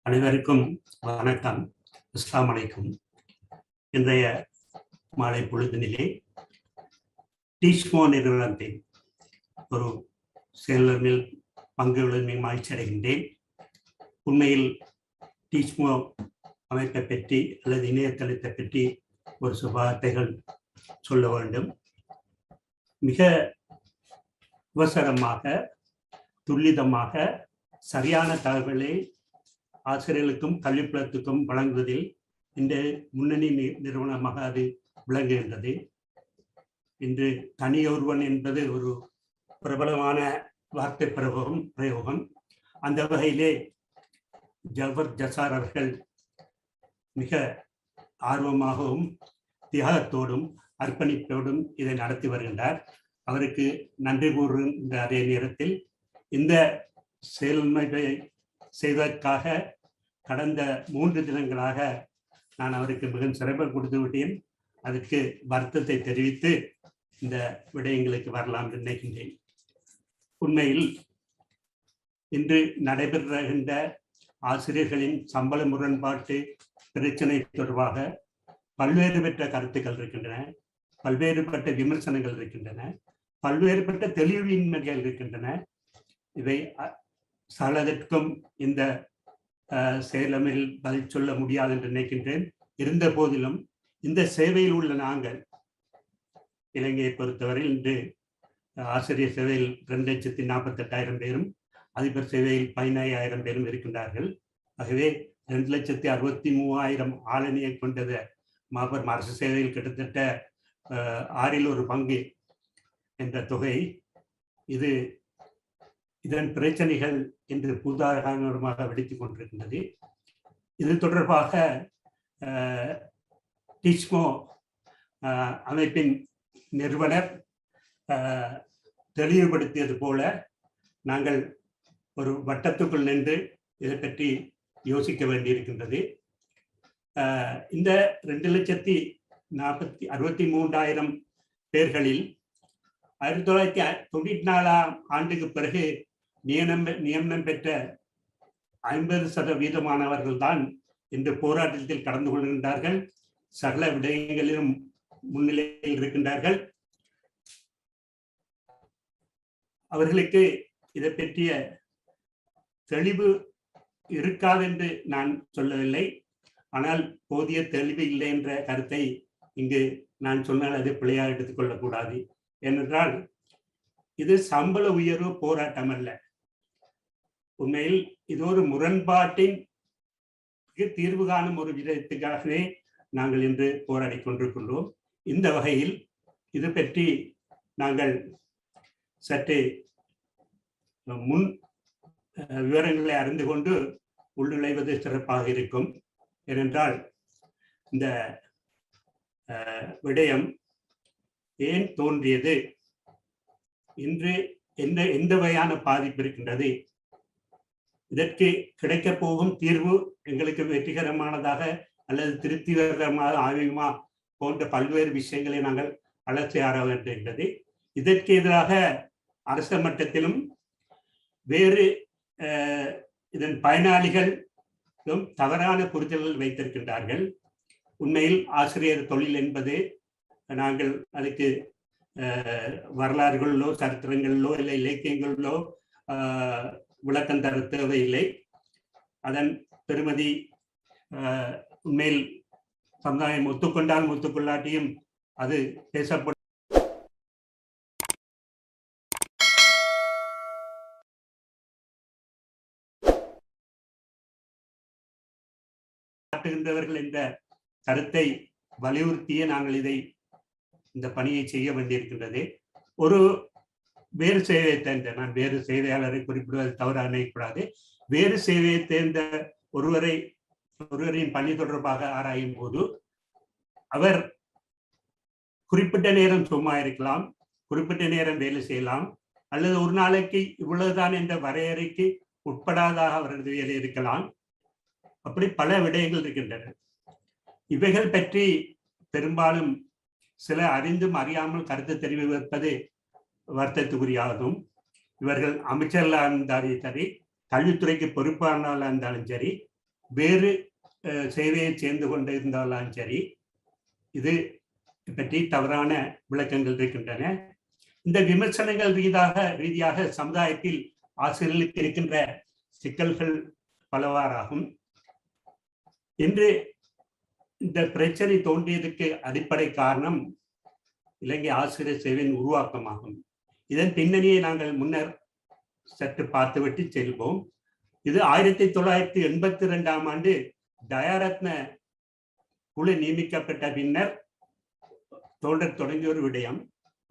அனைவருக்கும் வணக்கம். அஸ்ஸலாமு அலைக்கும். இன்றைய மாலை பொழுதினிலே டீச்மோ நிறுவனத்தின் ஒரு செயலரில் பங்கு கொள்வதில் மகிழ்ச்சி அடைகின்றேன். உண்மையில் டீச்மோ அமைப்பை பற்றி அல்லது இணையதளத்தை பற்றி ஒரு சுபார்த்தைகள் சொல்ல வேண்டும். மிக அவசரமாக, துல்லிதமாக, சரியான தகவலை ஆசிரியர்களுக்கும் கல்விப்புலத்துக்கும் வழங்குவதில் இந்த முன்னணி நிறுவனமாக அது விளங்குகின்றது. இன்று தனியொருவன் என்பது ஒரு பிரபலமான வார்த்தை பிரயோகம். அந்த வகையிலே ஜஃபர் ஜசார் அவர்கள் மிக ஆர்வமாகவும் தியாகத்தோடும் அர்ப்பணிப்போடும் இதை நடத்தி வருகின்றார். அவருக்கு நன்றி கூறுகின்ற அதே நேரத்தில் இந்த செயல்முறை செய்வதற்காக கடந்த 3 தினங்களாக நான் அவருக்கு மிகவும் சிரமம் கொடுத்து விட்டேன். அதற்கு வருத்தத்தை தெரிவித்து இந்த விடயங்களுக்கு வரலாம் என்று நினைக்கின்றேன். உண்மையில் இன்று நடைபெறுகின்ற ஆசிரியர்களின் சம்பள முரண்பாட்டு பிரச்சனை தொடர்பாக பல்வேறுபட்ட கருத்துக்கள் இருக்கின்றன, பல்வேறுபட்ட விமர்சனங்கள் இருக்கின்றன, பல்வேறுபட்ட தெளிவின்மைகள் இருக்கின்றன. இவை சகலதற்கும் இந்த செயலமையில் பதில் சொல்ல முடியாது என்று நினைக்கின்றேன். இருந்த போதிலும் இந்த சேவையில் உள்ள நாங்கள் இலங்கையை பொறுத்தவரை இன்று ஆசிரியர் சேவையில் 2,48,000 பேரும், அதிபர் சேவையில் 15,000 பேரும் இருக்கின்றார்கள். ஆகவே 2,63,000 ஆளணியை கொண்டத மாபெரும் அரசு சேவையில் கிட்டத்தட்ட 1/6 பங்கு என்ற தொகை. இதன் பிரச்சனைகள் என்று பூதாகரமாக வெடித்துக் கொண்டிருக்கின்றது. இது தொடர்பாக டீச்மோ அமைப்பின் நிறுவனர் தெளிவுபடுத்தியது போல நாங்கள் ஒரு வட்டத்துக்குள் நின்று இதை பற்றி யோசிக்க வேண்டியிருக்கின்றது. இந்த 2,63,000 பேர்களில் 1994 ஆண்டுக்கு பிறகு நியமனம் பெற்ற 50% தான் இந்த போராட்டத்தில் கலந்து கொள்கின்றார்கள். சகல விடயங்களிலும் முன்னிலையில் இருக்கின்றார்கள். அவர்களுக்கு இதை பற்றிய தெளிவு இருக்காது என்று நான் சொல்லவில்லை. ஆனால் போதிய தெளிவு இல்லை என்ற கருத்தை இங்கு நான் சொன்னால் அது பிழையாக எடுத்துக் கொள்ளக்கூடாது. ஏனென்றால் இது சம்பள உயர்வு போராட்டம் அல்ல. உண்மையில் இது ஒரு முரண்பாட்டின் தீர்வு காணும் ஒரு விதத்துக்காகவே நாங்கள் இன்று போராடி கொண்டிருக்கின்றோம். இந்த வகையில் இது பற்றி நாங்கள் சற்றே முன் விவரங்களை அறிந்து கொண்டு உள்நுழைவது சிறப்பாக இருக்கும். ஏனென்றால் இந்த விடயம் ஏன் தோன்றியது, இன்று எந்த வகையான பாதிப்பு இருக்கின்றது, இதற்கு கிடைக்கப் போகும் தீர்வு எங்களுக்கு வெற்றிகரமானதாக அல்லது திருப்திகரமாக ஆயுமா போன்ற பல்வேறு விஷயங்களை நாங்கள் அலசி ஆராய வேண்டியிருக்கிறது. இதற்கு எதிராக அரச மட்டத்திலும் வேறு இதன் பயனாளிகளும் தவறான புரிதல்கள் வைத்திருக்கின்றார்கள். உண்மையில் ஆசிரியர் தொழில் என்பது நாங்கள் அதுக்கு வரலாறுகளிலோ சரித்திரங்களிலோ இல்லை இலக்கியங்களிலோ விளக்கம் தர தேவையில்லை. அதன் பெருமதி உண்மையில் சமுதாயம் ஒத்துக்கொண்டாலும் ஒத்துக்கொள்ளாட்டியும் அது பேசப்படும். என்ற கருத்தை வலியுறுத்தியே நாங்கள் இந்த பணியை செய்ய வேண்டியிருக்கின்றது. ஒரு வேறு சேவையை தேர்ந்த, நான் வேறு சேவையாளரை குறிப்பிடுவது தவறாக நினைக்கக்கூடாது, வேறு சேவையை தேர்ந்த ஒருவரின் பணி தொடர்பாக ஆராயும் போது அவர் குறிப்பிட்ட நேரம் சும்மா இருக்கலாம், குறிப்பிட்ட நேரம் வேலை செய்யலாம், அல்லது ஒரு நாளைக்கு இவ்வளவுதான் என்ற வரையறைக்கு உட்படாதாக அவரது வேலை இருக்கலாம். அப்படி பல விடயங்கள் இருக்கின்றன. இவைகள் பற்றி பெரும்பாலும் சில அறிந்தும் அறியாமல் கருத்து தெரிவிப்பது வருத்தத்துக்குரியாகும். இவர்கள் அமைச்சர்களாக இருந்தாலும் சரி, கல்வித்துறைக்கு பொறுப்பானவர்களாக இருந்தாலும் சரி, வேறு சேவையை சேர்ந்து கொண்டிருந்தாலும் சரி, இது பற்றி தவறான விளக்கங்கள் இருக்கின்றன. இந்த விமர்சனங்கள் ரீதியாக சமுதாயத்தில் ஆசிரியர்களுக்கு இருக்கின்ற சிக்கல்கள் பலவாறாகும். இன்று இந்த பிரச்சனை தோன்றியதற்கு அடிப்படை காரணம் இலங்கை ஆசிரியர் சேவையின் உருவாக்கமாகும். இதன் பின்னணியை நாங்கள் முன்னர் சற்று பார்த்துவிட்டு செல்வோம். இது 1982ஆம் ஆண்டு தயாரத்ன குழு நியமிக்கப்பட்ட பின்னர் தொடங்கிய ஒரு விடயம்.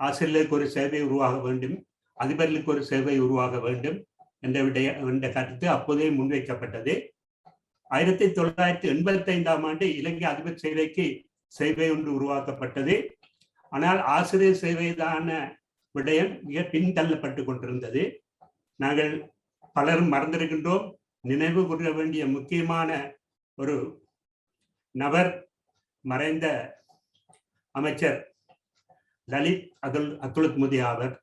ஆசிரியர்களுக்கு ஒரு சேவை உருவாக வேண்டும், அதிபர்களுக்கு ஒரு சேவை உருவாக வேண்டும் என்ற கருத்து அப்போதே முன்வைக்கப்பட்டது. 1985ஆம் ஆண்டு இலங்கை அதிபர் சேவைக்கு சேவை ஒன்று உருவாக்கப்பட்டது. ஆனால் ஆசிரியர் சேவைதான விடயம் மிக பின்தள்ளப்பட்டு கொண்டிருந்தது. நாங்கள் பலரும் மறந்திருக்கின்றோம். நினைவு கூற வேண்டிய முக்கியமான ஒரு நபர் மறைந்த அமைச்சர் லலித் அத்துலத்முதி ஆவர்.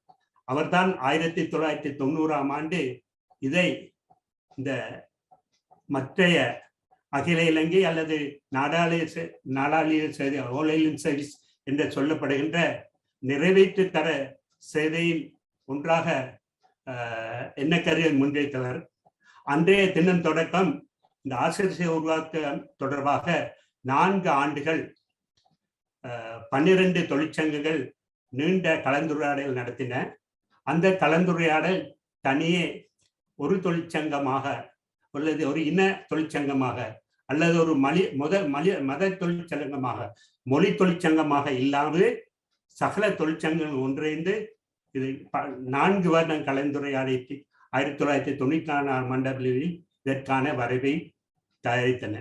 அவர்தான் 1990ஆம் ஆண்டு இதை இந்த மற்றைய அகில இலங்கை அல்லது நாடாளுமன்ற சர்வீஸ் என்று சொல்லப்படுகின்ற நிறைவேற்று தர சேவையின் ஒன்றாக எண்ணக்கருவை முன்வைத்தவர். அன்றைய தினம் தொடக்கம் இந்த ஆசிரியர் சேவை உருவாக்க தொடர்பாக 4 ஆண்டுகள் 12 தொழிற்சங்கங்கள் நீண்ட கலந்துரையாடல் நடத்தின. அந்த கலந்துரையாடல் தனியே ஒரு தொழிற்சங்கமாக அல்லது ஒரு இன தொழிற்சங்கமாக அல்லது ஒரு மத தொழிற்சங்கமாக மொழி தொழிற்சங்கமாக இல்லாமல் சகல தொழிற்சங்கங்கள் ஒன்றிணைந்து இது 4 வருடம் கலந்துரையாடி 1994ஆம் ஆண்டில் இதற்கான வரைவை தயாரித்தன.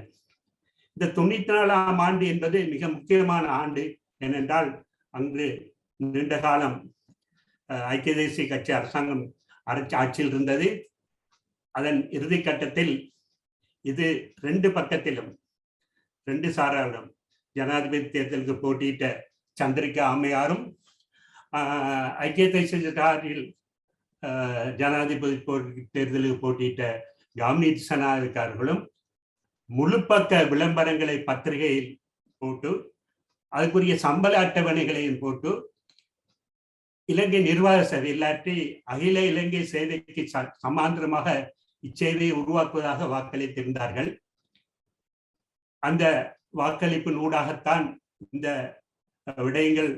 இந்த 94ஆம் ஆண்டு என்பது மிக முக்கியமான ஆண்டு. ஏனென்றால் அங்கு நீண்ட காலம் ஐக்கிய தேசிய கட்சி அரசாங்கம் ஆட்சியில் இருந்தது. அதன் இறுதி கட்டத்தில் இது 2 பக்கத்திலும் 2 சாராரும் ஜனாதிபதி தேர்தலுக்கு போட்டியிட்ட சந்திரிகா அம்மையாரும் ஐக்கிய தேசிய கட்சியில் ஜனாதிபதி தேர்தலுக்கு போட்டியிட்ட காமினி திசாநாயக்கார்களும் முழு பக்க விளம்பரங்களை பத்திரிகையில் போட்டு அதுக்குரிய சம்பள அட்டவணைகளையும் போட்டு இலங்கை நிர்வாக சேவை இல்லாட்டி அகில இலங்கை சேவைக்கு சமாந்திரமாக இச்சேவையை உருவாக்குவதாக வாக்களித்திருந்தார்கள். அந்த வாக்களிப்பின் ஊடாகத்தான் இந்த விடயங்கள்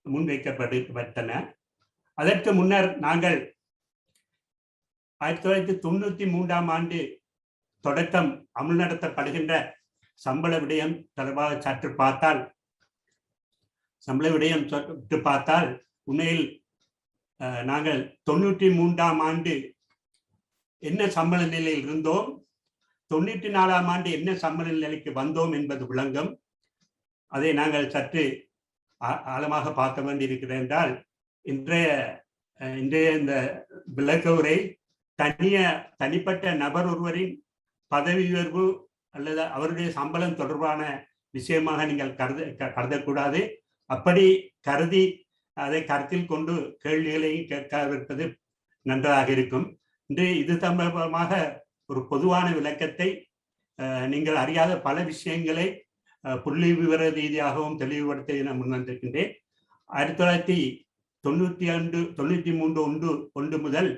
முன்வைக்கப்பட்டன. அதற்கு முன்னர் நாங்கள் 1993ஆம் ஆண்டு தொடக்கம் அமல் நடத்தப்படுகின்ற சம்பள விடயம் தொடர்பாக சற்று பார்த்தால் உண்மையில் நாங்கள் 93ஆம் ஆண்டு என்ன சம்பள நிலையில் இருந்தோம், 94ஆம் ஆண்டு என்ன சம்பள நிலைக்கு வந்தோம் என்பது விளங்கும். அதை நாங்கள் சற்று ஆழமாக பார்க்க வேண்டியிருக்கிறது. என்றால் இன்றைய இந்த விளக்க உரை தனிப்பட்ட நபர் ஒருவரின் பதவி உயர்வு அல்லது அவருடைய சம்பளம் தொடர்பான விஷயமாக நீங்கள் கருதக்கூடாது. அப்படி கருதி அதை கருத்தில் கொண்டு கேள்விகளையும் கேட்காதிருப்பது நன்றாக இருக்கும். இன்று இது சம்பந்தமாக ஒரு பொதுவான விளக்கத்தை நீங்கள் அறியாத பல விஷயங்களை புள்ளி விவர ரீதியாகவும் தெளிவுபடுத்த நான் முன்வந்திருக்கின்றேன். 1993 முதல்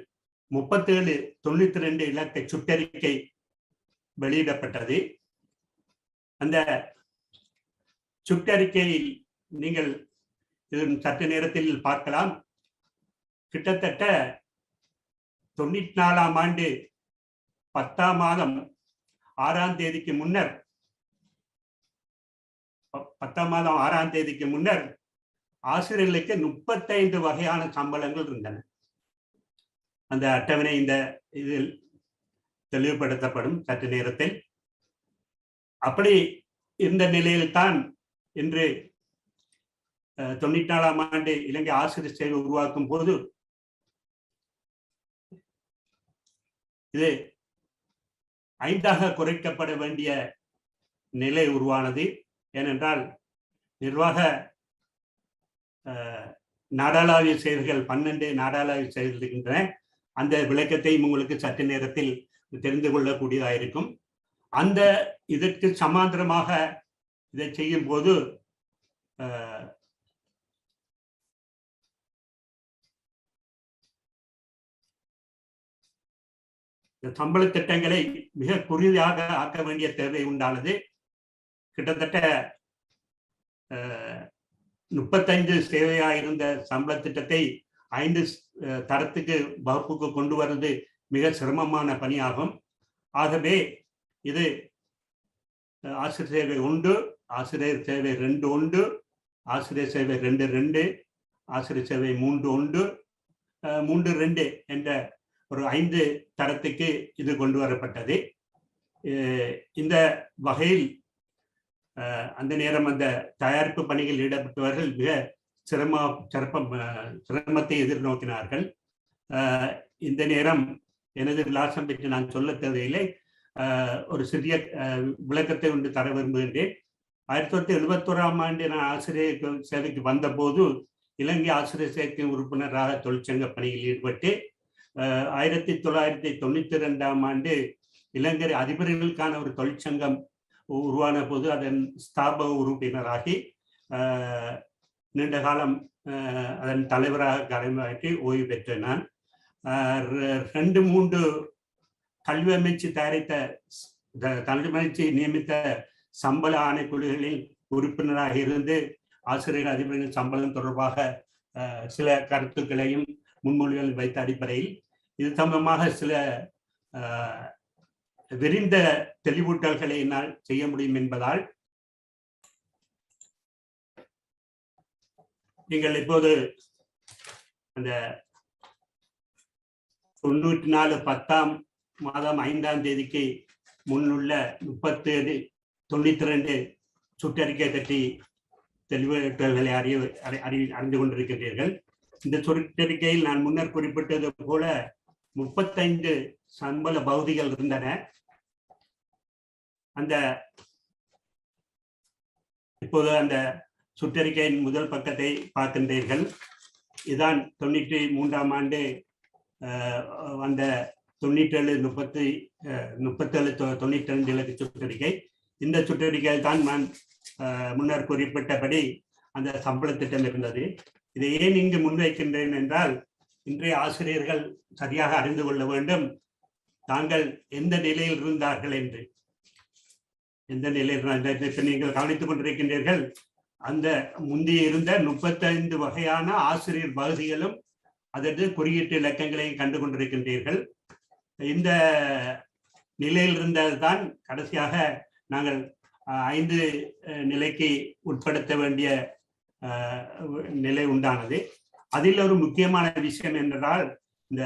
3792 இலக்க சுற்றறிக்கை வெளியிடப்பட்டது. அந்த சுற்றறிக்கையில் நீங்கள் சற்று நேரத்தில் பார்க்கலாம். கிட்டத்தட்ட 94ஆம் ஆண்டு 10ஆம் மாதம் 6ஆம் தேதிக்கு முன்னர் 10ஆம் மாதம் 6ஆம் தேதிக்கு முன்னர் ஆசிரியர்களுக்கு 35 வகையான சம்பளங்கள் இருந்தன. அந்த அட்டவணை இந்த இதில் தெளிவுபடுத்தப்படும் சற்று நேரத்தில். அப்படி இந்த நிலையில்தான் இன்று 94ஆம் ஆண்டு இலங்கை ஆசிரியர் சேவை உருவாக்கும் போது இது 5ஆக குறைக்கப்பட வேண்டிய நிலை உருவானது. ஏனென்றால் நிர்வாக நாடாளாவிய சேவைகள் 12 நாடாளாவிய சேவைகள் இருக்கின்றன. அந்த விளக்கத்தை உங்களுக்கு சற்று நேரத்தில் தெரிந்து கொள்ளக்கூடியதாக இருக்கும். அந்த இதற்கு சமாந்தரமாக இதை செய்யும் போது சம்பள திட்டங்களை மிக குறுகியாக ஆக்க வேண்டிய தேவை உண்டானது. கிட்டத்தட்ட 35 சேவையாயிருந்த சம்பள திட்டத்தை 5 தரத்துக்கு வகுப்புக்கு கொண்டு வருவது மிக சிரமமான பணியாகும். ஆகவே இது ஆசிரியர் சேவை 1, ஆசிரியர் சேவை 2 1, ஆசிரியர் சேவை 2 2, ஆசிரியர் சேவை 3 1, 3 2 என்ற ஒரு 5 தரத்துக்கு இது கொண்டு வரப்பட்டது. இந்த வகையில் அந்த நேரம் அந்த தயாரிப்பு பணியில் ஈடுபட்டவர்கள் மிக சிரமத்தை எதிர்நோக்கினார்கள். இந்த நேரம் எனது விலாசம் பற்றி நான் சொல்ல தேவையில்லை. ஒரு சிறிய விளக்கத்தை ஒன்று தர விரும்புகின்றேன். 1971ஆம் ஆண்டு நான் ஆசிரியர் சேவைக்கு வந்தபோது இலங்கை ஆசிரியர் சேர்க்கை உறுப்பினராக தொழிற்சங்க பணியில் ஈடுபட்டு 1992ஆம் ஆண்டு இலங்கை அதிபர்களுக்கான ஒரு தொழிற்சங்கம் உருவான போது அதன் ஸ்தாபக உறுப்பினராகி நீண்ட காலம் அதன் தலைவராக கடமையாற்றி ஓய்வு பெற்ற நான் 2-3 கல்வி அமைச்சு தயாரித்த கல்வி அமைச்சு நியமித்த சம்பள ஆணைக்குழுகளில் உறுப்பினராக இருந்து ஆசிரியர் அதிபர்களின் சம்பளம் தொடர்பாக சில கருத்துக்களையும் முன்மொழிகள் வைத்த அடிப்படையில் இது சம்பந்தமாக சில விரிந்த தெளிவூட்டல்களை என்னால் செய்ய முடியும் என்பதால் நீங்கள் இப்போது அந்த 94/10/5 முன்னுள்ள 37-92 சுற்றறிக்கை பற்றி தெளிவூட்டல்களை அறிந்து கொண்டிருக்கிறீர்கள். இந்த சுற்றறிக்கையில் நான் முன்னர் குறிப்பிட்டது போல 35 சம்பள பகுதிகள் இருந்தன. இப்போது அந்த சுற்றறிக்கையின் முதல் பக்கத்தை பார்க்கின்றீர்கள். இதுதான் 93ஆம் ஆண்டு அந்த 97-37-92 இலக்கு சுற்றறிக்கை. இந்த சுற்றறிக்கையில் தான் நான் முன்னர் குறிப்பிட்டபடி அந்த சம்பள திட்டம் இருந்தது. இதை ஏன் இங்கு முன்வைக்கின்றேன் என்றால், இன்றைய ஆசிரியர்கள் சரியாக அறிந்து கொள்ள வேண்டும் தாங்கள் எந்த நிலையில் இருந்தார்கள் என்று. எந்த நிலையில் நீங்கள் கவனித்துக் கொண்டிருக்கின்றீர்கள். அந்த முந்தைய இருந்த 35 வகையான ஆசிரியர் பகுதிகளும் அதற்கு குறியீட்டு இலக்கங்களையும் கண்டு கொண்டிருக்கின்றீர்கள். இந்த நிலையில் இருந்ததுதான் கடைசியாக நாங்கள் 5 நிலைக்கு உட்படுத்த வேண்டிய நிலை உண்டானது. அதில் ஒரு முக்கியமான விஷயம் என்றால், இந்த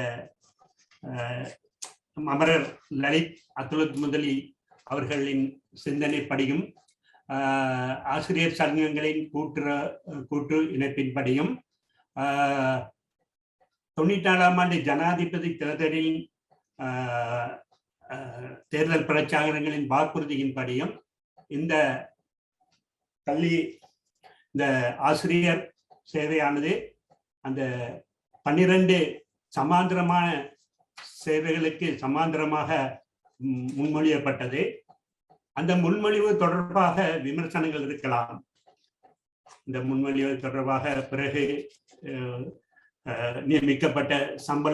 அமரர் லலித் அத்துலத் முதலி அவர்களின் சிந்தனைப்படியும் ஆசிரியர் சங்கங்களின் கூட்டு இணைப்பின்படியும் 94ஆம் ஆண்டு ஜனாதிபதி தேர்தலில் தேர்தல் பிரச்சாரங்களின் வாக்குறுதியின்படியும் இந்த ஆசிரியர் சேவையானது அந்த 12 சமாந்தரமான சேவைகளுக்கு சமாந்தரமாக முன்மொழியப்பட்டது. அந்த முன்மொழிவு தொடர்பாக விமர்சனங்கள் இருக்கலாம். இந்த முன்மொழிவு தொடர்பாக பிறகு நியமிக்கப்பட்ட சம்பள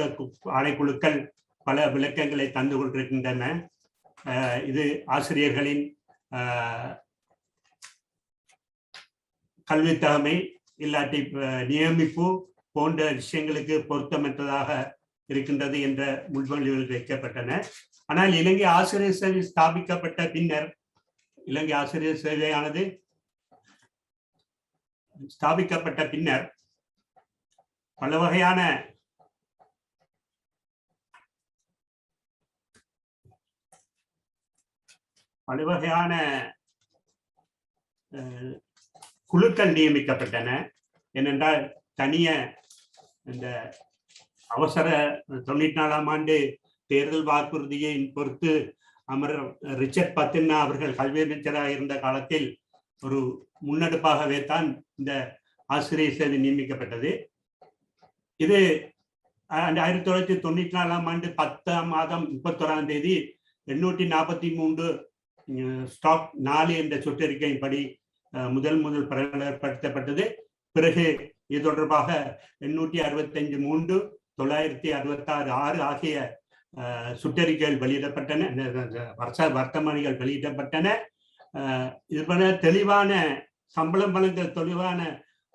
ஆணைக்குழுக்கள் பல விளக்கங்களை தந்து கொண்டிருக்கின்றன. இது ஆசிரியர்களின் கல்வித்தகமை இல்லாட்டி நியமிப்பு போன்ற விஷயங்களுக்கு பொருத்தமற்றதாக இருக்கின்றது என்ற முன்மொழிவுகள் வைக்கப்பட்டன. ஆனால் இலங்கை ஆசிரியர் சேவை ஸ்தாபிக்கப்பட்ட பின்னர், இலங்கை ஆசிரியர் சேவையானது ஸ்தாபிக்கப்பட்ட பின்னர் பல வகையான குழுக்கள் நியமிக்கப்பட்டன. ஏனென்றால் தனிய இந்த அவசர 94ஆம் ஆண்டு தேர்தல் வாக்குறுதியை பொறுத்து அமரர் ரிச்சர்ட் பத்தின்னா அவர்கள் கல்வி அமைச்சராக இருந்த காலத்தில் ஒரு முன்னெடுப்பாகவே தான் இந்த ஆசிரியர் சேவை நியமிக்கப்பட்டது. இது 1994ஆம் ஆண்டு 10ஆம் மாதம் 31ஆம் தேதி 843 ஸ்டாக் 4 என்ற சுற்றறிக்கையின்படி முதல் பிரகடனப்படுத்தப்பட்டது. பிறகு இது தொடர்பாக 865 3 966 6 ஆகிய சுற்றறிக்கைகள் வெளியிடப்பட்டன, வர்த்தமானிகள் வெளியிடப்பட்டன. இது போல தெளிவான சம்பளம் வழங்கல் தெளிவான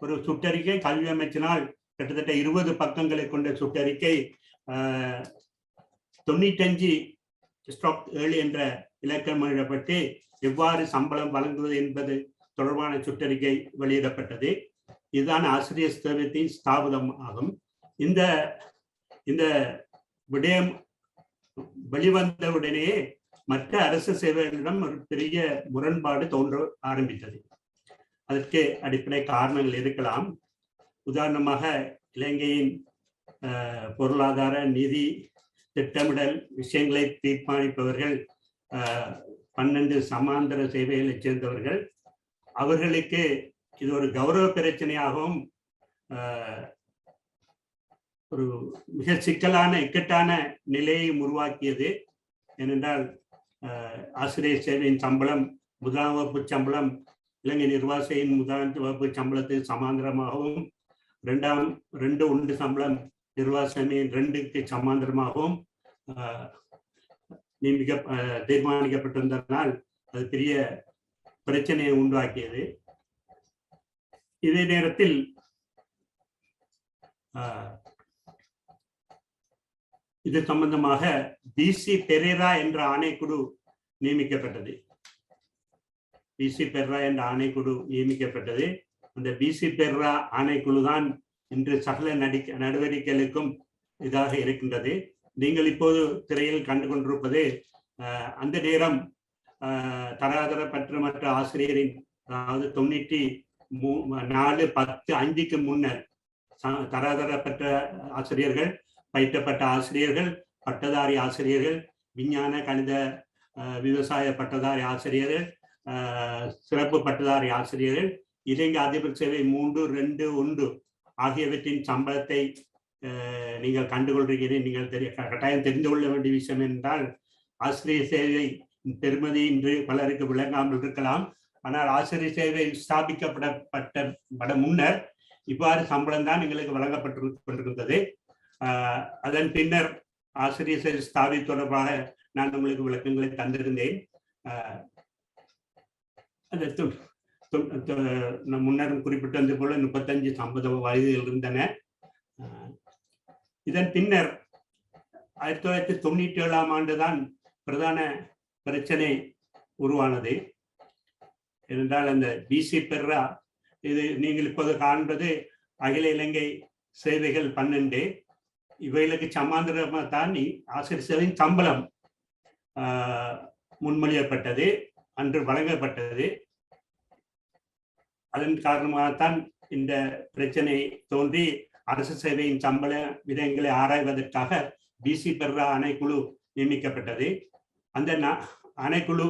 ஒரு சுற்றறிக்கை கல்வி அமைச்சினால் கிட்டத்தட்ட 20 பக்கங்களை கொண்ட சுற்றறிக்கை 95 ஸ்டாக் 7 என்ற இலக்கம் எழுதப்பட்டு எவ்வாறு சம்பளம் வழங்குவது என்பது தொடர்பான சுற்றறிக்கை வெளியிடப்பட்டது. இதுதான் ஆசிரியர் சேவையத்தின் ஸ்தாபனம் ஆகும். இந்த விடயம் வெளிவந்தவுடனேயே மற்ற அரசு சேவைகளிடம் ஒரு பெரிய முரண்பாடு தோன்ற ஆரம்பித்தது. அதற்கு அடிப்படை காரணங்கள் இருக்கலாம். உதாரணமாக இலங்கையின் பொருளாதார நிதி திட்டமிடல் விஷயங்களை தீர்மானிப்பவர்கள் 12 சமாந்தர சேவைகளைச் சேர்ந்தவர்கள். அவர்களுக்கு இது ஒரு கௌரவ பிரச்சனையாகவும் ஒரு மிக சிக்கலான இக்கட்டான நிலையை உருவாக்கியது. ஏனென்றால் ஆசிரியர் சேவையின் சம்பளம் 1ஆம் வகுப்பு சம்பளம் இலங்கை நிர்வாகியின் 1ஆம் வகுப்பு சம்பளத்துக்கு சமாந்தரமாகவும் 2 சம்பளம் நிர்வாகியின் 2க்கு சமாந்தரமாகவும் தீர்மானிக்கப்பட்டிருந்ததனால் அது பெரிய பிரச்சனையை உண்டாக்கியது. இதே நேரத்தில் இது சம்பந்தமாக பிசி பெரேரா என்ற ஆணைக்குழு நியமிக்கப்பட்டது. அந்த பிசி பெரேரா ஆணைக்குழு தான் இன்று சகல நடவடிக்கைகளுக்கும் இதாக இருக்கின்றது. நீங்கள் இப்போது திரையில் கண்டு கொண்டிருப்பது அந்த நேரம் தராதரப்பற்ற மற்ற ஆசிரியரின், அதாவது 94/10/5க்கு முன்னர் தராதரப்பட்ட ஆசிரியர்கள், பயிற்றப்பட்ட ஆசிரியர்கள், பட்டதாரி ஆசிரியர்கள், விஞ்ஞான கணித விவசாய பட்டதாரி ஆசிரியர்கள், சிறப்பு பட்டதாரி ஆசிரியர்கள், இலங்கை அதிபர் சேவை 321 ஆகியவற்றின் சம்பளத்தை நீங்கள் கண்டுகொள்கிறீர்கள். நீங்கள் கட்டாயம் தெரிந்து கொள்ள வேண்டிய விஷயம் என்றால், ஆசிரியர் சேவை பெருமதி இன்று பலருக்கு விளங்காமல் இருக்கலாம். ஆனால் ஆசிரியர் சேவை ஸ்தாபிக்கப்பட முன்னர் இவ்வாறு சம்பளம் தான் எங்களுக்கு வழங்கப்பட்டு கொண்டிருந்தது. அதன் பின்னர் ஆசிரியர் சேவை ஸ்தாபி தொடர்பாக நான் உங்களுக்கு விளக்கங்களை தந்திருந்தேன். முன்னர் குறிப்பிட்டது போல 35-50 வயதில் இருந்தன. இதன் பின்னர் 1997ஆம் ஆண்டுதான் பிரதான பிரச்சனை உருவானது. ஏனென்றால் அந்த பிசி பெர்ரா, இது நீங்கள் இப்போது காண்பது அகில இலங்கை சேவைகள் 12. இவைகளுக்கு சமாந்தரமாக தான் ஆசிரியர் சேவையின் சம்பளம் முன்மொழியப்பட்டது, அன்று வழங்கப்பட்டது. அதன் காரணமாகத்தான் இந்த பிரச்சனை தோன்றி அரசு சேவையின் சம்பள விதங்களை ஆராய்வதற்காக பிசி பெர்ரா ஆணைக்குழு நியமிக்கப்பட்டது. அந்த ஆணைக்குழு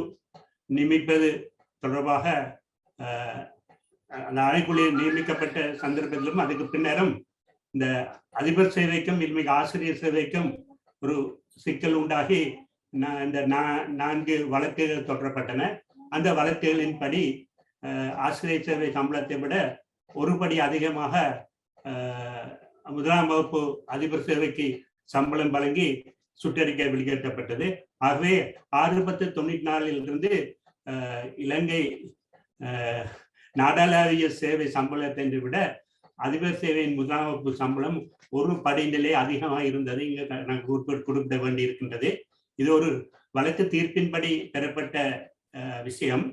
நியமிப்பது தொடர்பாக அந்த ஆணைக்குழு நியமிக்கப்பட்ட சந்தர்ப்பத்திலும் அதுக்கு பின்னரும் இந்த அதிபர் சேவைக்கும் இன்றைக்கு ஆசிரியர் சேவைக்கும் ஒரு சிக்கல் உண்டாகி இந்த 4 வழக்குகள் தொடரப்பட்டன. அந்த வழக்குகளின்படி ஆசிரியர் சேவை சம்பளத்தை விட ஒரு படி அதிகமாக 1ஆம் வகுப்பு அதிபர் சேவைக்கு சம்பளம் வழங்கி சுற்றறிக்கை வெளியிடப்பட்டது. ஆகவே 6/10/94 இலங்கை நாடாளுமன்ற சேவை சம்பளத்தை விட அதிபர் சேவையின் 1ஆம் வகுப்பு சம்பளம் ஒரு படிநிலை அதிகமாக இருந்தது. இங்கே நான் குறிப்பிட வேண்டி இருக்கின்றது. இது ஒரு வழக்கு தீர்ப்பின்படி பெறப்பட்ட விஷயம்.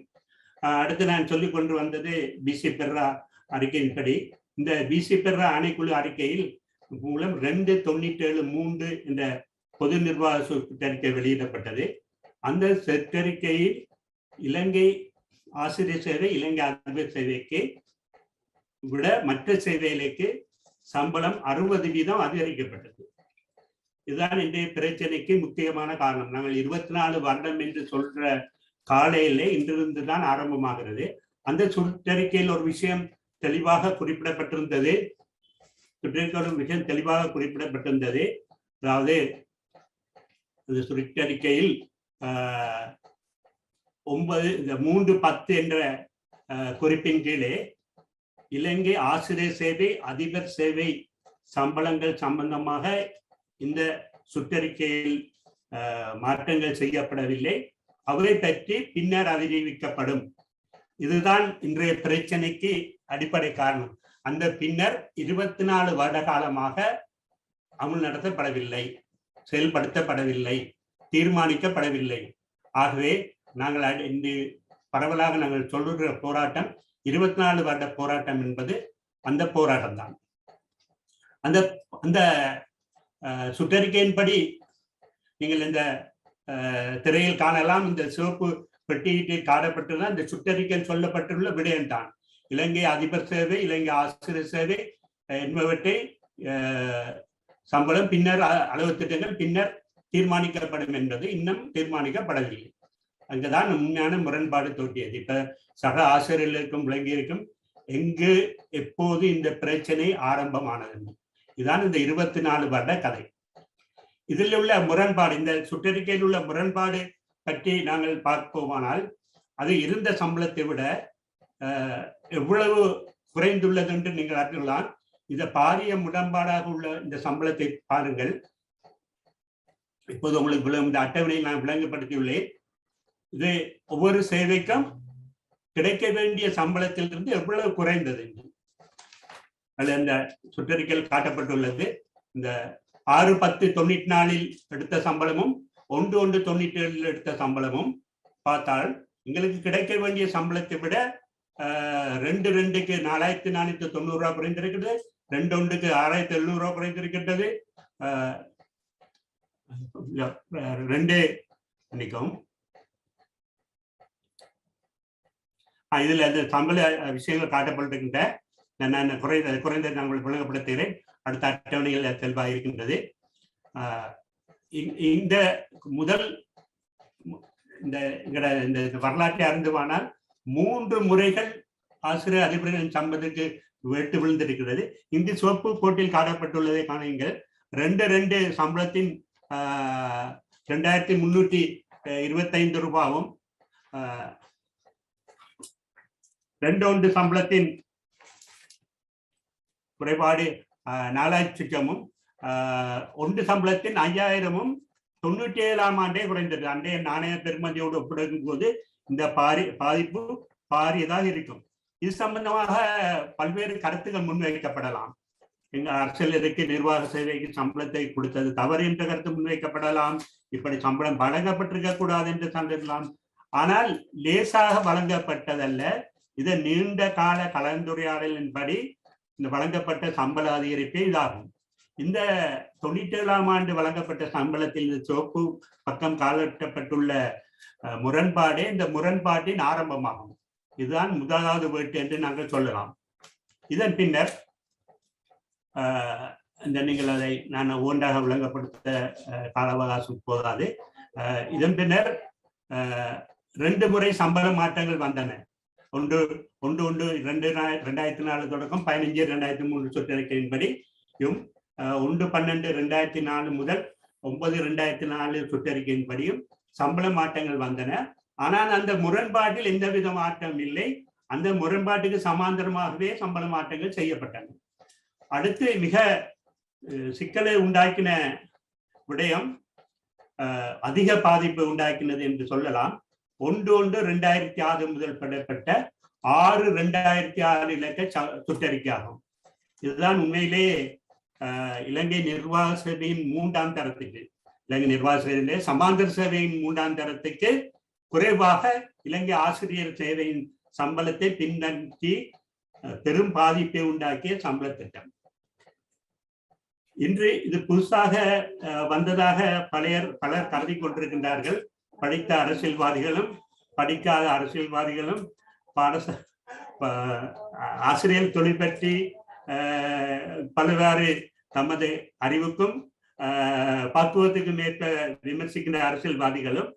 அடுத்து நான் சொல்லிக் கொண்டு வந்தது பிசி பெர்ரா அறிக்கையின்படி. இந்த பிசி பெர்ரா ஆணைக்குழு அறிக்கையில் மூலம் 2/97/3 என்ற பொது நிர்வாக சுற்றறிக்கை வெளியிடப்பட்டது. அந்த சுற்றறிக்கையில் இலங்கை ஆசிரியர் சேவை இலங்கை அதிபர் சேவைக்கு விட மற்ற சேவைகளுக்கு சம்பளம் 60% அதிகரிக்கப்பட்டது. இதுதான் இன்றைய பிரச்சனைக்கு முக்கியமான காரணம். நாங்கள் 24 வருடம் என்று சொல்ற காலையிலே இன்றிருந்து தான் ஆரம்பமாகிறது. அந்த சுற்றறிக்கையில் ஒரு விஷயம் தெளிவாக குறிப்பிடப்பட்டிருந்தது. அதாவது அந்த சுற்றறிக்கையில் இந்த 3.10 என்ற குறிப்பின் கீழே இலங்கை ஆசிரியர் சேவை, அதிபர் சேவை சம்பளங்கள் சம்பந்தமாக இந்த சுற்றறிக்கையில் மாற்றங்கள் செய்யப்படவில்லை. அவை பற்றி பின்னர் அறிவிக்கப்படும். இதுதான் இன்றைய பிரச்சனைக்கு அடிப்படை காரணம். அந்த பின்னர் 24 வருட காலமாக அமல் நடத்தப்படவில்லை, செயல்படுத்தப்படவில்லை, தீர்மானிக்கப்படவில்லை. ஆகவே நாங்கள் இன்று பரவலாக நாங்கள் சொல்லுகிற போராட்டம் 24 வருட போராட்டம் என்பது அந்த போராட்டம் தான். அந்த அந்த சுற்றறிக்கையின்படி நீங்கள் இந்த திரையில் காணலாம். இந்த சிவப்பு பெட்டியில் காணப்பட்டுள்ள இந்த சுற்றறிக்கையில் சொல்லப்பட்டுள்ள விடயம்தான். இலங்கை அதிபர் சேவை, இலங்கை ஆசிரியர் சேவை என்பவற்றை சம்பளம் பின்னர் அளவு திட்டங்கள் பின்னர் தீர்மானிக்கப்படும் என்பது இன்னும் தீர்மானிக்கப்படவில்லை. அங்குதான் உண்மையான முரண்பாடு தோற்றியது. இப்ப சக ஆசிரியர்களுக்கும் விளங்கியிருக்கும் எங்கு எப்போது இந்த பிரச்சனை ஆரம்பமானது. இதுதான் இந்த 24 வருட கதை. இதில் உள்ள முரண்பாடு, இந்த சுற்றறிக்கையில் உள்ள முரண்பாடு பற்றி நாங்கள் பார்ப்போமானால், அது இருந்த சம்பளத்தை விட எவ்வளவு குறைந்துள்ளது என்று நீங்கள் அறியலாம். இந்த பாரிய முரண்பாடாக உள்ள இந்த சம்பளத்தை பாருங்கள். இப்போது உங்களுக்கு இந்த அட்டவணையை நான் விளங்கப்படுத்தியுள்ளேன். இது ஒவ்வொரு சேவைக்கும் கிடைக்க வேண்டிய சம்பளத்திலிருந்து எவ்வளவு குறைந்தது அது அந்த சுற்றறிக்கையில் காட்டப்பட்டுள்ளது. இந்த 6/10/94 எடுத்த சம்பளமும் 1/1/97 எடுத்த சம்பளமும் பார்த்தால் எங்களுக்கு கிடைக்க வேண்டிய சம்பளத்தை விட 2/2க்கு 4490 ரூபாய் குறைந்திருக்கிறது, 2/1க்கு 6700 ரூபாய் குறைந்திருக்கின்றது. 2 மன்னிக்கவும், இதுல அந்த சம்பள விஷயங்கள் காட்டப்பட்டிருக்கின்ற நான் குறைந்த நாங்கள் விளங்கப்படுத்துகிறேன். அடுத்த அட்டவணைகள் தெளிவாக இருக்கின்றது. இந்த முதல் இந்த வரலாற்றை அறிந்துவானால் 3 முறைகள் ஆசிரியர் அதிபர்களின் சம்பளத்துக்கு வெட்டு விழுந்திருக்கிறது. இந்த சிவப்பு கோட்டில் காட்டப்பட்டுள்ளதை காணுங்கள். 2 சம்பளத்தின் 2325 ரூபாயும், 2 சம்பளத்தின் குறைபாடு 4000 1 சம்பளத்தின் 5000 97ஆம் ஆண்டே குறைந்தது. அன்றைய நாணய பெருமதியோடு ஒப்பிடும் போது இந்த பாதிப்பு பாரியதாக இருக்கும். இது சம்பந்தமாக பல்வேறு கருத்துக்கள் முன்வைக்கப்படலாம். எங்க அரசியல் எதுக்கு நிர்வாக சேவைக்கு சம்பளத்தை கொடுத்தது தவறு என்ற கருத்து முன்வைக்கப்படலாம். இப்படி சம்பளம் வழங்கப்பட்டிருக்க கூடாது என்று சான்றலாம். ஆனால் லேசாக வழங்கப்பட்டதல்ல. இது நீண்ட கால கலந்துரையாடலின்படி இந்த வழங்கப்பட்ட சம்பள அதிகரிப்பே இதாகும். இந்த 97ஆம் ஆண்டு வழங்கப்பட்ட சம்பளத்தில் இந்த சிவப்பு பக்கம் காலட்டப்பட்டுள்ள முரண்பாடே இந்த முரண்பாட்டின் ஆரம்பமாகும். இதுதான் முதலாவது வேட்டு என்று நாங்கள் சொல்லலாம். இதன் பின்னர் இந்த நீங்கள் அதை நான் ஒன்றாக விளங்கப்படுத்த கால அவகாசம் போதாது. இதன் பின்னர் 2 முறை சம்பள மாற்றங்கள் வந்தன. 1/1/2004 தொடக்கம் 15/2003 சுற்றறிக்கையின்படியும் 1/12/2004 முதல் 9/2004 சுற்றறிக்கையின்படியும் சம்பள மாற்றங்கள் வந்தன. ஆனால் அந்த முரண்பாட்டில் எந்தவித மாற்றம் இல்லை. அந்த முரண்பாட்டுக்கு சமாந்தரமாகவே சம்பள மாற்றங்கள் செய்யப்பட்டன. அடுத்து மிக சிக்கலை உண்டாக்கின விடயம், அதிக பாதிப்பை உண்டாக்கினது என்று சொல்லலாம். 1/1/2006 முதல் பெறப்பட்ட 6/2006 இலக்க சுற்றறிக்கை ஆகும். இதுதான் உண்மையிலே இலங்கை நிர்வாக சேவையின் 3ஆம் தரத்துக்கு, இலங்கை நிர்வாக சேவையிலே சமாந்தர சேவையின் 3ஆம் தரத்துக்கு குறைவாக இலங்கை ஆசிரியர் சேவையின் சம்பளத்தை பின்னங்கி பெரும் பாதிப்பை உண்டாக்கிய சம்பள திட்டம். இன்று இது புதுசாக வந்ததாக பலர் கருதி கொண்டிருக்கின்றார்கள். படித்த அரசியல்வாதிகளும் படிக்காத அரசியல்வாதிகளும் ஆசிரியர் தொழில் பற்றி பல்வேறு தமது அறிவுக்கும் பக்குவத்துக்கும் ஏற்ப விமர்சிக்கின்ற அரசியல்வாதிகளும்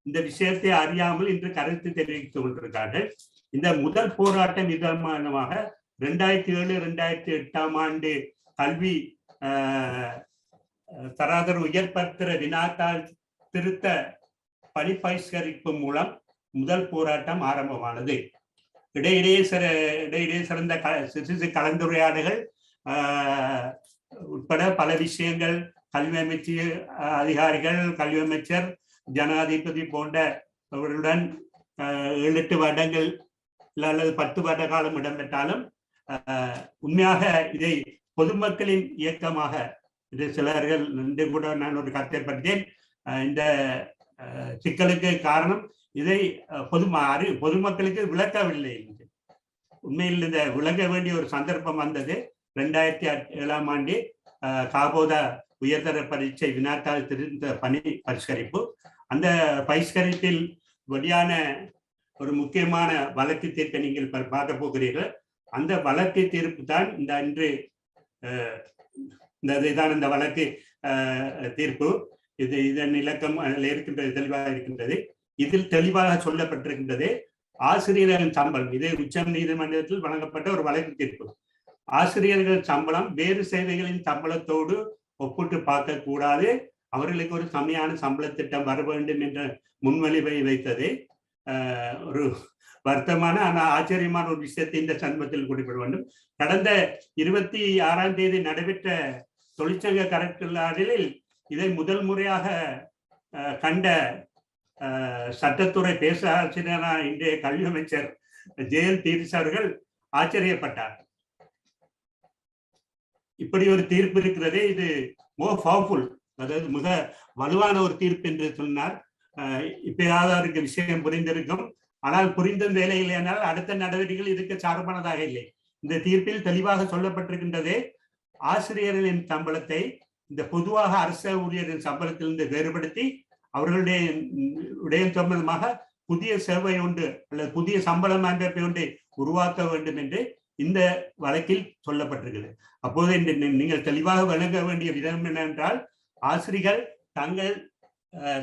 இந்த விஷயத்தை அறியாமல் இன்று கருத்து தெரிவித்துக் கொண்டிருக்கிறார்கள். இந்த முதல் போராட்டம் விதமானமாக 2007-2008ஆம் ஆண்டு கல்வி தராதர உயர்பத்திர வினாத்தாள் திருத்த பணிப்பயிற்கரிப்பு மூலம் முதல் போராட்டம் ஆரம்பமானது. இடையிடையே சிறந்த சிறு கலந்துரையாடுகள் உட்பட பல விஷயங்கள் கல்வி அமைச்சு அதிகாரிகள், கல்வி அமைச்சர், ஜனாதிபதி போன்றவர்களுடன் 7-8 வருடங்கள் அல்லது 10 வருட காலம் இடம்பெற்றாலும் உண்மையாக இதை பொதுமக்களின் இயக்கமாக இது சிலர்கள் இன்று கூட நான் ஒரு கருத்தை பற்றேன். இந்த சிக்கலுக்கு காரணம் இதை பொதுமக்களுக்கு விளக்கவில்லை. உண்மையில் இந்த விளங்க வேண்டிய ஒரு சந்தர்ப்பம் வந்தது 2007ஆம் ஆண்டு காபோதா உயர்தர பரீட்சை வினாத்தாள் திருத்த பணி பரிஷ்கரிப்பு. அந்த பரிஷ்கரிப்பில் வெளியான ஒரு முக்கியமான வழக்கு தீர்ப்பை நீங்கள் பார்க்க போகிறீர்கள். அந்த வழக்கு தீர்ப்பு தான் இந்த இன்று இந்த வழக்கு தீர்ப்பு. இதன் இலக்கம் இருக்கின்றது, தெளிவாக இருக்கின்றது. இதில் தெளிவாக சொல்லப்பட்டிருக்கின்றது ஆசிரியர்களின் சம்பளம். இது உச்ச நீதிமன்றத்தில் வழங்கப்பட்ட ஒரு வழக்கு தீர்ப்பு. ஆசிரியர்கள் சம்பளம் வேறு சேவைகளின் சம்பளத்தோடு ஒப்பிட்டு பார்க்க கூடாது, அவர்களுக்கு ஒரு சமையான சம்பள திட்டம் வர வேண்டும் என்ற முன்மொழிவை வைத்தது. ஒரு வருத்தமான ஆனால் ஆச்சரியமான ஒரு விஷயத்தை இந்த சந்தர்ப்பத்தில் குறிப்பிட வேண்டும். கடந்த 26ஆம் தேதி நடைபெற்ற தொழிற்சங்க கலந்துரையாடலில் இதை முதல் முறையாக கண்ட சட்டத்துறை பேச ஆசிரியரான இன்றைய கல்வி அமைச்சர் ஜெயல் தீரிஸ் அவர்கள் ஆச்சரியப்பட்டார். இப்படி ஒரு தீர்ப்பு இருக்கிறதே, இது மோர் பவர்ஃபுல், அதாவது மிக வலுவான ஒரு தீர்ப்பு என்று சொன்னார். இப்பயாவது அவருக்கு விஷயம் புரிந்திருக்கும். ஆனால் புரிந்த வேலை இல்லையானால் அடுத்த நடவடிக்கைகள் இதுக்கு சார்பானதாக இல்லை. இந்த தீர்ப்பில் தெளிவாக சொல்லப்பட்டிருக்கின்றதே, ஆசிரியர்களின் சம்பளத்தை இந்த பொதுவாக அரசு ஊழியரின் சம்பளத்திலிருந்து வேறுபடுத்தி அவர்களுடைய சம்பந்தமாக புதிய சேவை ஒன்று அல்லது புதிய சம்பளம் அமைப்பை ஒன்று உருவாக்க வேண்டும் என்று இந்த வழக்கில் சொல்லப்பட்டிருக்கிறது. அப்போது நீங்கள் தெளிவாக வழங்க வேண்டிய விதம் என்னவென்றால், ஆசிரியர்கள் தங்கள்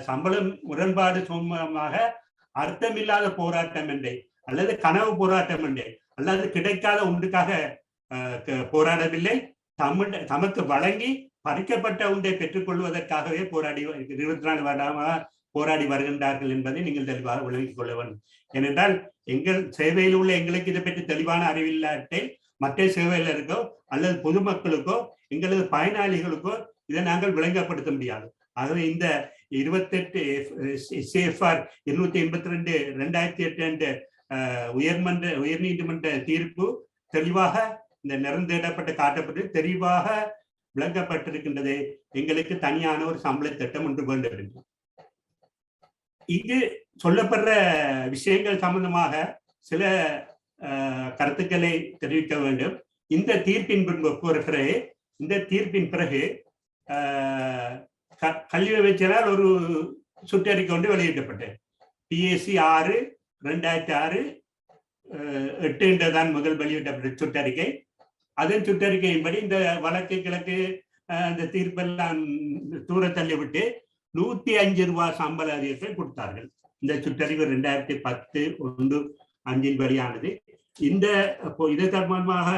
சம்பளம் முரண்பாடு சம்பந்தமாக அர்த்தமில்லாத போராட்டம் என்றே அல்லது கனவு போராட்டம் என்றே அல்லது கிடைக்காத ஒன்றுக்காக போராடவில்லை, தமக்கு வழங்கி பறிக்கப்பட்ட ஒன்றை பெற்றுக் கொள்வதற்காகவே 24 வருடமாக போராடி வருகின்றார்கள் என்பதை நீங்கள் தெளிவாக விளங்கிக் கொள்ள வேண்டும். ஏனென்றால் எங்கள் சேவையில் உள்ள எங்களுக்கு இதை பற்றி தெளிவான அறிவில்லாட்டை மற்ற சேவையிலருக்கோ அல்லது பொதுமக்களுக்கோ எங்களது பயனாளிகளுக்கோ இதை நாங்கள் விளங்கப்படுத்த முடியாது. ஆகவே இந்த 28 CFR 282 2008 உயர்நீதிமன்ற தீர்ப்பு தெளிவாக இந்த நிறந்தேடப்பட்ட காட்டப்பட்டு தெளிவாக விளங்கப்பட்டிருக்கின்றது. எங்களுக்கு தனியான ஒரு சம்பள திட்டம் ஒன்று வேண்டும். இங்கு சொல்லப்படுற விஷயங்கள் சம்பந்தமாக சில கருத்துக்களை தெரிவிக்க வேண்டும். இந்த தீர்ப்பின் பிறகு கல்வி அமைச்சரால் ஒரு சுற்றறிக்கை ஒன்று வெளியிடப்பட்டது. PAC 6/2006 என்றுதான் முதல் வெளியிடப்பட்ட சுற்றறிக்கை. அதன் சுற்றறிக்கையின்படி இந்த வழக்கு கிழக்கு அந்த தீர்ப்பெல்லாம் தூர தள்ளிவிட்டு 105 ரூபாய் சம்பள அதிகத்தை கொடுத்தார்கள். இந்த சுற்றறிக்கை 2010/1/5 வெளியானது. இது சம்பந்தமாக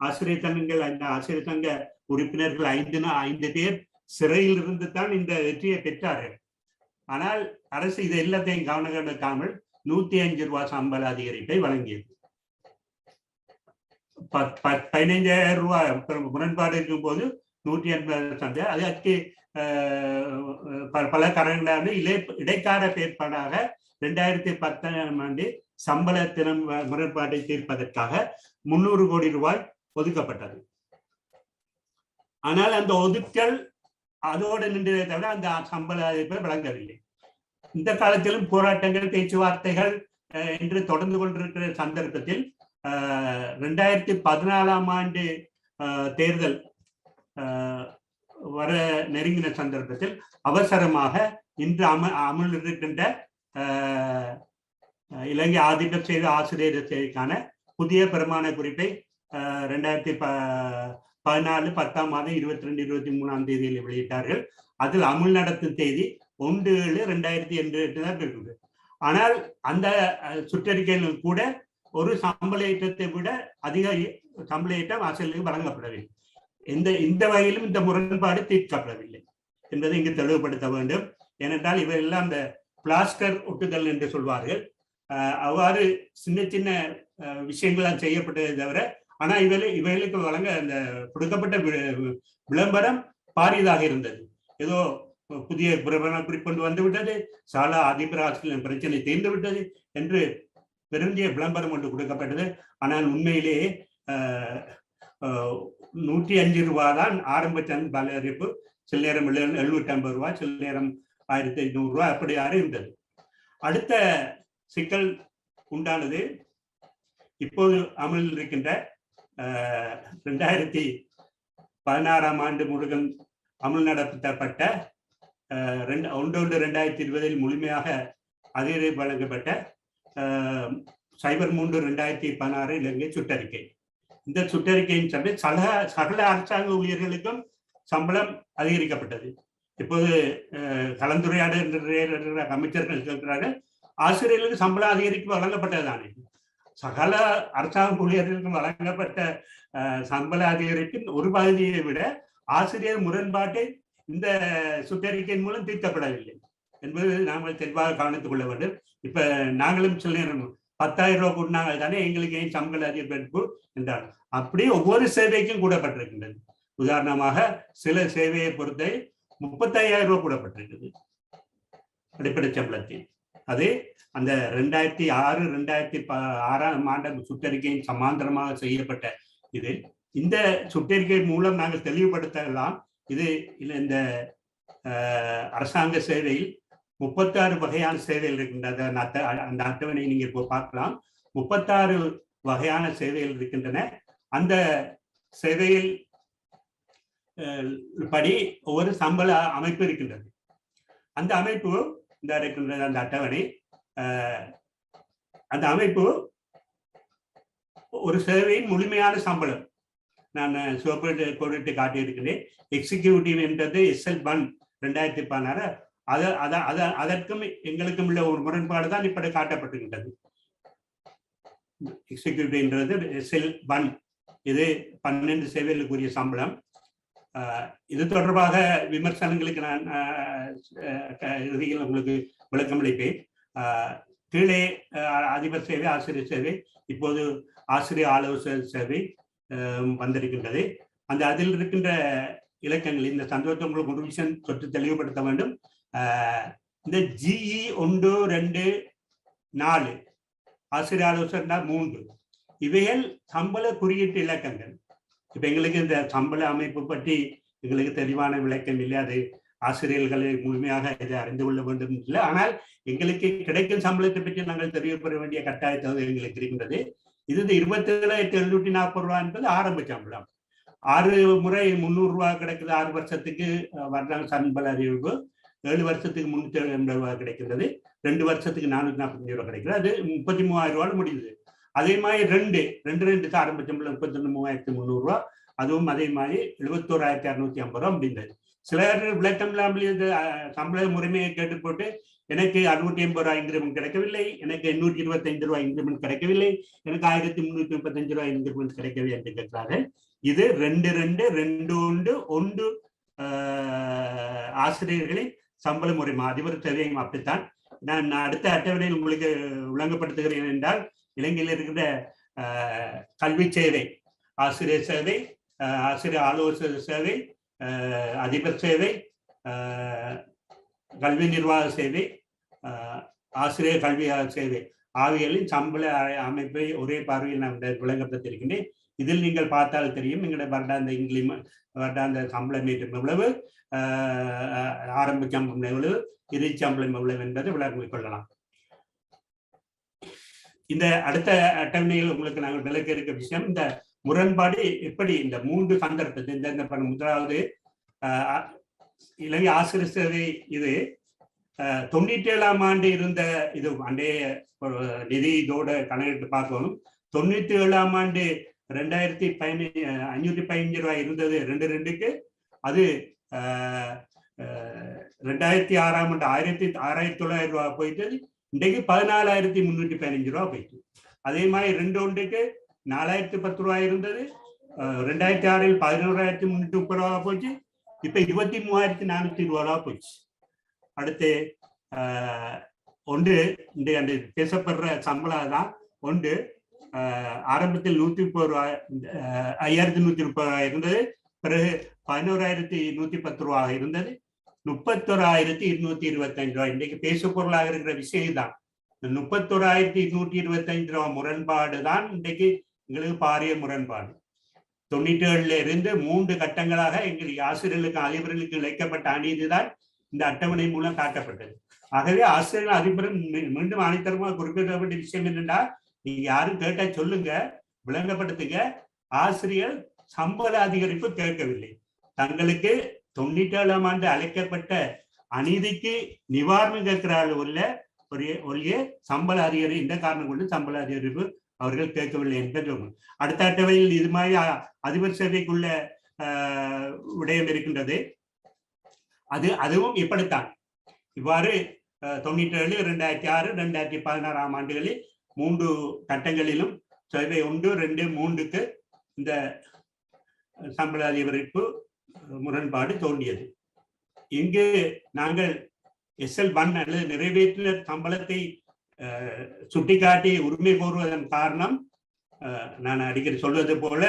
ஆசிரியர் சங்கங்கள், அந்த ஆசிரியர் சங்க உறுப்பினர்கள் 5 பேர் சிறையில் இருந்து தான் இந்த வெற்றியை பெற்றார்கள். ஆனால் அரசு இது எல்லாத்தையும் கவனம் எடுக்காமல் 105 ரூபாய் சம்பள அதிகரிப்பை வழங்கியது. 15,000 ரூபாய் முரண்பாடு இருக்கும் போது 180 அதற்கு பல காரணங்களான இடைக்கால ஏற்பாடாக 2010ஆம் ஆண்டு சம்பள தினம் முரண்பாட்டை தீர்ப்பதற்காக 300 கோடி ரூபாய் ஒதுக்கப்பட்டது. ஆனால் அந்த ஒதுக்கல் அதோடு நின்றதை தவிர அந்த சம்பள அதிகரிப்பை வழங்கவில்லை. இந்த காலத்திலும் போராட்டங்கள், பேச்சுவார்த்தைகள் என்று தொடர்ந்து கொண்டிருக்கிற சந்தர்ப்பத்தில் 2014ஆம் ஆண்டு தேர்தல் வர நெருங்கின சந்தர்ப்பத்தில் அவசரமாக இன்று அமல் இருக்கின்ற இலங்கை ஆதிக்கம் செய்த ஆசிரியர் சேவைக்கான புதிய பிரமாண குறிப்பை 2014 10ஆம் மாதம் 22, 23ஆம் தேதியில் வெளியிட்டார்கள். அதில் அமுல் நடத்தும் தேதி 1/7/2008 தான் இருக்குது. ஆனால் அந்த சுற்றறிக்கையில் கூட ஒரு சம்பள ஏற்றத்தை விட அதிக சம்பள ஏற்றம் ஆசிரியர்களுக்கு வழங்கப்படவில்லை. இந்த வகையிலும் இந்த முரண்பாடு தீர்க்கப்படவில்லை என்பதை இங்கு தெளிவுபடுத்த வேண்டும். ஏனென்றால் இவையெல்லாம் இந்த பிளாஸ்டர் ஒட்டுதல் என்று சொல்வார்கள். அவ்வாறு சின்ன சின்ன விஷயங்கள்லாம் செய்யப்பட்டதை தவிர, ஆனா இவைகளுக்கு வழங்க அந்த கொடுக்கப்பட்ட விளம்பரம் பாரியதாக இருந்தது. ஏதோ புதிய பிரபல குறிக்கொண்டு வந்து விட்டது, சாலா அதிபர் ஆசிரியர் பிரச்சனை தீர்ந்து விட்டது என்று பெருந்திய விளம்பரம் ஒன்று கொடுக்கப்பட்டது. ஆனால் உண்மையிலேயே 105 ரூபாய் தான் ஆரம்ப பல அறிவிப்பு. சில நேரம் 750 ரூபாய், சில நேரம் 1500 ரூபாய் அப்படி இருந்தது. அடுத்த சிக்கல் உண்டானது இப்போது அமலில் இருக்கின்ற 2016 ஆண்டு முழுவதும் அமல் நடத்தப்பட்ட 1/1/2020 முழுமையாக அதிகாரி வழங்கப்பட்ட 03/2016 இலங்கை சுற்றறிக்கை. இந்த சுற்றறிக்கையின் சபை சகல அரசாங்க ஊழியர்களுக்கும் சம்பளம் அதிகரிக்கப்பட்டது. இப்போது கலந்துரையாடுகிற அமைச்சர்கள் சொல்கிறார்கள், ஆசிரியர்களுக்கு சம்பளம் அதிகரிப்பு வழங்கப்பட்டதுதானே. சகல அரசாங்க ஊழியர்களுக்கும் வழங்கப்பட்ட சம்பள அதிகரிப்பின் ஒரு பகுதியை விட ஆசிரியர் முரண்பாட்டை இந்த சுற்றறிக்கையின் மூலம் தீர்க்கப்படவில்லை என்பது நாங்கள் தெளிவாக கவனித்துக் கொள்ள வேண்டும். இப்ப நாங்களும் சில நேரம் 10,000 ரூபாய் கூட்டினாங்க தானே, எங்களுக்கு ஏன் சம்பள அதிகரிப்பு என்றால் அப்படி ஒவ்வொரு சேவைக்கும் கூடப்பட்டிருக்கின்றது. உதாரணமாக சில சேவையை பொறுத்த 35,000 ரூபாய் கூடப்பட்டிருக்கிறது அடிப்படை சம்பளத்தில். அது அந்த 2006 ஆண்டு சுற்றறிக்கையின் சமாந்தரமாக செய்யப்பட்ட இது. இந்த சுற்றறிக்கை மூலம் நாங்கள் தெளிவுபடுத்தலாம். இது இந்த அரசாங்க சேவையில் 36 வகையான சேவைகள் இருக்கின்றது. அந்த அட்டவணை நீங்க இப்போ பார்க்கலாம். 36 வகையான சேவைகள் இருக்கின்றன. அந்த சேவையில் படி ஒரு சம்பள அமைப்பு இருக்கின்றது. அந்த அமைப்பு இந்த இருக்கின்றது. அந்த அட்டவணை, அந்த அமைப்பு ஒரு சேவையின் முழுமையான சம்பளம் நான் சிவப்பு கோடிட்டு காட்டியிருக்கிறேன். எக்ஸிக்யூட்டிவ் என்றது SL1 2016. அதற்கும் எங்களுக்கும் உள்ள ஒரு முரண்பாடு தான் இப்படி காட்டப்பட்டிருக்கின்றது. எக்ஸிக்யூட்டிவ் என்றது SL1, இது 12 சேவைகளுக்குரிய சம்பளம். இது தொடர்பாக விமர்சனங்களுக்கு நான் இறுதியில் உங்களுக்கு விளக்கம் அளிப்பேன். கீழே அதிபர் சேவை, ஆசிரியர் சேவை, இப்போது ஆசிரியர் ஆலோசகர் சேவை வந்திருக்கின்றது. அந்த அதில் இருக்கின்ற இலக்கங்கள் இந்த சந்தோஷத்தை உங்களுக்கு ஒரு விஷயம் சொத்து தெளிவுபடுத்த வேண்டும். இந்த GE 1, 2, 4 ஆசிரியர் ஆலோசகர் 3 இவைகள் சம்பள குறியீட்டு இலக்கங்கள். இப்ப எங்களுக்கு இந்த சம்பள அமைப்பு பற்றி எங்களுக்கு தெளிவான விளக்கம் இல்லை. அது ஆசிரியர்களை முழுமையாக இதை அறிந்து கொள்ள வேண்டும் இல்லை. ஆனால் எங்களுக்கு கிடைக்கும் சம்பளத்தை பற்றி நாங்கள் தெரியப்பட வேண்டிய கட்டாயத்தை எங்களுக்கு இருக்கின்றது. இது 27,740 ரூபாய் என்பது ஆரம்ப சம்பளம். 6 முறை 300 ரூபாய் கிடைக்குது. 6 வருஷத்துக்கு வருடாந்த சம்பள அறிவிப்பு. 7 வருஷத்துக்கு 380 ரூபாய் கிடைக்கிறது. 2 வருஷத்துக்கு 445 ரூபாய் கிடைக்கிறது. அது 33,000 ரூபாய் முடியுது. அதே மாதிரி 2 ஆரம்ப சம்பளம் 33,300 ரூபாய். அதுவும் அதே மாதிரி 71,650 ரூபாய் முடிந்தது. சிலர் விளக்கம் இல்லாமல் சம்பள முறைமையை கேட்டு போட்டு எனக்கு 680 ரூபாய் இன்கிரிமெண்ட் கிடைக்கவில்லை, எனக்கு 825 ரூபாய் இன்கிரிமெண்ட் கிடைக்கவில்லை, எனக்கு 1,335 ரூபாய் இன்கிரிமெண்ட் கிடைக்கவில்லை என்று கேட்கிறார்கள். இது 2-2-2-1 ஆசிரியர்களின் சம்பள முறைமை. அதிபர் சேவையும் அப்படித்தான். நான் அடுத்த அட்டவணையில் உங்களுக்கு விளங்கப்படுத்துகிறேன் என்றால், இலங்கையில் இருக்கிற கல்வி சேவை, ஆசிரியர் சேவை, ஆசிரியர் ஆலோசகர் சேவை, அதிபர் சேவை, கல்வி நிர்வாக சேவை, ஆசிரியர் கல்வியாளர் சேவை ஆகியவர்களின் சம்பள அமைப்பை ஒரே பார்வையில் நான் விளங்கப்படுத்தியிருக்கின்றேன். இதில் நீங்கள் பார்த்தால் தெரியும் எங்களுடைய வருடாந்த சம்பளம் மீட்டும் எவ்வளவு, ஆரம்ப சம்பளம் எவ்வளவு, இறுதி சம்பளம் எவ்வளவு என்பதை விளங்கிக் கொள்ளலாம். இந்த அடுத்த அட்டவணையில் உங்களுக்கு நாங்கள் விளக்க இருக்க விஷயம், இந்த முரண்பாடு எப்படி இந்த 3 சந்தர்ப்பத்தை இந்த முதலாவது இலங்கை ஆசிரியர் சேவை. இது 97ஆம் ஆண்டு இருந்த இது அண்டைய நிதி இதோட கணக்கிட்டு பார்க்கணும். 97ஆம் ஆண்டு 2,515 ரூபாய் இருந்தது 2-2க்கு. அது 2006ஆம் ஆண்டு 6,900 ரூபாய் போயிட்டு இன்றைக்கு 14,315 ரூபாய் போயிட்டு. அதே மாதிரி 2-1க்கு 4,010 ரூபாய் இருந்தது. 2006இல் 11,330 ரூபாய் போச்சு. இப்ப 23,420 ரூபாய் போச்சு. அடுத்து ஒன்று இந்த அந்த பேசப்படுற சம்பளம் தான் ஒன்று ஆரம்பத்தில் 5130 இருந்தது, பிறகு 11,110 ரூபாக இருந்தது, 31,225 ரூபாய். இன்றைக்கு பேசு பொருளாக இருக்கிற விஷயம் தான். 31,225 ரூபாய் முரண்பாடு தான் இன்றைக்கு எங்களுக்கு பாரிய முரண்பாடு. 97 இருந்து 3 கட்டங்களாக எங்களுக்கு ஆசிரியர்களுக்கு அதிபர்களுக்கு இழைக்கப்பட்ட அநீதிதான் இந்த அட்டவணை மூலம் காட்டப்பட்டது. ஆகவே ஆசிரியர்கள் அதிபரும் மீண்டும் அனைத்தரமாக குறிப்பிடப்பட்ட விஷயம் என்னென்னா, நீங்க யாரும் கேட்டா சொல்லுங்க, விளங்கப்படுத்துங்க. ஆசிரியர் சம்பள அதிகரிப்பு கேட்கவில்லை. தங்களுக்கு 97ஆம் ஆண்டு அழைக்கப்பட்ட அநீதிக்கு நிவாரணம் கேட்கிறார்கள் ஒழிய சம்பள அதிகரிப்பு இந்த காரணம் கொண்டு சம்பள அதிகரிப்பு அவர்கள் கேட்கவில்லை என்று. அடுத்த அட்டவணையில் இது மாதிரி அதிபர் சேவைக்குள்ள விடயம் இருக்கின்றது. அதுவும் இப்படித்தான். இவ்வாறு 97, 2006, 2016 ஆண்டுகளில் 3 கட்டங்களிலும் சேவை 1, 2, 3க்கு இந்த சம்பள அதிகரிப்பு முரண்பாடு தோன்றியது. இங்கு நாங்கள் SL1 அல்லது நிறைவேற்றின சம்பளத்தை சுட்டிக்காட்டி உரிமை கோருவதன் காரணம், நான் அடிக்கடி சொல்வது போல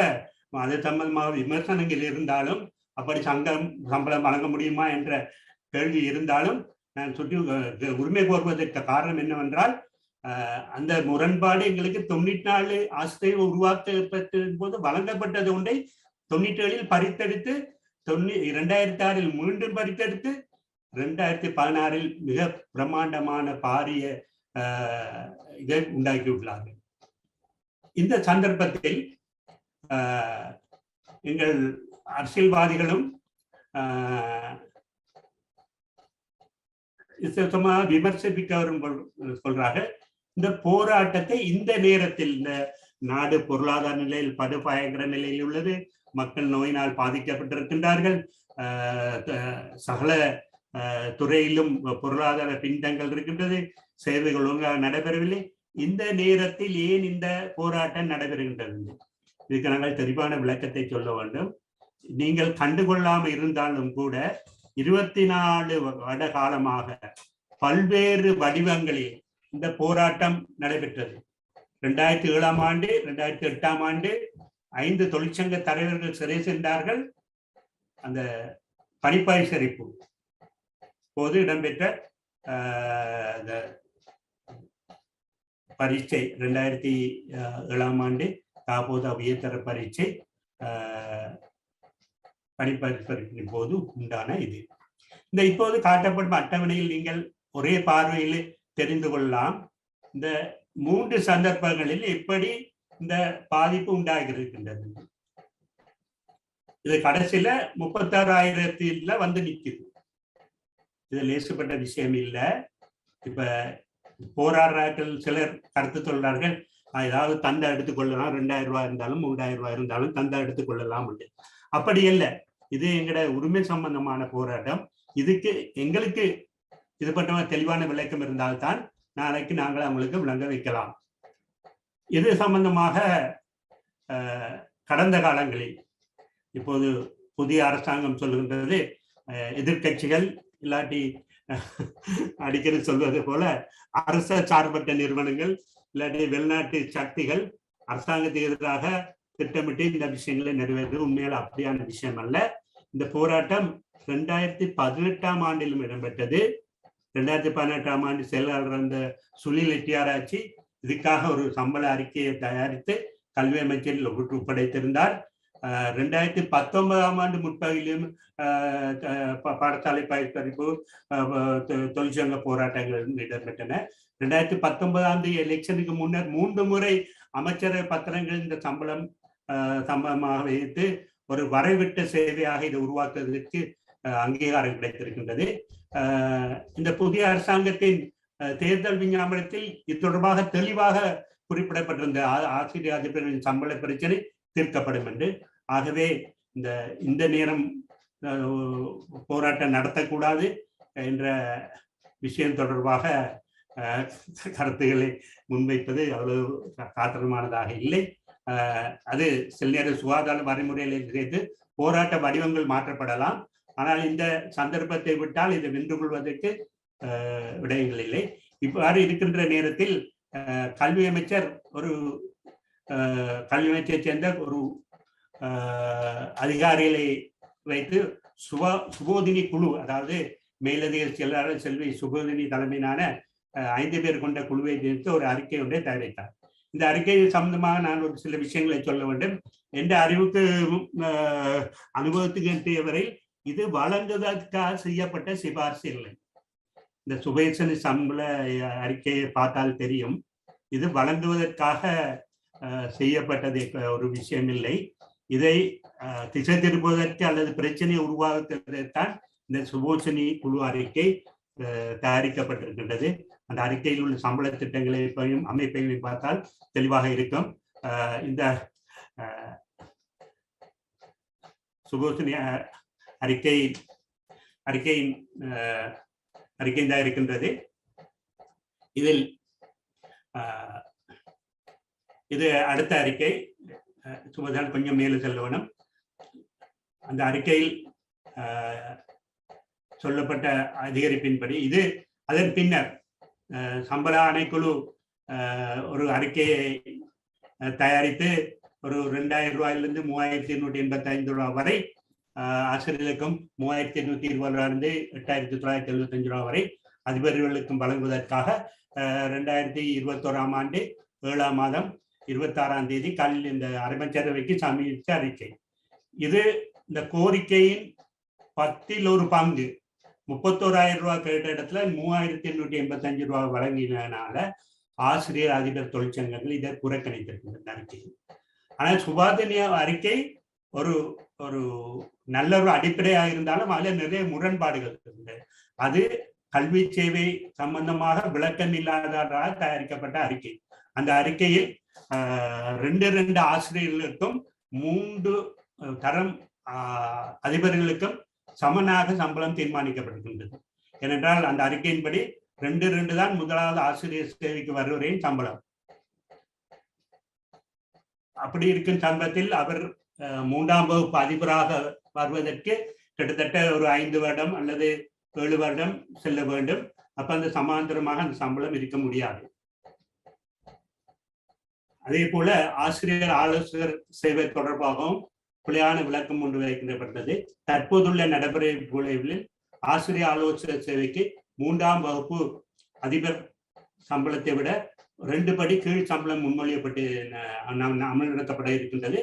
அது சம்பந்தமாக விமர்சனங்கள் இருந்தாலும், அப்படி சம்பளம் வழங்க முடியுமா என்ற கேள்வி இருந்தாலும், நான் உரிமை கோருவதற்கு காரணம் என்னவென்றால், அந்த முரண்பாடு எங்களுக்கு 94 ஆசிரியர் உருவாக்கப்பட்ட போது வழங்கப்பட்டது ஒன்றை 97 பறித்தெடுத்து 2006 மீண்டும் பறித்தெடுத்து 2016 மிக பிரம்மாண்டமான பாரிய இதை உண்டாக்கியுள்ளார்கள். இந்த சந்தர்ப்பத்தில் எங்கள் அரசியல்வாதிகளும் விமர்சிப்பவரும் சொல்றார்கள், இந்த போராட்டத்தை இந்த நேரத்தில், இந்த நாடு பொருளாதார நிலையில் படுபயங்கர நிலையில் உள்ளது, மக்கள் நோயினால் பாதிக்கப்பட்டிருக்கின்றார்கள், சகல துறையிலும் பொருளாதார பின்தங்கள் இருக்கின்றது, சேவைகள் ஒழுங்காக நடைபெறவில்லை. இந்த நேரத்தில் ஏன் இந்த போராட்டம் நடைபெறுகின்றது? இதுக்கு நாங்கள் தெளிவான விளக்கத்தை சொல்ல வேண்டும். நீங்கள் கண்டுகொள்ளாமல் இருந்தாலும் கூட 24 வருட காலமாக பல்வேறு வடிவங்களில் இந்த போராட்டம் நடைபெற்றது. 2007ஆம் ஆண்டு, 2008ஆம் ஆண்டு 5 தொழிற்சங்க தலைவர்கள் சிறை சென்றார்கள். அந்த பணிப்பரிசரிப்பு போது இடம்பெற்ற பரீட்சை 2007ஆம் ஆண்டு காப்போதா உயர்தர பரீட்சை பணிப்பரிசரிப்பின் போது உண்டான இது. இந்த இப்போது காட்டப்படும் அட்டவணையில் நீங்கள் ஒரே பார்வையில் தெரிந்து கொள்ளலாம். இந்த 3 சந்தர்ப்பங்களில் எப்படி இந்த பாதிப்பு உண்டாகி இருக்கின்றது. இது கடைசியில 36,000 வந்து நிக்குது. இது லேசுப்பட்ட விஷயம் இல்லை. இப்ப போராடுறார்கள், சிலர் கருத்து சொல்றார்கள், ஏதாவது தந்தை எடுத்துக்கொள்ளலாம், 2000 ரூபாய் இருந்தாலும் 3000 ரூபாய் இருந்தாலும் தந்தை எடுத்துக்கொள்ளலாம். அப்படி இல்லை. இது எங்கட உரிமை சம்பந்தமான போராட்டம். இதுக்கு எங்களுக்கு இது பற்றின தெளிவான விளக்கம் இருந்தால்தான் நாளைக்கு நாங்கள் அவங்களுக்கு விளங்க வைக்கலாம். இது சம்பந்தமாக கடந்த காலங்களில், இப்போது புதிய அரசாங்கம் சொல்லுகின்றது, எதிர்கட்சிகள் இல்லாட்டி அடிக்கடி சொல்வது போல அரச சார்பற்ற நிறுவனங்கள் இல்லாட்டி வெளிநாட்டு சக்திகள் அரசாங்கத்துக்கு எதிராக திட்டமிட்டு இந்த விஷயங்களை நிறைவேற்றது. உண்மையால் அப்படியான விஷயம் அல்ல. இந்த போராட்டம் 2018ஆம் ஆண்டிலும் இடம்பெற்றது. 2018ஆம் ஆண்டு செயலாளர் அந்த சுனில் எட்டியாராச்சி இதுக்காக ஒரு சம்பள அறிக்கையை தயாரித்து கல்வி அமைச்சரில் ஒப்படைத்திருந்தார். 2019ஆம் ஆண்டு முற்பகுதியிலும் பாடசாலை பயிர்ப்பறிப்பு தொழிற்சங்க போராட்டங்கள் இடம்பெற்றன. 2019ஆம் ஆண்டு எலெக்ஷனுக்கு முன்னர் 3 முறை அமைச்சரவை பத்திரங்கள் இந்த சம்பளமாக வைத்து ஒரு வரைவிட்ட சேவையாக இதை உருவாக்குவதற்கு அங்கீகாரம் கிடைத்திருக்கின்றது. இந்த புதிய அரசாங்கத்தின் தேர்தல் விஞ்ஞாபனத்தில் இது தொடர்பாக தெளிவாக குறிப்பிடப்பட்டிருந்த ஆசிரியர் அதிபரின் சம்பள பிரச்சனை தீர்க்கப்படும் என்று. ஆகவே இந்த நேரம் போராட்டம் நடத்தக்கூடாது என்ற விஷயம் தொடர்பாக கருத்துக்களை முன்வைப்பது அவ்வளவு காத்திரமானதாக இல்லை. அது சில நேரம் சுகாதார வரைமுறைகளை சேர்த்து போராட்ட வடிவங்கள் மாற்றப்படலாம். ஆனால் இந்த சந்தர்ப்பத்தை விட்டால் இதை வென்று கொள்வதற்கு விடயங்கள் இல்லை. இவ்வாறு இருக்கின்ற நேரத்தில் கல்வி அமைச்சர் கல்வி அமைச்சரை சேர்ந்த ஒரு அதிகாரிகளை வைத்து சுபோதினி குழு, அதாவது மேலதிக செயலாளர் செல்வி சுபோதினி தலைமையிலான 5 பேர் கொண்ட குழுவை நிறுத்தி ஒரு அறிக்கை ஒன்றை தயாரித்தார். இந்த அறிக்கை சம்பந்தமாக நான் ஒரு சில விஷயங்களை சொல்ல வேண்டும். என்ற அறிவுக்கு அனுபவத்துக்கு எட்டியவரை இது வழங்குவதற்காக செய்யப்பட்ட சிபாரிசு இல்லை. இந்த சுபேசனி சம்பள அறிக்கையை பார்த்தால் தெரியும், இது வழங்குவதற்காக செய்யப்பட்டது ஒரு விஷயம் இல்லை. இதை திசை திருப்புவதற்கு அல்லது பிரச்சனையை உருவாக்குவதற்கான் இந்த சுபோசனி குழு அறிக்கை தயாரிக்கப்பட்டிருக்கின்றது. அந்த அறிக்கையில் உள்ள சம்பள திட்டங்களையும் அமைப்பையும் பார்த்தால் தெளிவாக இருக்கும். இந்த சுபோசனி அறிக்கையின் தான் இருக்கின்றது. இதில் இது அடுத்த அறிக்கை சுபதான் கொஞ்சம் மேலும் செல்ல வேணும். அந்த அறிக்கையில் சொல்லப்பட்ட அதிகரிப்பின்படி இது அதன் பின்னர் சம்பள ஆணைக்குழு ஒரு அறிக்கையை தயாரித்து ஒரு 2000 ரூபாயிலிருந்து 3885 ரூபாய் வரை ஆசிரியர்களுக்கும் 3820 8975 ரூபாய் வரை அதிபர்களுக்கும் வழங்குவதற்காக 2021 ஆண்டு 7ஆம் மாதம் 26ஆம் தேதி இந்த அமைச்சரவைக்கு சமர்ப்பித்த அறிக்கை. இது இந்த கோரிக்கையின் 10ல் ஒரு பங்கு 31,000 ரூபாய் கேட்ட இடத்துல 3885 ரூபாய் வழங்கினால ஆசிரியர் அதிபர் தொழிற்சங்கங்கள் இதை புறக்கணித்திருக்கின்ற அறிக்கை. ஆனால் சுபாதினிய அறிக்கை ஒரு நல்ல ஒரு அடிப்படையாக இருந்தாலும் அதில் நிறைய முரண்பாடுகள் இருந்தது. அது கல்வி சேவை சம்பந்தமாக விளக்கம் இல்லாததாக தயாரிக்கப்பட்ட அறிக்கை. அந்த அறிக்கையில் 2 ஆசிரியர்களுக்கும் 3 தரம் அதிபர்களுக்கும் சமனாக சம்பளம் தீர்மானிக்கப்பட்டிருக்கின்றது. ஏனென்றால் அந்த அறிக்கையின்படி 2 தான் முதலாவது ஆசிரியர் சேவைக்கு வருவரையும் சம்பளம். அப்படி இருக்கும் சம்பளத்தில் அவர் 3ஆம் வகுப்பு அதிபராக வருவதற்கு கிட்டத்தட்ட ஒரு 5 வருடம் அல்லது 7 வருடம் செல்ல வேண்டும். அப்ப அந்த சமாந்தரமாக அந்த சம்பளம் இருக்க முடியாது. அதே போல ஆசிரியர் ஆலோசகர் சேவை தொடர்பாகவும் பிழையான விளக்கம் ஒன்று வைக்கப்பட்டது. தற்போதுள்ள நடைமுறைகளில் ஆசிரியர் ஆலோசகர் சேவைக்கு 3ஆம் வகுப்பு அதிபர் சம்பளத்தை விட 2 படி கீழ் சம்பளம் முன்மொழியப்பட்டு அமல்படுத்தப்பட இருக்கின்றது.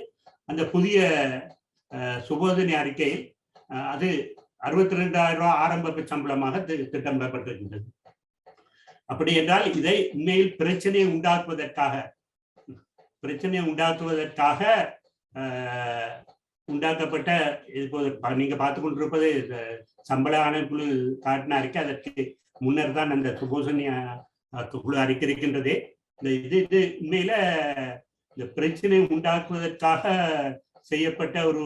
அந்த புதிய சுபோதனை அறிக்கையில் அது 62,000 ரூபாய் ஆரம்ப சம்பளமாக திட்டமிடப்பட்டிருக்கின்றது. அப்படி என்றால் இதை உண்மையில் பிரச்சனையை உண்டாக்குவதற்காக உண்டாக்கப்பட்ட இப்போது நீங்க பார்த்து கொண்டிருப்பது சம்பள ஆணைக்குழு காட்டின அறிக்கை. அதற்கு முன்னர் தான் அந்த சுபோசனி குழு அறிக்கை இருக்கின்றது. இது உண்மையில இந்த பிரச்சனை உண்டாக்குவதற்காக செய்யப்பட்ட ஒரு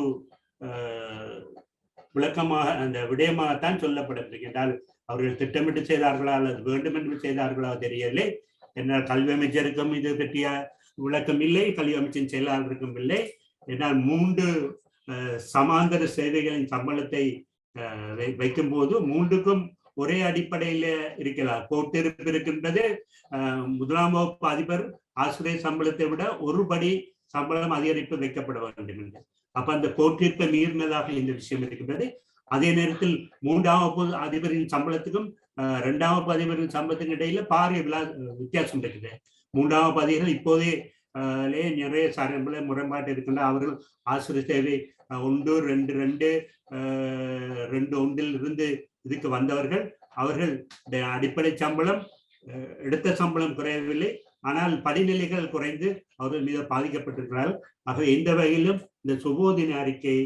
விளக்கமாக அந்த விடயமாகத்தான் சொல்லப்பட்டிருக்கு. என்றால் அவர்கள் திட்டமிட்டு செய்தார்களா அல்லது வேண்டுமென்று செய்தார்களா தெரியவில்லை. என்னால் கல்வி அமைச்சருக்கும் இது பற்றிய விளக்கம் இல்லை, கல்வி அமைச்சின் செயலாளருக்கும் இல்லை. என்னால் 3 சமாந்தர சேவைகளின் சம்பளத்தை வைக்கும் போது 3க்கும் ஒரே அடிப்படையில இருக்கலாம். கோட்டிருப்பு இருக்கின்றது. 1ஆம் வகுப்பு அதிபர் ஆசிரியர் சம்பளத்தை விட 1 படி சம்பளம் அதிகரிப்பு வைக்கப்பட வேண்டும் என்று. அப்ப அந்த கோட்டிற்கு மீறினதாக இந்த விஷயம் இருக்கின்றது. அதே நேரத்தில் 3ஆம் வகுப்பு அதிபரின் சம்பளத்துக்கும் 2ஆம் வகுப்பு அதிபரின் சம்பளத்துக்கும் இடையில பாரிய வித்தியாசம் இருக்குது. 3ஆம் வகுப்பு அதிபர்கள் இப்போதே நிறைய சம்பள முரண்பாட்டு இருக்கின்ற அவர்கள் ஆசிரியர் சேவை 1, 2, 2 இருந்து இதுக்கு வந்தவர்கள். அவர்கள் அடிப்படை சம்பளம் எடுத்த சம்பளம் குறையவில்லை, ஆனால் படிநிலைகள் குறைந்து அவர்கள் மீது பாதிக்கப்பட்டிருக்கிறார்கள். ஆகவே எந்த வகையிலும் இந்த சுபோதின அறிக்கை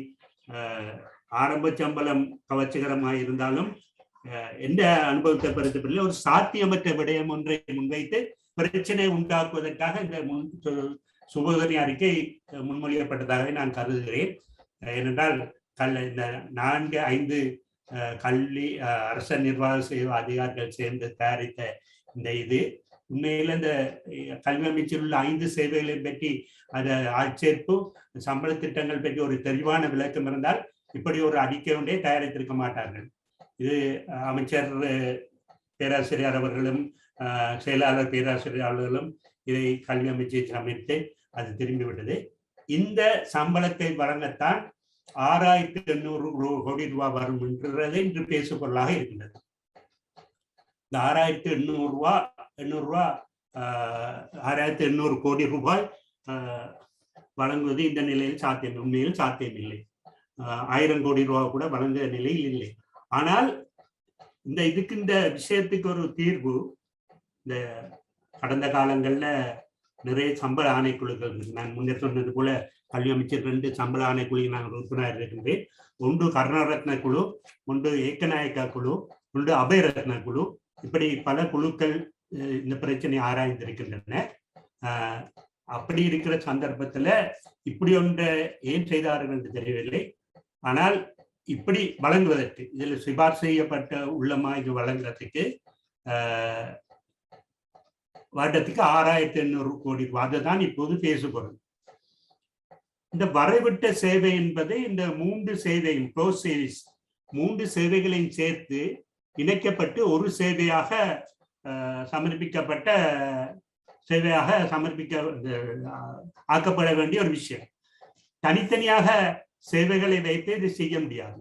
ஆரம்ப சம்பளம் கவர்ச்சிகரமாக இருந்தாலும் எந்த அனுபவத்தை பொறுத்தவரையில் ஒரு சாத்தியமற்ற விடயம் ஒன்றை முன்வைத்து பிரச்சனை உண்டாக்குவதற்காக இந்த சுபோதனை அறிக்கை முன்மொழியப்பட்டதாகவே நான் கருதுகிறேன். ஏனென்றால் இந்த 4-5 கல்வி அரச நிர்வாக சேவை அதிகாரிகள் சேர்ந்து தயாரித்த இந்த இது உண்மையில இந்த கல்வி அமைச்சில் உள்ள 5 சேவைகளை பற்றி அதை ஆட்சேர்ப்பு சம்பள திட்டங்கள் பற்றி ஒரு தெளிவான விளக்கம் இருந்தால் இப்படி ஒரு அறிக்கை ஒன்றே தயாரித்திருக்க மாட்டார்கள். இது அமைச்சர் பேராசிரியர் அவர்களும் செயலாளர் பேராசிரியர்களும் இதை கல்வி அமைச்சை சமைத்து அது திரும்பிவிட்டது. இந்த சம்பளத்தை வழங்கத்தான் 6800 கோடி ரூபாய் வரும் என்றது இன்று பேசுபொருளாக இருக்கின்றது. இந்த 6800 கோடி ரூபாய் வழங்குவது இந்த நிலையில் சாத்தியம், உண்மையில் சாத்தியமில்லை. 1000 கோடி ரூபாய் கூட வழங்க நிலையில் இல்லை. ஆனால் இந்த விஷயத்துக்கு ஒரு தீர்வு, இந்த கடந்த காலங்கள்ல நிறைய சம்பள ஆணைக்குழுக்கள், நான் முன்னர் சொன்னது போல கல்வி அமைச்சர் 2 சம்பள ஆணைக்குழு நான் உறுப்பினர் இருக்கின்றேன். ஒன்று கருணாரத்ன குழு, ஒன்று ஏக்கநாயக்கா குழு, ஒன்று அபயரத்ன குழு, இப்படி பல குழுக்கள் இந்த பிரச்சனை ஆராய்ந்திருக்கின்றன. அப்படி இருக்கிற சந்தர்ப்பத்துல இப்படி ஒன்றை ஏன் செய்தார்கள் என்று தெரியவில்லை. ஆனால் இப்படி வழங்குவதற்கு, இதில் சிபார்சு செய்யப்பட்ட உள்ளமா இது வழங்குறதுக்கு வருடத்துக்கு 6800 கோடி ரூபாய், அதுதான் இப்போது பேசுபொருள். இந்த வரைவிட்ட சேவை என்பது இந்த 3 சேவையும் க்ளோஸ் சேவைஸ் 3 சேவைகளையும் சேர்த்து இணைக்கப்பட்டு ஒரு சேவையாக ஆக்கப்பட வேண்டிய ஒரு விஷயம். தனித்தனியாக சேவைகளை வைத்து இது செய்ய முடியாது.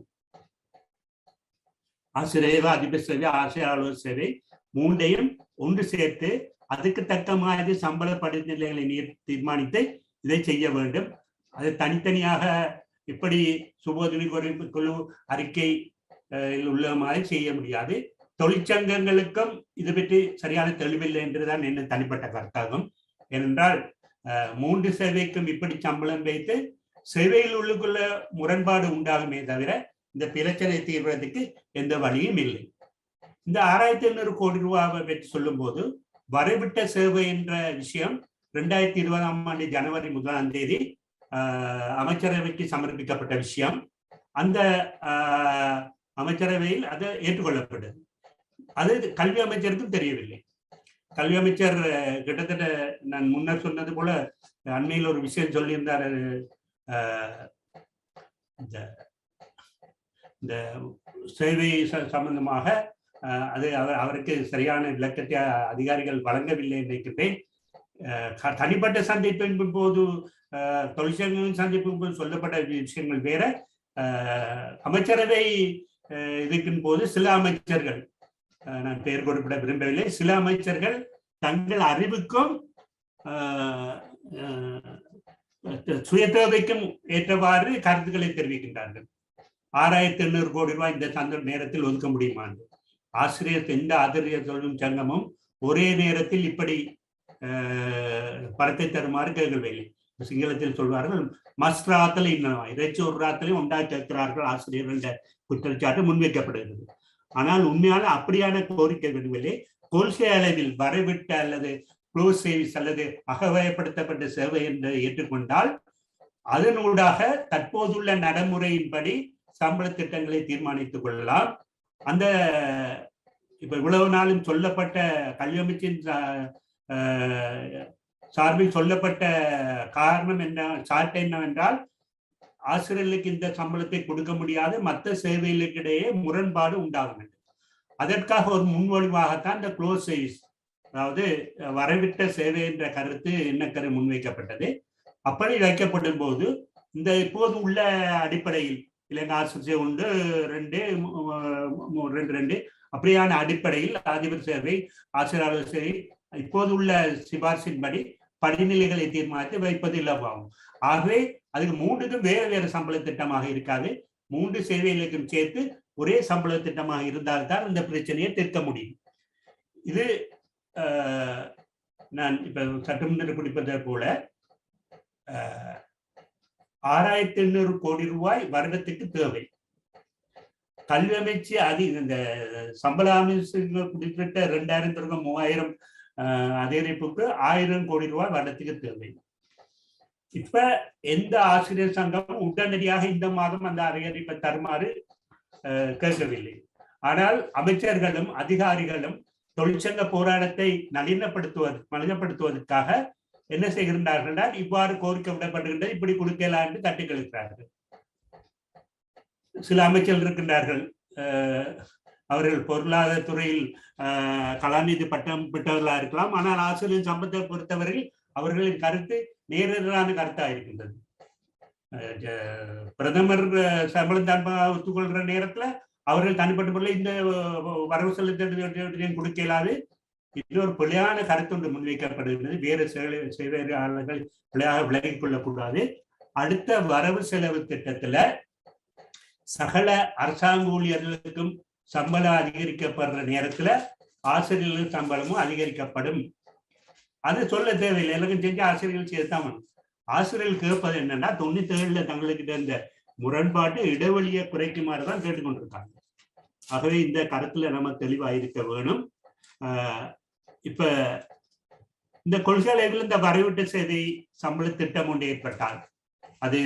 ஆசிரியர் அதிபர் சேவை, ஆசிரியர் சேவை 3ஐயும் ஒன்று சேர்த்து அதுக்கு தக்க மாதிரி சம்பள படிநிலைகளை தீர்மானித்து இதை செய்ய வேண்டும். அது தனித்தனியாக இப்படி சுபோதவி குழு அறிக்கை உள்ள மாதிரி செய்ய முடியாது. தொழிற்சங்கங்களுக்கும் இது பற்றி சரியான தெளிவில்லை என்றுதான் என்ன தனிப்பட்ட கருத்தாகும். ஏனென்றால் 3 சேவைக்கும் இப்படி சம்பளம் வைத்து சேவையில் உள்ளுக்குள்ள முரண்பாடு உண்டாகுமே தவிர இந்த பிரச்சனை தீர்வதற்கு எந்த வழியும் இல்லை. இந்த 6800 கோடி ரூபாவை பற்றி சொல்லும் போது வரைவிட்ட சேவை என்ற விஷயம் 2020 ஜனவரி 1 அமைச்சரவைக்கு சமர்ப்பிக்கப்பட்ட விஷயம். அந்த அமைச்சரவையில் அது ஏற்றுக்கொள்ளப்பட்டது. அது கல்வி அமைச்சருக்கும் தெரியவில்லை. கல்வி அமைச்சர் கிட்டத்தட்ட நான் முன்னர் சொன்னது போல அண்மையில் ஒரு விஷயம் சொல்லியிருந்தார். இந்த சேவை சம்பந்தமாக அது அவருக்கு சரியான விளக்கத்தை அதிகாரிகள் வழங்கவில்லை நினைக்கிறேன். தனிப்பட்ட சந்திப்பின் போது, தொழிற்சங்கங்களின் சந்திப்பின் போது சொல்லப்பட்ட விஷயங்கள் வேற. அமைச்சரவை இருக்கின் போது சில அமைச்சர்கள், நான் பெயர் குறிப்பிட விரும்பவில்லை, சில அமைச்சர்கள் தங்கள் அறிவுக்கும் சுய தேவைக்கும் ஏற்றவாறு கருத்துக்களை தெரிவிக்கின்றார்கள். 6800 கோடி ரூபாய் இந்த நேரத்தில் ஒதுக்க முடியுமா? ஆசிரியர் எந்த ஆசிரியர் தொழிலும் சங்கமும் ஒரே நேரத்தில் இப்படி பணத்தை தருமாறு கேட்கவில்லை. சிங்களத்தில் சொல்வார்கள், மஸ்ராத்தலை இறைச்சி ஒரு ராத்திரையும் உண்டாக்கி கேட்கிறார்கள் ஆசிரியர்கள் என்ற குற்றச்சாட்டு முன்வைக்கப்படுகிறது. ஆனால் உண்மையான அப்படியான கோரிக்கை விடவில்லை. கொள்கை அளவில் வரைவிட்ட அல்லது க்ளோஸ் சர்வீஸ் அல்லது அகவயப்படுத்தப்பட்ட சேவை என்று ஏற்றுக்கொண்டால் அதனூடாக தற்போதுள்ள நடைமுறையின்படி சம்பள திட்டங்களை தீர்மானித்துக் கொள்ளலாம். அந்த இப்ப இவ்வளவு நாளும் சொல்லப்பட்ட கல்வி அமைச்சின் சார்பில் சொல்லப்பட்ட காரணம் சாட்டு என்னவென்றால், ஆசிரியர்களுக்கு இந்த சம்பளத்தை கொடுக்க முடியாது, மற்ற சேவைகளுக்கிடையே முரண்பாடு உண்டாகும். அதற்காக ஒரு முன்மொழிவாகத்தான் இந்த க்ளோஸ் சர்வீஸ், அதாவது வரைவிட்ட சேவை என்ற கருத்து எண்ணக்கரு முன்வைக்கப்பட்டது. அப்படி வைக்கப்படும் போது இந்த இப்போது உள்ள அடிப்படையில் இலங்கை ஆசிரியர் 2 அப்படியான அடிப்படையில் அதிபர் சேவை, ஆசிரியர் சேவை இப்போது உள்ள சிபார்சின்படி படிநிலைகளை தீர்மானித்து வைப்பது இலவாகும். ஆகவே அதுக்கு 3க்கும் வேறு வேறு சம்பள திட்டமாக இருக்காது. 3 சேவைகளுக்கும் சேர்த்து ஒரே சம்பள திட்டமாக இருந்தால்தான் இந்த பிரச்சனையை தீர்க்க முடியும். இது நான் இப்ப சட்டமன்ற குறிப்பதை போல 6800 கோடி ரூபாய் வருடத்துக்கு தேவை. கல்வி அமைச்சு இந்த சம்பள அமைச்சர்கள் குறிப்பிட்ட 2000 3000 அதிகரிப்புக்கு 1000 கோடி ரூபாய் வருடத்துக்கு தேவை. இப்ப எந்த ஆசிரியர் சங்கமும் உடனடியாக இந்த மாதம் அந்த அதிகரிப்பை தருமாறு கேட்கவில்லை. ஆனால் அமைச்சர்களும் அதிகாரிகளும் தொழிற்சங்க போராட்டத்தை நளினப்படுத்துவதற்காக என்ன செய்கின்றார்கள்? இவ்வாறு கோரிக்கை விடப்படுகின்றது, இப்படி கொடுக்கலாம் என்று தட்டி கழிக்கிறார்கள். சில அமைச்சர்கள் இருக்கின்றார்கள், அவர்கள் பொருளாதார துறையில் கலாநிதி பட்டம் பெற்றவர்களாக இருக்கலாம். ஆனால் ஆசிரியர் சம்பளத்தை பொறுத்தவரையில் அவர்களின் கருத்து நேரெதிரான கருத்தாக இருக்கின்றது. பிரதமர் சம்பளம் தான் ஒத்துக்கொள்கிற நேரத்துல அவர்கள் தனிப்பட்ட முறையில் இந்த வரவு செலுத்த கொடுக்க இயலாது. இன்னொரு பிழையான கருத்து ஒன்று முன்வைக்கப்படுகிறது. வேறு சேவையாளர்கள் பிழையாக விலகிக் கொள்ளக்கூடாது. அடுத்த வரவு செலவு திட்டத்துல சகல அரசாங்க ஊழியர்களுக்கும் சம்பளம் அதிகரிக்கப்படுற நேரத்துல ஆசிரியர்கள் சம்பளமும் அதிகரிக்கப்படும். அது சொல்ல தேவையில்லை, எல்லாருக்கும் செஞ்சு ஆசிரியர்கள் சேர்த்தான். ஆசிரியர்கள் கேட்பது என்னன்னா 97ல தங்களுக்கு இந்த முரண்பாட்டு இடைவெளியை குறைக்குமாறு தான் கேட்டுக்கொண்டிருக்காங்க. ஆகவே இந்த கருத்துல நம்ம தெளிவாயிருக்க வேணும். இப்ப இந்த கொள்கைகள் இந்த வரைவிட்ட செய்தி சம்பள திட்டம் ஒன்று ஏற்பட்டால் அது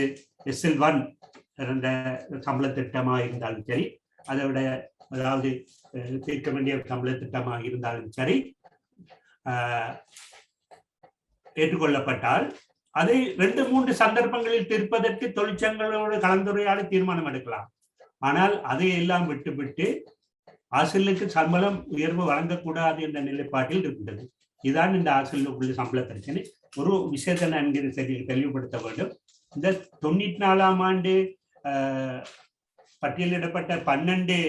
SL1 என்ற சம்பள திட்டமாக இருந்தாலும் சரி, அதை விட அதாவது தீர்க்க வேண்டிய சம்பள திட்டமாக இருந்தாலும் சரி, ஏற்றுக்கொள்ளப்பட்டால் அதை 2-3 சந்தர்ப்பங்களில் தீர்ப்பதற்கு தொழிற்சங்களோடு கலந்துரையாடி தீர்மானம் எடுக்கலாம். ஆனால் அதை எல்லாம் விட்டுவிட்டு ஆசிரியர்களுக்கு சம்பளம் உயர்வு வழங்கக்கூடாது என்ற நிலைப்பாட்டில் இருக்கின்றது. இதுதான் இந்த ஆசிரியர்களுக்குள்ள சம்பள பிரச்சனை. ஒரு விஷயத்தை நான் தெளிவுபடுத்த வேண்டும். இந்த 94ஆம் ஆண்டு பட்டியலிடப்பட்ட 12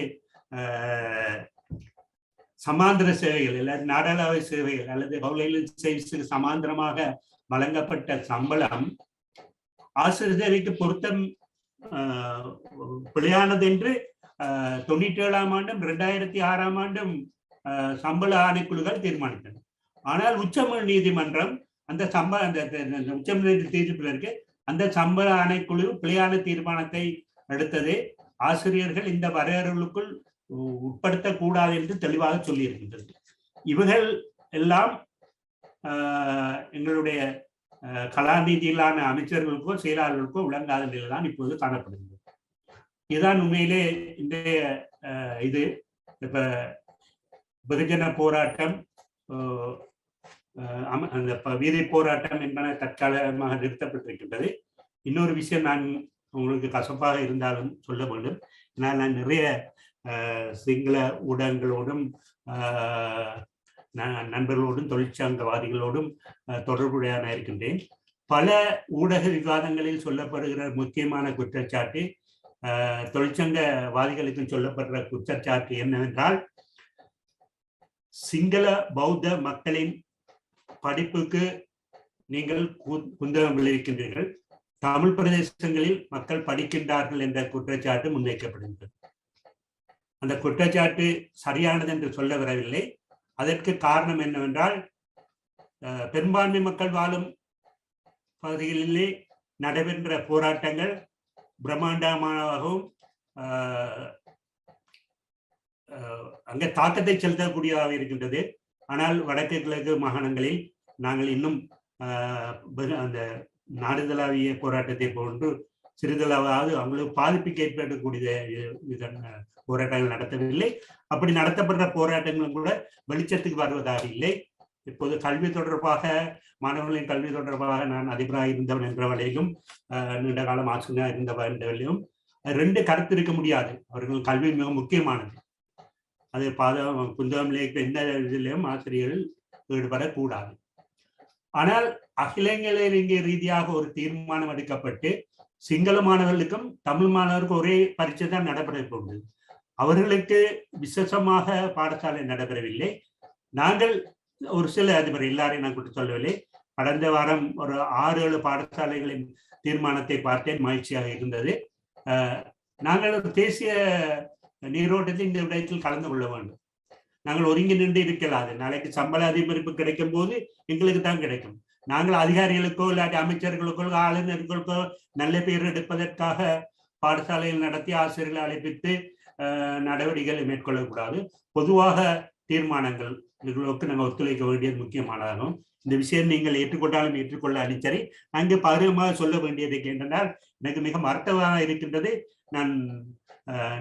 சமாந்திர சேவைகள் அல்லது நாடாளாவை சேவைகள் அல்லது ஹவுலைல் சமாந்திரமாக வழங்கப்பட்ட சம்பளம் ஆசிரியர் சேவைக்கு பொருத்தம் பிழையானது என்று 97ஆம் ஆண்டும் 2006ஆம் ஆண்டும் சம்பள ஆணைக்குழுக்கள் தீர்மானித்தன. ஆனால் உச்ச நீதிமன்றம் அந்த உச்ச தீர்ப்பில் இருக்கு அந்த சம்பள ஆணைக்குழு பிழையான தீர்மானத்தை எடுத்தது. ஆசிரியர்கள் இந்த வரையறைகளுக்குள் உட்படுத்தக்கூடாது என்று தெளிவாக சொல்லி இருக்கின்றது. இவர்கள் எல்லாம் எங்களுடைய கலாநிதியிலான அமைச்சர்களுக்கோ செயலாளர்களுக்கோ விளங்காத நிலையில் தான் இப்போது காணப்படுகிறது. இதுதான் உண்மையிலே இந்த இது இப்ப வெகுஜன போராட்டம், அந்த வீதி போராட்டம் என்பன தற்காலிகமாக நிறுத்தப்பட்டிருக்கின்றது. இன்னொரு விஷயம் நான் உங்களுக்கு கசப்பாக இருந்தாலும் சொல்ல வேண்டும். நான் நிறைய சிங்கள ஊடகங்களோடும் நண்பர்களோடும் தொழிற்சங்கவாதிகளோடும் தொடர்புடைய இருக்கின்றேன். பல ஊடக விவாதங்களில் சொல்லப்படுகிற முக்கியமான குற்றச்சாட்டு, தொழிற்சங்கவாதிகளுக்கும் சொல்லப்படுற குற்றச்சாட்டு என்னவென்றால், சிங்கள பௌத்த மக்களின் படிப்புக்கு நீங்கள் குந்தகம் விளைவிக்கின்றீர்கள், தமிழ் பிரதேசங்களில் மக்கள் படிக்கின்றார்கள் என்ற குற்றச்சாட்டு முன்வைக்கப்படுகின்றது. அந்த குற்றச்சாட்டு சரியானது என்று சொல்ல வரவில்லை. அதற்கு காரணம் என்னவென்றால், பெரும்பான்மை மக்கள் வாழும் பகுதிகளிலே நடைபெற்ற போராட்டங்கள் பிரம்மாண்டமாகவும் அங்கே தாக்கத்தை செலுத்தக்கூடியதாக இருக்கின்றது. ஆனால் வடக்கு கிழக்கு மாகாணங்களில் நாங்கள் இன்னும் அந்த நாடுதலாவிய போராட்டத்தை போன்று சிறிதளவாவது அவங்களுக்கு பாதிப்புக்கு ஏற்படக்கூடிய போராட்டங்கள் நடத்தவில்லை. அப்படி நடத்தப்படுற போராட்டங்களும் கூட வெளிச்சத்துக்கு வருவதாக இல்லை. இப்போது கல்வி தொடர்பாக, மாணவர்களின் கல்வி தொடர்பாக நான் அதிபராக இருந்தவன் என்ற வழியிலும் நீண்ட காலம் ஆசிரியராக இருந்தவன் என்ற வழியிலும் 2 கருத்து இருக்க முடியாது. அவர்கள் கல்வி மிக முக்கியமானது. அது புந்தகமிலே எந்த இதிலும் ஆசிரியர்கள் ஈடுபடக்கூடாது. ஆனால் அகில இலங்கை ரீதியாக ஒரு தீர்மானம் எடுக்கப்பட்டு சிங்கள மாணவர்களுக்கும் தமிழ் மாணவருக்கும் ஒரே பரீட்சை தான் நடைபெற போகுது. அவர்களுக்கு விசேஷமாக பாடசாலை நடைபெறவில்லை. நாங்கள் ஒரு சில அதிபர் எல்லாரையும் நான் கூட்டு சொல்லவில்லை. கடந்த வாரம் ஒரு 6-7 பாடசாலைகளின் தீர்மானத்தை பார்த்தேன், மகிழ்ச்சியாக இருந்தது. நாங்கள் ஒரு தேசிய நீரோட்டத்தில் இந்த விடயத்தில் கலந்து கொள்ள வேண்டும். நாங்கள் ஒருங்கி நின்று இருக்கலாது. நாளைக்கு சம்பள அதிகரிப்பு கிடைக்கும் போது எங்களுக்கு தான் கிடைக்கும். நாங்கள் அதிகாரிகளுக்கோ இல்லாட்டி அமைச்சர்களுக்கோ ஆளுநர்களுக்கோ நல்ல பேர் எடுப்பதற்காக பாடசாலையில் நடத்தி ஆசிரியர்களை அழைப்பித்து நடவடிக்கைகளை மேற்கொள்ளக்கூடாது. பொதுவாக தீர்மானங்கள் இதுகளுக்கு நாங்கள் ஒத்துழைக்க வேண்டியது முக்கியமானதாகும். இந்த விஷயம் நீங்கள் ஏற்றுக்கொண்டாலும் ஏற்றுக்கொள்ள அனுச்சரி. அங்கு பகிரமாக சொல்ல வேண்டியதை கேட்டால் எனக்கு மிக மருத்துவமாக இருக்கின்றது. நான்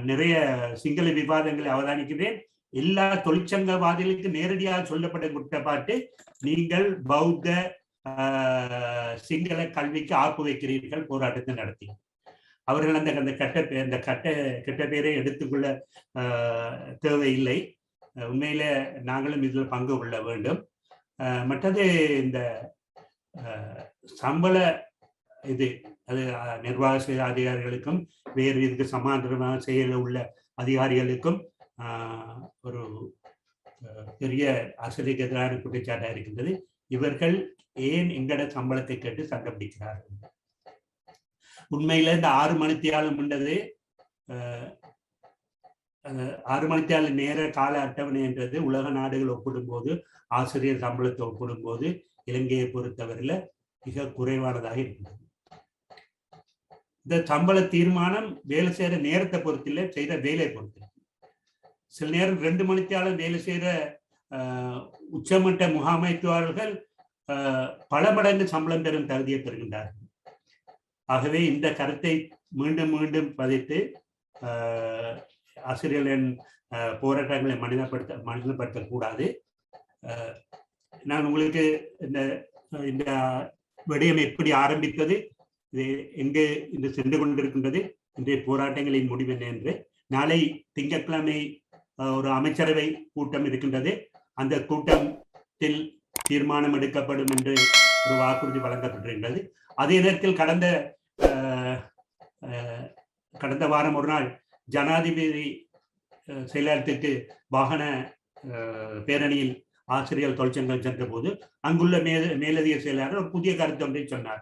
நிறைய சிங்கள விவாதங்களை அவதானிக்கிறேன். எல்லா தொழிற்சங்கவாதிகளுக்கு நேரடியாக சொல்லப்பட்ட குற்றப்பாட்டு, நீங்கள் பௌத்த சிங்கள கல்விக்கு ஆப்பு வைக்கிறீர்கள் போராட்டத்தை நடத்தி. அவர்கள் அந்த கெட்ட பேரை எடுத்துக்கொள்ள தேவையில்லை. உண்மையில நாங்களும் இதில் பங்கு கொள்ள வேண்டும். மற்றது இந்த சம்பள இது அது நிர்வாக அதிகாரிகளுக்கும் வேறு இதுக்கு சமாந்தரமாக செயல உள்ள அதிகாரிகளுக்கும் ஒரு பெரிய ஆசிரியருக்கு எதிரான குற்றச்சாட்டாக இருக்கின்றது. இவர்கள் ஏன் எங்கட சம்பளத்தை கேட்டு சண்டை பிடிக்கிறார்கள்? உண்மையில இந்த 6 மணித்தியாலம் என்றது 6 மணித்தியால நேர கால அட்டவணை என்றது உலக நாடுகள் ஒப்பிடும்போது, ஆசிரியர் சம்பளத்தை ஒப்பிடும்போது இலங்கையை பொறுத்தவரையில மிக குறைவானதாக இருக்கின்றது. இந்த சம்பள தீர்மானம் வேலை செய்யற நேரத்தை பொறுத்தில்லை, செய்யற வேலையை பொறுத்து. சில நேரம் 2 மணித்தியாலம் வேலை செய்யற உச்சமட்ட முகாமைத்துவார்கள் பல மடங்கு சம்பளம் பெறும் தகுதியை பெறுகின்றார்கள். ஆகவே இந்த கருத்தை மீண்டும் மீண்டும் பதித்து ஆசிரியர்களின் போராட்டங்களை மனிதப்படுத்தக்கூடாது. நான் உங்களுக்கு இந்த விடயம் எப்படி ஆரம்பித்தது, இது எங்கே இன்று சென்று கொண்டிருக்கின்றது, இன்றைய போராட்டங்களின் முடிவு என்ன என்று, நாளை திங்கட்கிழமை ஒரு அமைச்சரவை கூட்டம் இருக்கின்றது. அந்த கூட்டத்தில் தீர்மானம் எடுக்கப்படும் என்று ஒரு வாக்குறுதி வழங்கப்பட்டிருக்கின்றது. அதே நேரத்தில் கடந்த வாரம் ஒரு நாள் ஜனாதிபதி செயலகத்துக்கு வாகன பேரணியில் ஆசிரியர் தொழிற்சங்கம் சென்ற போது அங்குள்ள மேலதிக செயலாளர் ஒரு புதிய கருத்து ஒன்றை சொன்னார்.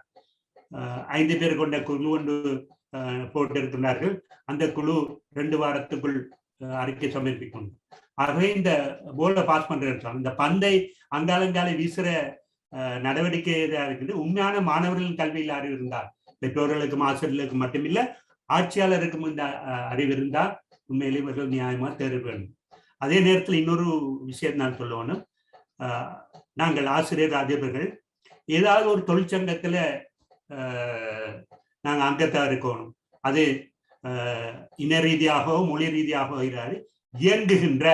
5 பேர் கொண்ட குழு ஒன்று போட்டிருக்கிறார்கள். அந்த குழு 2 வாரத்துக்குள் அறிக்கை சமர்ப்பிக்கும். ஆகவே இந்த போர்டை பாஸ் பண்ற இந்த பந்தை அங்காலங்காலை வீசுற நடவடிக்கை இருக்குது. உண்மையான மாணவர்களின் கல்வியில் அறிவு இருந்தால், பெற்றோர்களுக்கும் ஆசிரியர்களுக்கும் மட்டுமில்லை, ஆட்சியாளருக்கும் இந்த அறிவு இருந்தால் உண்மையிலே இவர்கள் நியாயமா தேர்வு வேண்டும். அதே நேரத்தில் இன்னொரு விஷயம் நான் சொல்லணும். நாங்கள் ஆசிரியர் அதிபர்கள் ஏதாவது ஒரு தொழிற்சங்கத்துல நாங்கள் அங்கத்தான் இருக்கணும். அது இன ரீதியாகவோ மொழி ரீதியாகவோ இராது, இயங்குகின்ற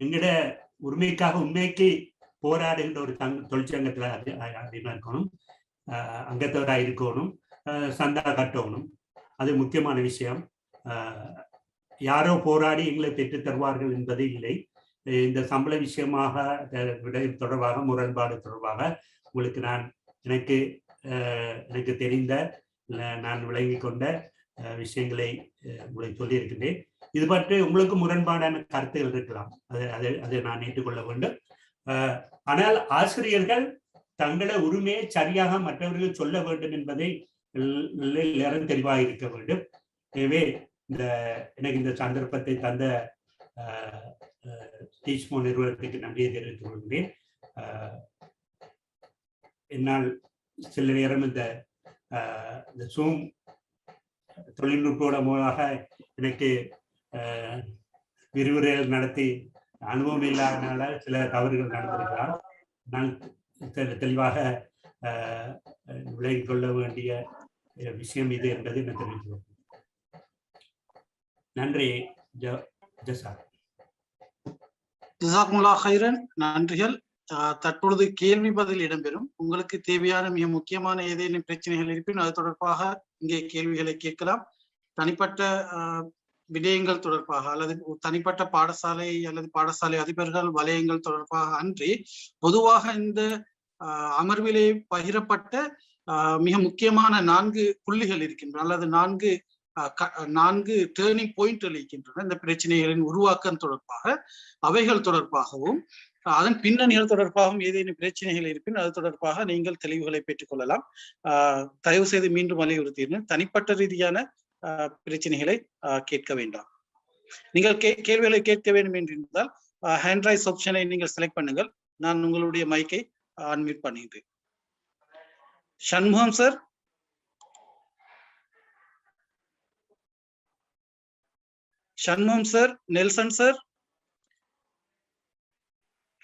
எங்கட உரிமைக்காக உண்மைக்கு போராடுகின்ற ஒரு தொழிற்சங்கத்துல அதிகமாக இருக்கணும், அங்கத்தவராக இருக்கணும், சந்தா கட்டணும். அது முக்கியமான விஷயம். யாரோ போராடி எங்களை பெற்று தருவார்கள் என்பது இல்லை. இந்த சம்பள விஷயமாக தொடர்பாக முரண்பாடு தொடர்பாக உங்களுக்கு எனக்கு தெரிந்த நான் விளங்கி கொண்ட விஷயங்களை உங்களுக்கு சொல்லியிருக்கின்றேன். இது பற்றி உங்களுக்கு முரண்பாடான கருத்துகள் இருக்கலாம், அதை நான் ஏற்றுக்கொள்ள வேண்டும். ஆனால் ஆசிரியர்கள் தங்களை உரிமையை சரியாக மற்றவர்கள் சொல்ல வேண்டும் என்பதை எல்லாரும் தெளிவாக இருக்க வேண்டும். எனவே எனக்கு இந்த சந்தர்ப்பத்தை தந்த டீச்மோ நிறுவனத்துக்கு நன்றியை தெரிவித்துக் கொள்கிறேன். என்னால் சில நேரம் இந்த ஜூம் தொழில்நுட்போட மூலமாக எனக்கு விரிவுரைகள் நடத்தி அனுபவம் இல்லாதனால சில தவறுகள் நடந்திருக்கலாம். நான் தெளிவாக விலகிக் கொள்ள வேண்டிய விஷயம் இது என்பதை நான் தெரிவித்துள்ளேன். நன்றி. நன்றிகள். தற்பொழுது கேள்வி பதில் இடம்பெறும். உங்களுக்கு தேவையான மிக முக்கியமான ஏதேனும் பிரச்சனைகள் இருப்பின் அது தொடர்பாக இங்கே கேள்விகளை கேட்கலாம். தனிப்பட்ட விடயங்கள் தொடர்பாக அல்லது தனிப்பட்ட பாடசாலை அல்லது பாடசாலை அதிபர்கள் வலயங்கள் தொடர்பாக அன்றி பொதுவாக இந்த அமர்விலே பகிரப்பட்ட மிக முக்கியமான 4 புள்ளிகள் இருக்கின்றன அல்லது 4 டேர்னிங் பாயிண்ட்கள் இருக்கின்றன. இந்த பிரச்சனைகளின் உருவாக்கம் தொடர்பாக அவைகள் தொடர்பாகவும் அதன் பின்னணிகள் தொடர்பாகவும் ஏதேனும் பிரச்சனைகள் இருப்பின் அது தொடர்பாக நீங்கள் தெளிவுகளை பெற்றுக் கொள்ளலாம். தயவு செய்து மீண்டும் வலியுறுத்தினேன், தனிப்பட்ட ரீதியான பிரச்சனைகளை கேட்க வேண்டாம். நீங்கள் கேள்விகளை கேட்க வேண்டும் என்றிருந்தால் ஹேண்ட் ரைஸ் ஆப்ஷனை நீங்கள் செலக்ட் பண்ணுங்கள். நான் உங்களுடைய மைக்கை அன்மியூட் பண்ணிடுறேன். Shanmugam sir, Nelson sir,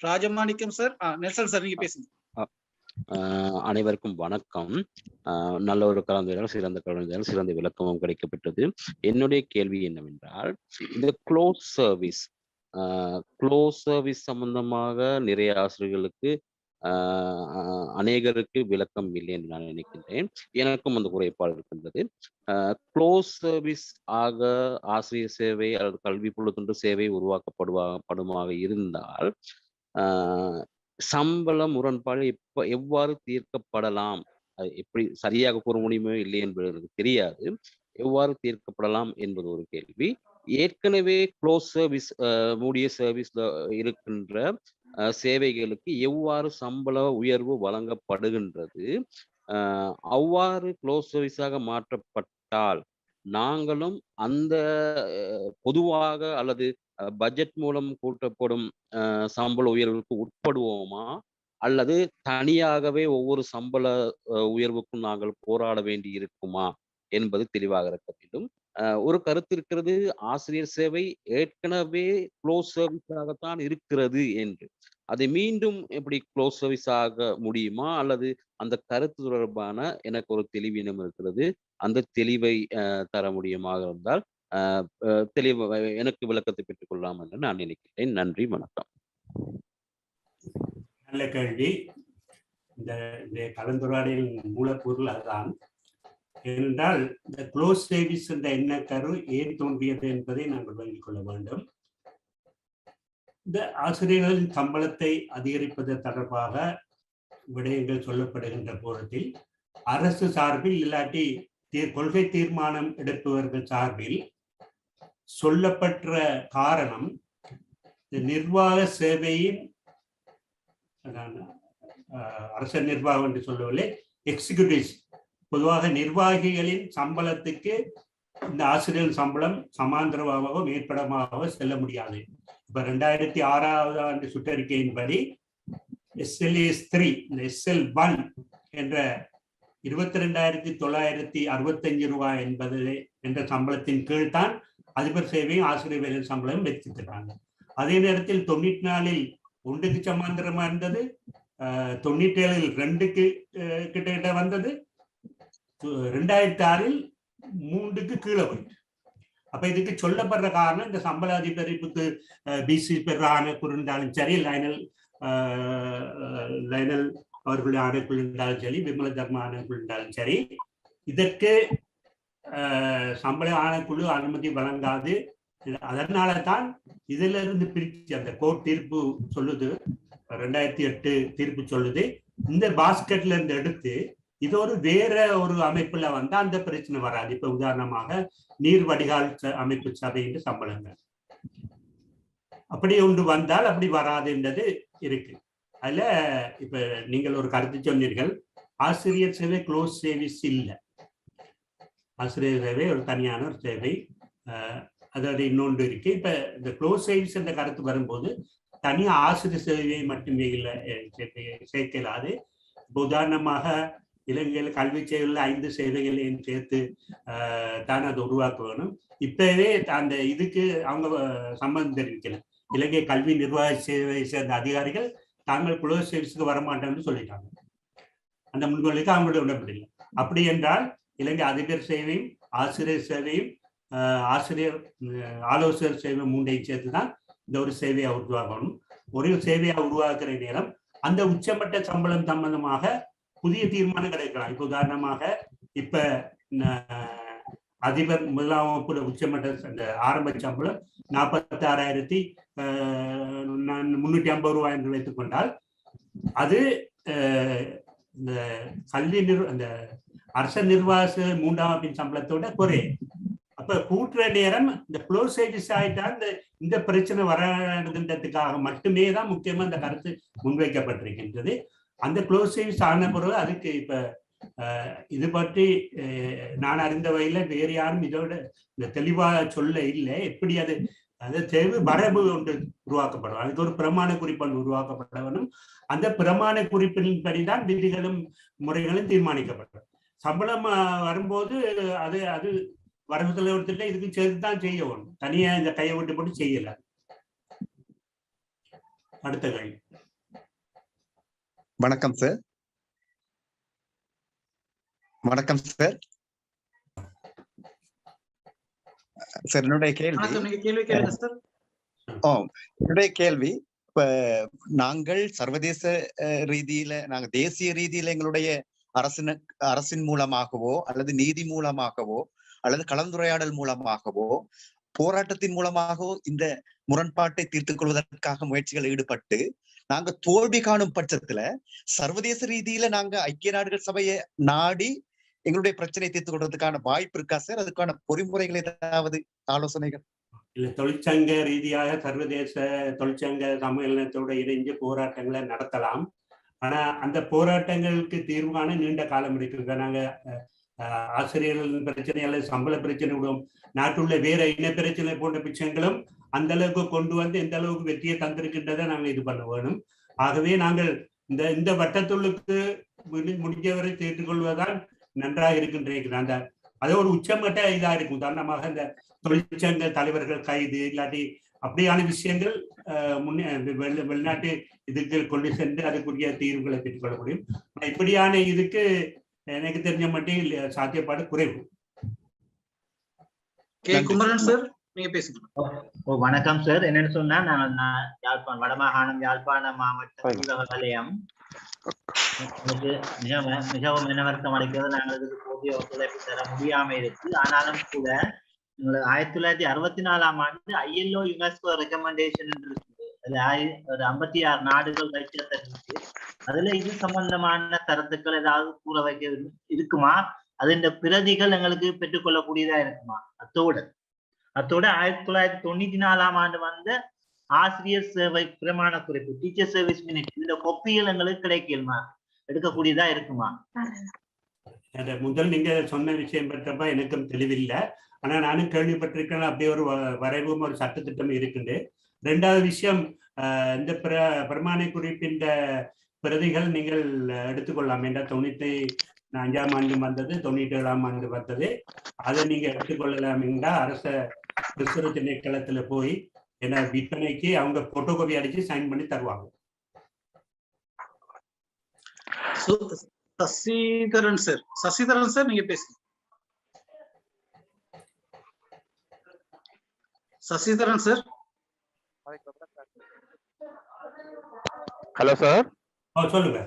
Rajamanickam sir, Nelson sir நீங்க பேசுங்க. அனைவருக்கும் வணக்கம். நல்ல ஒரு கலந்துரையாடல், சிறந்த கலந்துரையாடல், சிறந்த விளக்கமும் கிடைக்கப்பட்டது. என்னுடைய கேள்வி என்னவென்றால், இந்த க்ளோஸ் சர்வீஸ் சம்பந்தமாக நிறைய ஆசிரியர்களுக்கு அநேகருக்கு விளக்கம் இல்லை என்று நான் நினைக்கின்றேன். எனக்கும் அந்த குறைபாடு இருக்கின்றது. க்ளோஸ் சர்வீஸ் ஆக ஆசிரியர் சேவை அல்லது கல்வி பொழுதுண்டு சேவை உருவாக்கப்படுமாக இருந்தால் சம்பள முரண்பாடு எவ்வாறு தீர்க்கப்படலாம், அது எப்படி சரியாக கூற முடியுமோ இல்லை என்பது எனக்கு தெரியாது. எவ்வாறு தீர்க்கப்படலாம் என்பது ஒரு கேள்வி. ஏற்கனவே க்ளோஸ் சர்வீஸ் மூடிய சர்வீஸ்ல இருக்கின்ற சேவைகளுக்கு எவ்வாறு சம்பள உயர்வு வழங்கப்படுகின்றது, அவ்வாறு க்ளோஸ் சர்வீஸாக மாற்றப்பட்டால் நாங்களும் அந்த பொதுவாக அல்லது பட்ஜெட் மூலம் கூட்டப்படும் சம்பள உயர்வுக்கு உட்படுவோமா, அல்லது தனியாகவே ஒவ்வொரு சம்பள உயர்வுக்கும் நாங்கள் போராட வேண்டி இருக்குமா என்பது தெளிவாக இருக்க வேண்டும். ஒரு கருத்து இருக்கிறது, ஆசிரியர் சேவை ஏற்கனவே க்ளோஸ் சர்வீஸாகத்தான் இருக்கிறது என்று. அதை மீண்டும் எப்படி க்ளோஸ் சர்வீஸ் ஆக முடியுமா, அல்லது அந்த கருத்து தொடர்பான எனக்கு ஒரு தெளிவினம் இருக்கிறது. அந்த தெளிவை தர முடியுமாக இருந்தால் தெளிவு எனக்கு விளக்கத்தை பெற்றுக் கொள்ளலாம் என்று நான் நினைக்கிறேன். நன்றி, வணக்கம். நல்ல கேள்வி. இந்த கலந்துரையாடலின் மூலப்பொருள் அதுதான். ஏனென்றால் இந்த க்ளோஸ் சர்வீஸ் என்ற எண்ணக்கரு ஏன் தோன்றியது என்பதை நாங்கள் விளங்கிக் கொள்ள வேண்டும். இந்த ஆசிரியர்களின் சம்பளத்தை அதிகரிப்பது தொடர்பாக விடயங்கள் சொல்லப்படுகின்ற போரத்தில் அரசு சார்பில் இல்லாட்டி கொள்கை தீர்மானம் எடுப்பவர்கள் சார்பில் சொல்லப்பட்ட காரணம் நிர்வாக சேவையின் அரச நிர்வாகம் என்று சொல்லவில்லை, எக்ஸிக்யூட்டிவ்ஸ், பொதுவாக நிர்வாகிகளின் சம்பளத்துக்கு இந்த ஆசிரியர் சம்பளம் சமாந்தரமாகவோ மேற்படமாகவோ செல்ல முடியாது. இப்ப 2006ஆவது ஆண்டு சுற்றறிக்கையின்படி SLAS 3 இந்த SL1 என்ற 22,965 ரூபாய் என்பது என்ற சம்பளத்தின் கீழ் தான் அதிபர் சேவையும் ஆசிரியர் வேலை சம்பளம் வைத்திருக்கிறாங்க. அதே நேரத்தில் 94இல் 1க்கு சமாந்தரமா இருந்தது, 97இல் 2க்கு கிட்ட வந்தது, 2006இல் 3க்கு கீழே போயிட்டு. அப்ப இதுக்கு சொல்லப்படுற காரணம் இந்த சம்பள அதிகரிப்புக்கு பிசி பெறான இருந்தாலும் சரி, லைனல் அவர்களுடைய ஆணைக்குள் இருந்தாலும் சரி, விமல தர்ம ஆணைக்குள் இருந்தாலும் சரி, இதற்கு சம்பள ஆணைக்குழு அனுமதி வழங்காது. அதனால தான் இதுல இருந்து பிரிச்சு அந்த கோர்ட் தீர்ப்பு சொல்லுது, 2008 தீர்ப்பு சொல்லுது, இந்த பாஸ்கெட்ல இருந்து எடுத்து இது ஒரு வேற ஒரு அமைப்புல வந்தா அந்த பிரச்சனை வராது. இப்ப உதாரணமாக நீர் வடிகால் அமைப்பு சபையின் சம்பளங்கள் அப்படி ஒன்று வந்தால் அப்படி வராது என்றது இருக்கு. அதுல இப்ப நீங்கள் ஒரு கருத்து சொன்னீர்கள், ஆசிரியர் சேவை க்ளோஸ் சர்வீஸ் இல்லை, ஆசிரியர் சேவை ஒரு தனியான ஒரு சேவை, அதாவது இன்னொன்று இருக்கு. இப்ப இந்த க்ளோஸ் சர்வீஸ் என்ற கருத்து வரும்போது தனியா ஆசிரியர் சேவையை மட்டுமே இல்லை சேர்க்கலாது. இப்போ உதாரணமாக இலங்கையில் கல்வி சேவையில் 5 சேவைகளையும் சேர்த்து தான் அதை உருவாக்க வேணும். இப்பவே அந்த இதுக்கு அவங்க சம்மந்தம் தெரிவிக்கல. இலங்கை கல்வி நிர்வாக சேவை சேர்ந்த அதிகாரிகள் தாங்கள் க்ளோஸ் சர்வீஸுக்கு வரமாட்டோம்னு சொல்லிட்டாங்க. அந்த முன்கொள்கைக்கு அவங்களோட உடன்படில்லை. அப்படி என்றால் இலங்கை அதிபர் சேவையும் ஆசிரியர் சேவையும் ஆசிரியர் ஆலோசகர் சேவை 3ஐயும் சேர்த்துதான் இந்த ஒரு சேவையை உருவாக்கணும். ஒரு சேவையை உருவாக்குற நேரம் அந்த உச்சமட்ட சம்பளம் சம்பந்தமாக புதிய தீர்மானம் கிடைக்கலாம். இப்ப உதாரணமாக இப்ப அதிபர் முதலாம் வகுப்புல உச்சமட்ட அந்த ஆரம்ப சம்பளம் 46,350 ரூபாய் என்று வைத்துக் கொண்டால் அது இந்த கல்வி அந்த அரச நிர்வாக 3ஆம் வகுப்பின் சம்பளத்தோட குறையும். அப்ப கூட்டுற நேரம் இந்த க்ளோஸ் சர்வீஸ் ஆயிட்டா இந்த பிரச்சனை வராதுன்றதுக்காக மட்டுமே தான் முக்கியமா இந்த கருத்து முன்வைக்கப்பட்டிருக்கின்றது. அந்த க்ளோஸ் சர்வீஸ் ஆன பிறகு அதுக்கு இப்ப இது பற்றி நான் அறிந்த வகையில வேறு யாரும் இதோட இந்த தெளிவாக சொல்ல இல்லை. எப்படி அது தேவை வரவு ஒன்று உருவாக்கப்படும், அதுக்கு ஒரு பிரமாண குறிப்பு உருவாக்கப்பட வேணும். அந்த பிரமாண குறிப்பின்படிதான் விதிகளும் முறைகளும் தீர்மானிக்கப்படும். சம்பளம் வரும்போது அது வரவு செலவு இதுக்கு சேர்த்துதான் செய்ய வேணும், தனியா இந்த கையை விட்டு போட்டு செய்யல. அடுத்த கேள்வி. வணக்கம் சார். வணக்கம் சார். சார் என்னுடைய கேள்வி என்னுடைய கேள்வி இப்ப நாங்கள் சர்வதேச ரீதியில நாங்கள் தேசிய ரீதியில எங்களுடைய அரசின் மூலமாகவோ அல்லது நீதி மூலமாகவோ அல்லது கலந்துரையாடல் மூலமாகவோ போராட்டத்தின் மூலமாகவோ இந்த முரண்பாட்டை தீர்த்துக் கொள்வதற்காக முயற்சிகள் ஈடுபட்டு நாங்க தோல்வி காணும் பட்சத்துல சர்வதேச ரீதியில நாங்க ஐக்கிய நாடுகள் சபையை நாடி எங்களுடைய பிரச்சனை தீர்த்துக் கொள்வதற்கான வாய்ப்பு இருக்கா சார்? அதுக்கான பொறிமுறைகள் ஏதாவது ஆலோசனைகள்? இல்ல, தொழிற்சங்க ரீதியாக சர்வதேச தொழிற்சங்க சம்மேளனத்தோட இணைஞ்சு போராட்டங்களை நடத்தலாம். ஆனா அந்த போராட்டங்களுக்கு தீர்வான நீண்ட காலம் இருக்கு. நாங்க ஆசிரியர்கள் பிரச்சனை அல்லது சம்பள பிரச்சனை விடும், நாட்டுள்ள வேற இன பிரச்சனை போன்ற விஷயங்களும் அந்த அளவுக்கு கொண்டு வந்து எந்த அளவுக்கு வெற்றியை தந்திருக்கின்றதை நாங்கள் இது பண்ண வேணும். ஆகவே நாங்கள் இந்த வட்டத்துள்ளுக்கு முடிஞ்சவரை தேர்த்துக் கொள்வதால் நன்றாக இருக்கின்றேன். அந்த அது ஒரு உச்சமட்ட இதா இருக்கும். உதாரணமாக இந்த தொழிற்சங்க தலைவர்கள் கைது இல்லாட்டி அப்படியான விஷயங்கள் வெளிநாட்டு இதுக்கு கொண்டு சென்று அதுக்குரிய தீர்வுகளை பெற்றுக்கொள்ள முடியும். இப்படியான இதுக்கு எனக்கு தெரிஞ்ச மட்டும் சாத்தியப்பாடு குறைவு. குமரன் சார், நீங்க பேசுங்க. வணக்கம் சார். என்னன்னு சொன்னா நான் யாழ்ப்பாணம் வடமாகாணம் யாழ்ப்பாண மாவட்ட வலயம் மிகவும் இனவர்த்தம் அடைக்கிறது. நாங்கள் இதுக்கு போதிய ஒத்துழைப்பு தர முடியாம இருக்கு. ஆனாலும் கூட 1964ஆம் ஆண்டு ILO யுனெஸ்கோ ரெக்கமெண்டேஷன் இருக்குது. அதுல ஒரு 56 நாடுகள் வைத்திருக்கு. அதுல இது சம்பந்தமான கருத்துக்கள் ஏதாவது கூற வைக்க இருக்குமா? அதன் பிரதிகள் எங்களுக்கு பெற்றுக்கொள்ளக்கூடியதா இருக்குமா? அத்தோட 1994ஆம் ஆண்டு வந்த ஆசிரியர் சேவை பிரமாண குறிப்பு, டீச்சர் சர்வீஸ் மினிட், இந்த கொப்பிகள் எங்களுக்கு கிடைக்குமா, எடுக்கக்கூடியதா இருக்குமா? முதல் நீங்க சொன்ன விஷயம் பற்றப்ப எனக்கும் தெளிவில்லை. ஆனா நானும் கேள்விப்பட்டிருக்கேன் அப்படியே ஒரு வரைவும் ஒரு சட்டத்திட்டம் இருக்குது. ரெண்டாவது விஷயம், இந்த பிரமாண குறிப்பின் பிரதிகள் நீங்கள் எடுத்துக்கொள்ளலாம். என்ற 95ஆம் ஆண்டு வந்தது, 97ஆம் ஆண்டு வந்தது. அதை நீங்க எடுத்துக்கொள்ளலாம் என்றால் அரச பிரசுர திணைக்களத்துல போய் என்ன விற்பனைக்கு அவங்க போட்டோகாபி அடிச்சு சைன் பண்ணி தருவாங்க. சசிதரன் சார் நீங்க பேசுங்க. சசிதரன் சார். Hello sir. சொல்லுங்க.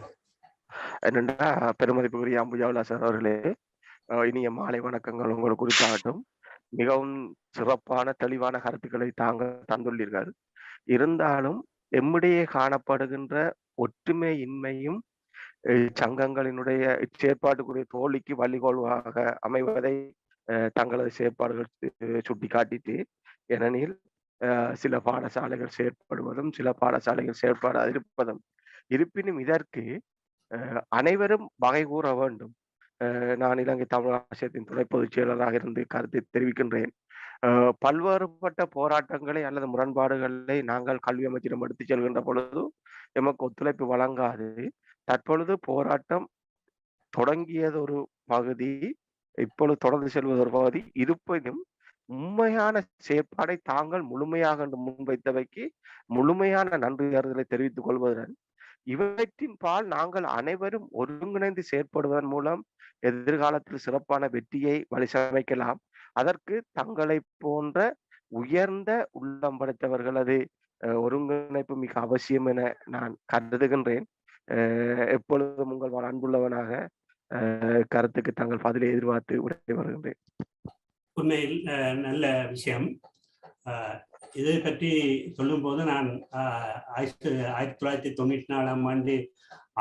என்னண்டா பெருமதிப்புக்குரிய அம்புஜாவுலா சார் அவர்களே, இனிய மாலை வணக்கங்கள் உங்களுக்கு குறித்தாகட்டும். மிகவும் சிறப்பான தெளிவான கருத்துக்களை தாங்கள் தந்துள்ளீர்கள். இருந்தாலும் எம்மிடையே காணப்படுகின்ற ஒற்றுமை இன்மையும் சங்கங்களினுடைய செயற்பாட்டுக்குரிய தோல்விக்கு வழிகோலாக அமைவதை தங்களது செயற்பாடுகள் சுட்டி காட்டிட்டு, ஏனெனில் சில பாடசாலைகள் செயற்படுவதும் சில பாடசாலைகள் செயற்பாடு இருப்பினும் இதற்கு அனைவரும் வகை கூற வேண்டும். நான் இலங்கை தமிழ் ஆசிரியத்தின் துணை பொதுச் செயலராக இருந்து கருத்தை தெரிவிக்கின்றேன். பல்வேறுபட்ட போராட்டங்களை அல்லது முரண்பாடுகளை நாங்கள் கல்வி அமைச்சிடம் எடுத்துச் செல்கின்ற பொழுது எமக்கு ஒத்துழைப்பு வழங்காது. தற்பொழுது போராட்டம் தொடங்கியது ஒரு பகுதி, இப்பொழுது தொடர்ந்து செல்வது ஒரு பகுதி. இருப்பினும் உண்மையான செயற்பாடை தாங்கள் முழுமையாக முன்வைத்தவைக்கு முழுமையான நன்றி அறிதலை தெரிவித்துக் கொள்வதுடன் இவற்றின் பால் நாங்கள் அனைவரும் ஒருங்கிணைந்து செயற்படுவதன் மூலம் எதிர்காலத்தில் சிறப்பான வெற்றியை வழிசமைக்கலாம். அதற்கு தங்களை போன்ற உயர்ந்த உள்ளம் படைத்தவர்களது ஒருங்கிணைப்பு மிக அவசியம் என நான் கருதுகின்றேன். எப்பொழுதும் உங்கள் அன்புள்ளவனாக கருத்துக்கு தங்கள் பதிலை எதிர்பார்த்து உரை வருகின்றேன். உண்மையில் நல்ல விஷயம். இதை பற்றி சொல்லும் போது நான் 1994ஆம் ஆண்டு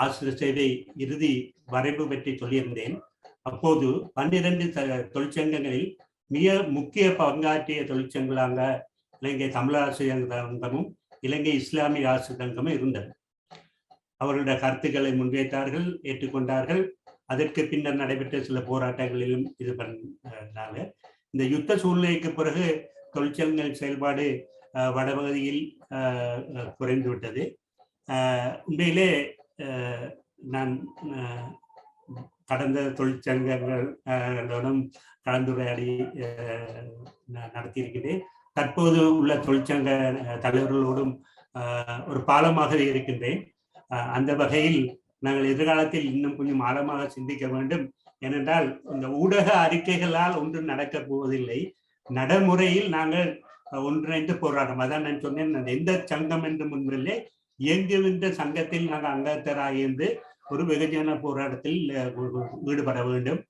ஆசிரியர் சேவை இறுதி வரைவு பற்றி சொல்லியிருந்தேன். அப்போது 12 தொழிற்சங்கங்களில் மிக முக்கிய பங்காற்றிய தொழிற்சங்கங்களாக இலங்கை தமிழ் ஆசிரியர் சங்கமும் இலங்கை இஸ்லாமிய ஆசிரியர் சங்கமும் இருந்தது. அவர்களுடைய கருத்துக்களை முன்வைத்தார்கள், ஏற்றுக்கொண்டார்கள். அதற்கு பின்னர் நடைபெற்ற சில போராட்டங்களிலும் இது பண்ணாங்க. இந்த யுத்த சூழ்நிலைக்கு பிறகு தொழிற்சங்கங்கள் செயல்பாடு வடபகுதியில் குறைந்து விட்டது. உண்மையிலே நான் கடந்த தொழிற்சங்கங்களுடன் கலந்துரையாடி நடத்தியிருக்கிறேன். தற்போது உள்ள தொழிற்சங்க தலைவர்களோடும் ஒரு பாலமாக இருக்கின்றேன். அந்த வகையில் நாங்கள் எதிர்காலத்தில் இன்னும் கொஞ்சம் ஆழமாக சிந்திக்க வேண்டும். ஏனென்றால் இந்த ஊடக அறிக்கைகளால் ஒன்றும் நடக்கப் போவதில்லை. நடைமுறையில் நாங்கள் ஒன்றிணைந்து போராட்டம், அதான் நான் சொன்னேன், எந்த சங்கம் என்று முன்னிலே இயங்குகின்ற சங்கத்தில் நாங்கள் அங்கத்தராக இருந்து ஒரு வெகுஜன போராட்டத்தில் ஈடுபட வேண்டும்.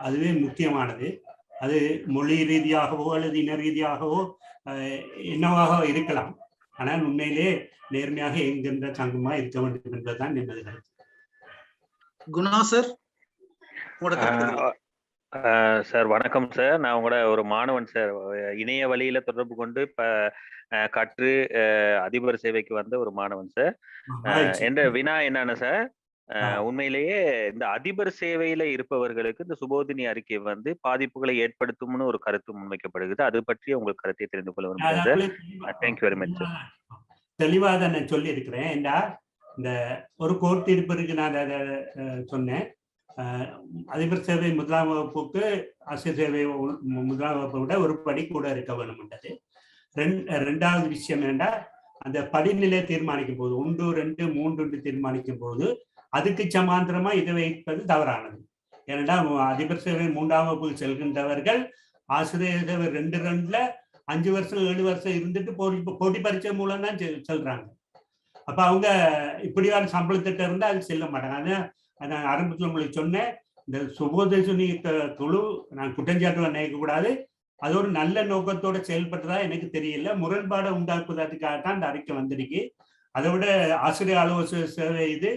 அதுவே முக்கியமானது. அது மொழி ரீதியாகவோ அல்லது இன ரீதியாகவோ என்னவாக இருக்கலாம். ஆனால் உண்மையிலே நேர்மையாக இயங்குகின்ற சங்கமா இருக்க வேண்டும் என்பதுதான் எனது கருத்து. குணா சார். சார் வணக்கம் சார். நான் உங்களோட ஒரு மாணவன் சார். இணைய வழியில தொடர்பு கொண்டு இப்ப கற்று அதிபர் சேவைக்கு வந்த ஒரு மாணவன் சார். என்ற வினா என்னன்னு சார், உண்மையிலேயே இந்த அதிபர் சேவையில இருப்பவர்களுக்கு இந்த சுபோதினி அறிக்கை வந்து பாதிப்புகளை ஏற்படுத்தும்னு ஒரு கருத்து முன்வைக்கப்படுகிறது. அது பற்றி உங்களுக்கு கருத்தை தெரிந்து கொள்ள விரும்புகிறேன் sir. Thank you very much sir. தெளிவாக நான் சொல்லி இருக்கிறேன். ஏண்டா இந்த ஒரு கோர்ட் தீர்ப்பு இருக்கு. நான் அதை சொன்னேன். அதிபர் சேவை முதலாம் வகுப்புக்கு ஆசிரியர் சேவை முதலாம் வகுப்பை விட ஒரு படி கூட இருக்க வேணும்ன்றது. ரெண்டாவது விஷயம் என்னடா, அந்த படிநிலை தீர்மானிக்கும் போது 1, 2, 3 தீர்மானிக்கும் போது அதுக்கு சமாந்தரமா இதை வைப்பது தவறானது. ஏனென்றா அதிபர் சேவை 3ஆம் வகுப்புக்கு செல்கின்றவர்கள் ஆசிரியர் சேவை 2 5 வருஷம் 7 வருஷம் இருந்துட்டு போட்டி பரீட்சை மூலம் தான் செல்றாங்க. அப்ப அவங்க இப்படியான சம்பளத்திட்ட இருந்தால் அது செல்ல மாட்டாங்க. நான் ஆரம்பத்தில் உங்களுக்கு சொன்னேன், இந்த சுபோதேசுனி குழு நான் குற்றஞ்சாட்டுல நினைக்கக்கூடாது. அது ஒரு நல்ல நோக்கத்தோட செயல்பட்டதா எனக்கு தெரியல. முரண்பாடை உண்டாக்குவதற்காகத்தான் இந்த அறிக்கை வந்திருக்கு. அதை விட ஆசிரியர் ஆலோசனை சேவை இது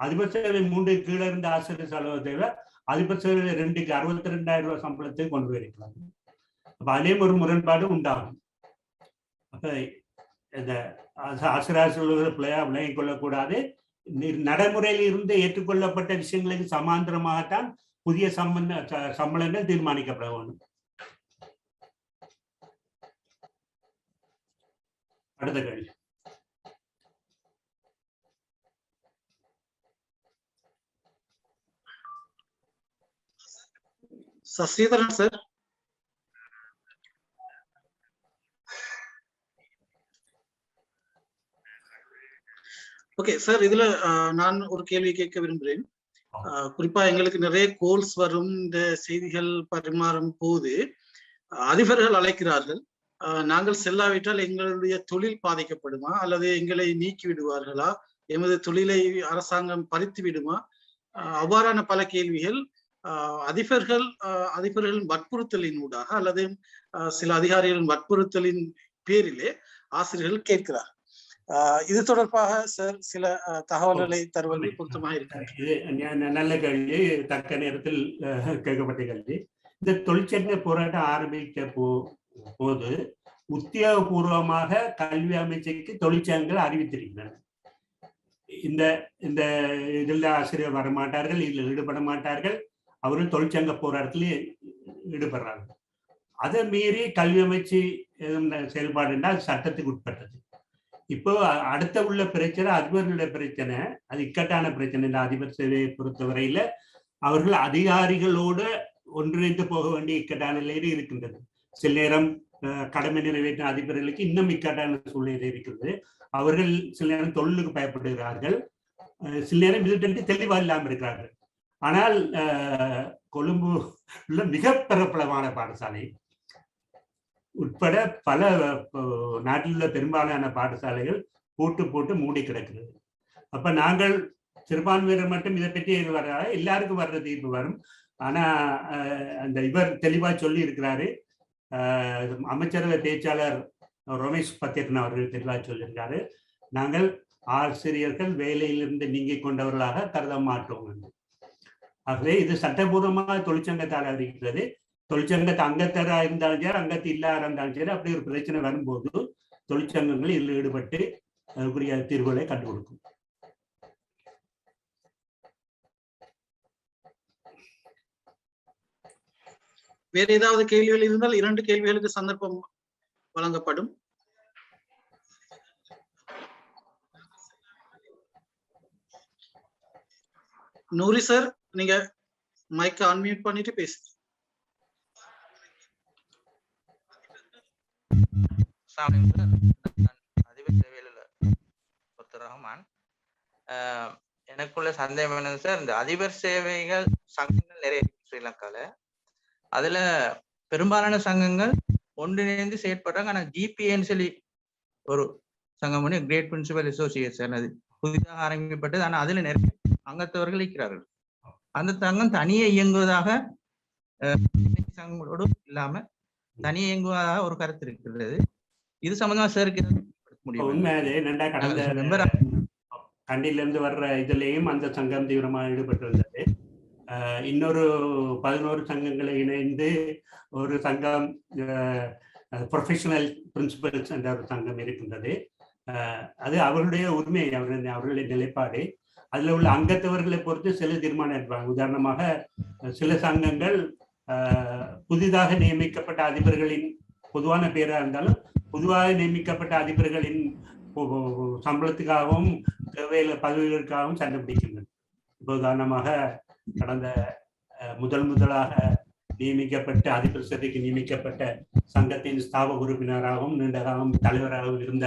அதிபர் சேவை 3 கீழே இருந்த ஆசிரியர் ஆலோசனை சேவை அதிபர் சேவை 2க்கு 62,000 ரூபாய் சம்பளத்தை கொண்டு போயிருக்கிறாங்க. அப்ப அதிலேயும் ஒரு முரண்பாடு உண்டாகும். அப்ப இந்த ஆசிரியர் பிள்ளையா விளங்கிக் கொள்ளக்கூடாது. நடைமுறையில் இருந்து ஏற்றுக்கொள்ளப்பட்ட விஷயங்களுக்கு சமாந்தரமாகத்தான் புதிய சம்பளங்கள் தீர்மானிக்கப்பட வேண்டும். அடுத்த கேள்வி. சசிதரன் சார். ஓகே சார், இதுல நான் ஒரு கேள்வி கேட்க விரும்புகிறேன். குறிப்பா எங்களுக்கு நிறைய கோல்ஸ் வரும், இந்த செய்திகள் பரிமாறும் போது அதிபர்கள் அழைக்கிறார்கள். நாங்கள் செல்லாவிட்டால் எங்களுடைய தொழில் பாதிக்கப்படுமா அல்லது எங்களை நீக்கி விடுவார்களா, எமது தொழிலை அரசாங்கம் பறித்து விடுமா, அவ்வாறான பல கேள்விகள் அதிபர்களின் வற்புறுத்தலின் ஊடாக அல்லது சில அதிகாரிகளின் வற்புறுத்தலின் பேரிலே ஆசிரியர்கள் கேட்கிறார். இது தொடர்பாக சார் சில தகவல்களை தருவது பொருத்தமாக இருக்கிறது. நல்ல கேள்வி, தக்க நேரத்தில் கேட்கப்பட்ட கேள்வி. இந்த தொழிற்சங்க போராட்டம் ஆரம்பிக்க போது உத்தியோகபூர்வமாக கல்வி அமைச்சுக்கு தொழிற்சங்கங்கள் அறிவித்திருக்கின்றன. இந்த இந்த இதில் ஆசிரியர் வரமாட்டார்கள், இதில் ஈடுபட மாட்டார்கள், அவர்கள் தொழிற்சங்க போராட்டத்தில் ஈடுபடுறாங்க. அதை மீறி கல்வி அமைச்சு செயல்பாடு என்றால் சட்டத்துக்கு உட்பட்டது. இப்போ அடுத்த உள்ள பிரச்சனை அதிபர்களுடைய பிரச்சனை, அது இக்கட்டான பிரச்சனை. இந்த அதிபர் சேவையை பொறுத்தவரையில அவர்கள் அதிகாரிகளோடு ஒன்றிணைந்து போக வேண்டிய இக்கட்டான நிலையில் இருக்கின்றது. சில நேரம் கடமை நிறைவேற்றும் அதிபர்களுக்கு இன்னும் இக்கட்டான சூழ்நிலை இருக்கிறது. அவர்கள் சில நேரம் தொழிலுக்கு பயப்படுகிறார்கள், சில நேரம் இது தெளிவாக இல்லாமல் இருக்கிறார்கள். ஆனால் கொழும்பு உள்ள மிக பிரபலமான பாடசாலை உட்பட பல நாட்டில் உள்ள பெரும்பாலான பாடசாலைகள் போட்டு மூடி கிடக்கிறது. அப்ப நாங்கள் சிறுபான்மையினர் மட்டும் இதை பற்றி வர எல்லாருக்கும் வர்ற தீர்ப்பு வரும். ஆனா அந்த இவர் தெளிவா சொல்லி இருக்கிறாரு, அமைச்சரவை பேச்சாளர் ரமேஷ் பத்திரன் அவர்கள் தெளிவாக சொல்லியிருக்காரு, நாங்கள் ஆசிரியர்கள் வேலையிலிருந்து நீங்கிக் கொண்டவர்களாக கருத மாட்டோம் என்று. ஆகவே இது சட்டபூர்வமாக தொழிற்சங்கத்தால் அறிவிக்கிறது. தொழிற்சங்கத்தை அங்கத்தரா இருந்தாலும் சரி, அங்கத்து இல்லாத இருந்தாலும் சரி, அப்படி ஒரு பிரச்சனை வரும்போது தொழிற்சங்கங்கள் இதில் ஈடுபட்டு அதுக்குரிய தீர்வுகளை கண்டுக் கொடுக்கும். வேற ஏதாவது கேள்விகள் இருந்தால் 2 கேள்விகளுக்கு சந்தர்ப்பம் வழங்கப்படும். நூரி சார், நீங்க மைக்க அன்மியூட் பண்ணிட்டு பேசுங்க. அதிபர் சேவையில் ரஹ்மான், எனக்குள்ள சந்தேகம் என்னது சார், இந்த அதிபர் சேவைகள் சங்கங்கள் நிறைய ஸ்ரீலங்கால, அதுல பெரும்பாலான சங்கங்கள் ஒன்றிணைந்து செயற்படுறாங்க. ஆனா ஜிபிஏன்னு சொல்லி ஒரு சங்கம் பண்ணி கிரேட் பிரின்சிபல் அசோசியேஷன் அது புதிதாக ஆரம்பிக்கப்பட்டது. ஆனால் அதுல நிறைய அங்கத்தவர்கள் இருக்கிறார்கள். அந்த சங்கம் தனியே இயங்குவதாக சங்கங்களோடு இல்லாம தனியே இயங்குவதாக ஒரு கருத்து இருக்கிறது. இது சம்பந்தமா சாருக்கு கண்டிலிருந்து வர்ற இதுலயும் அந்த சங்கம் தீவிரமாக ஈடுபட்டிருந்தது. இன்னொரு 11 சங்கங்களை இணைந்து ஒரு சங்கம் ப்ரொஃபஷனல் பிரின்சிபல்ஸ் என்ற ஒரு சங்கம் இருக்கின்றது. அது அவர்களுடைய உரிமை, அவர்களுடைய நிலைப்பாடு. அதுல உள்ள அங்கத்தவர்களை பொறுத்து சில தீர்மானம் எடுப்பாங்க. உதாரணமாக சில சங்கங்கள் புதிதாக நியமிக்கப்பட்ட அதிபர்களின் பொதுவான பேரா இருந்தாலும் பொதுவாக நியமிக்கப்பட்ட அதிபர்களின் சம்பளத்துக்காகவும் தேவையில்லை பதவிகளுக்காகவும் சண்டை பிடிக்கின்றன. இப்போ உதாரணமாக கடந்த முதலாக நியமிக்கப்பட்ட அதிபர் சபைக்கு நியமிக்கப்பட்ட சங்கத்தின் ஸ்தாபக உறுப்பினராகவும் நீண்ட காலம் தலைவராகவும் இருந்த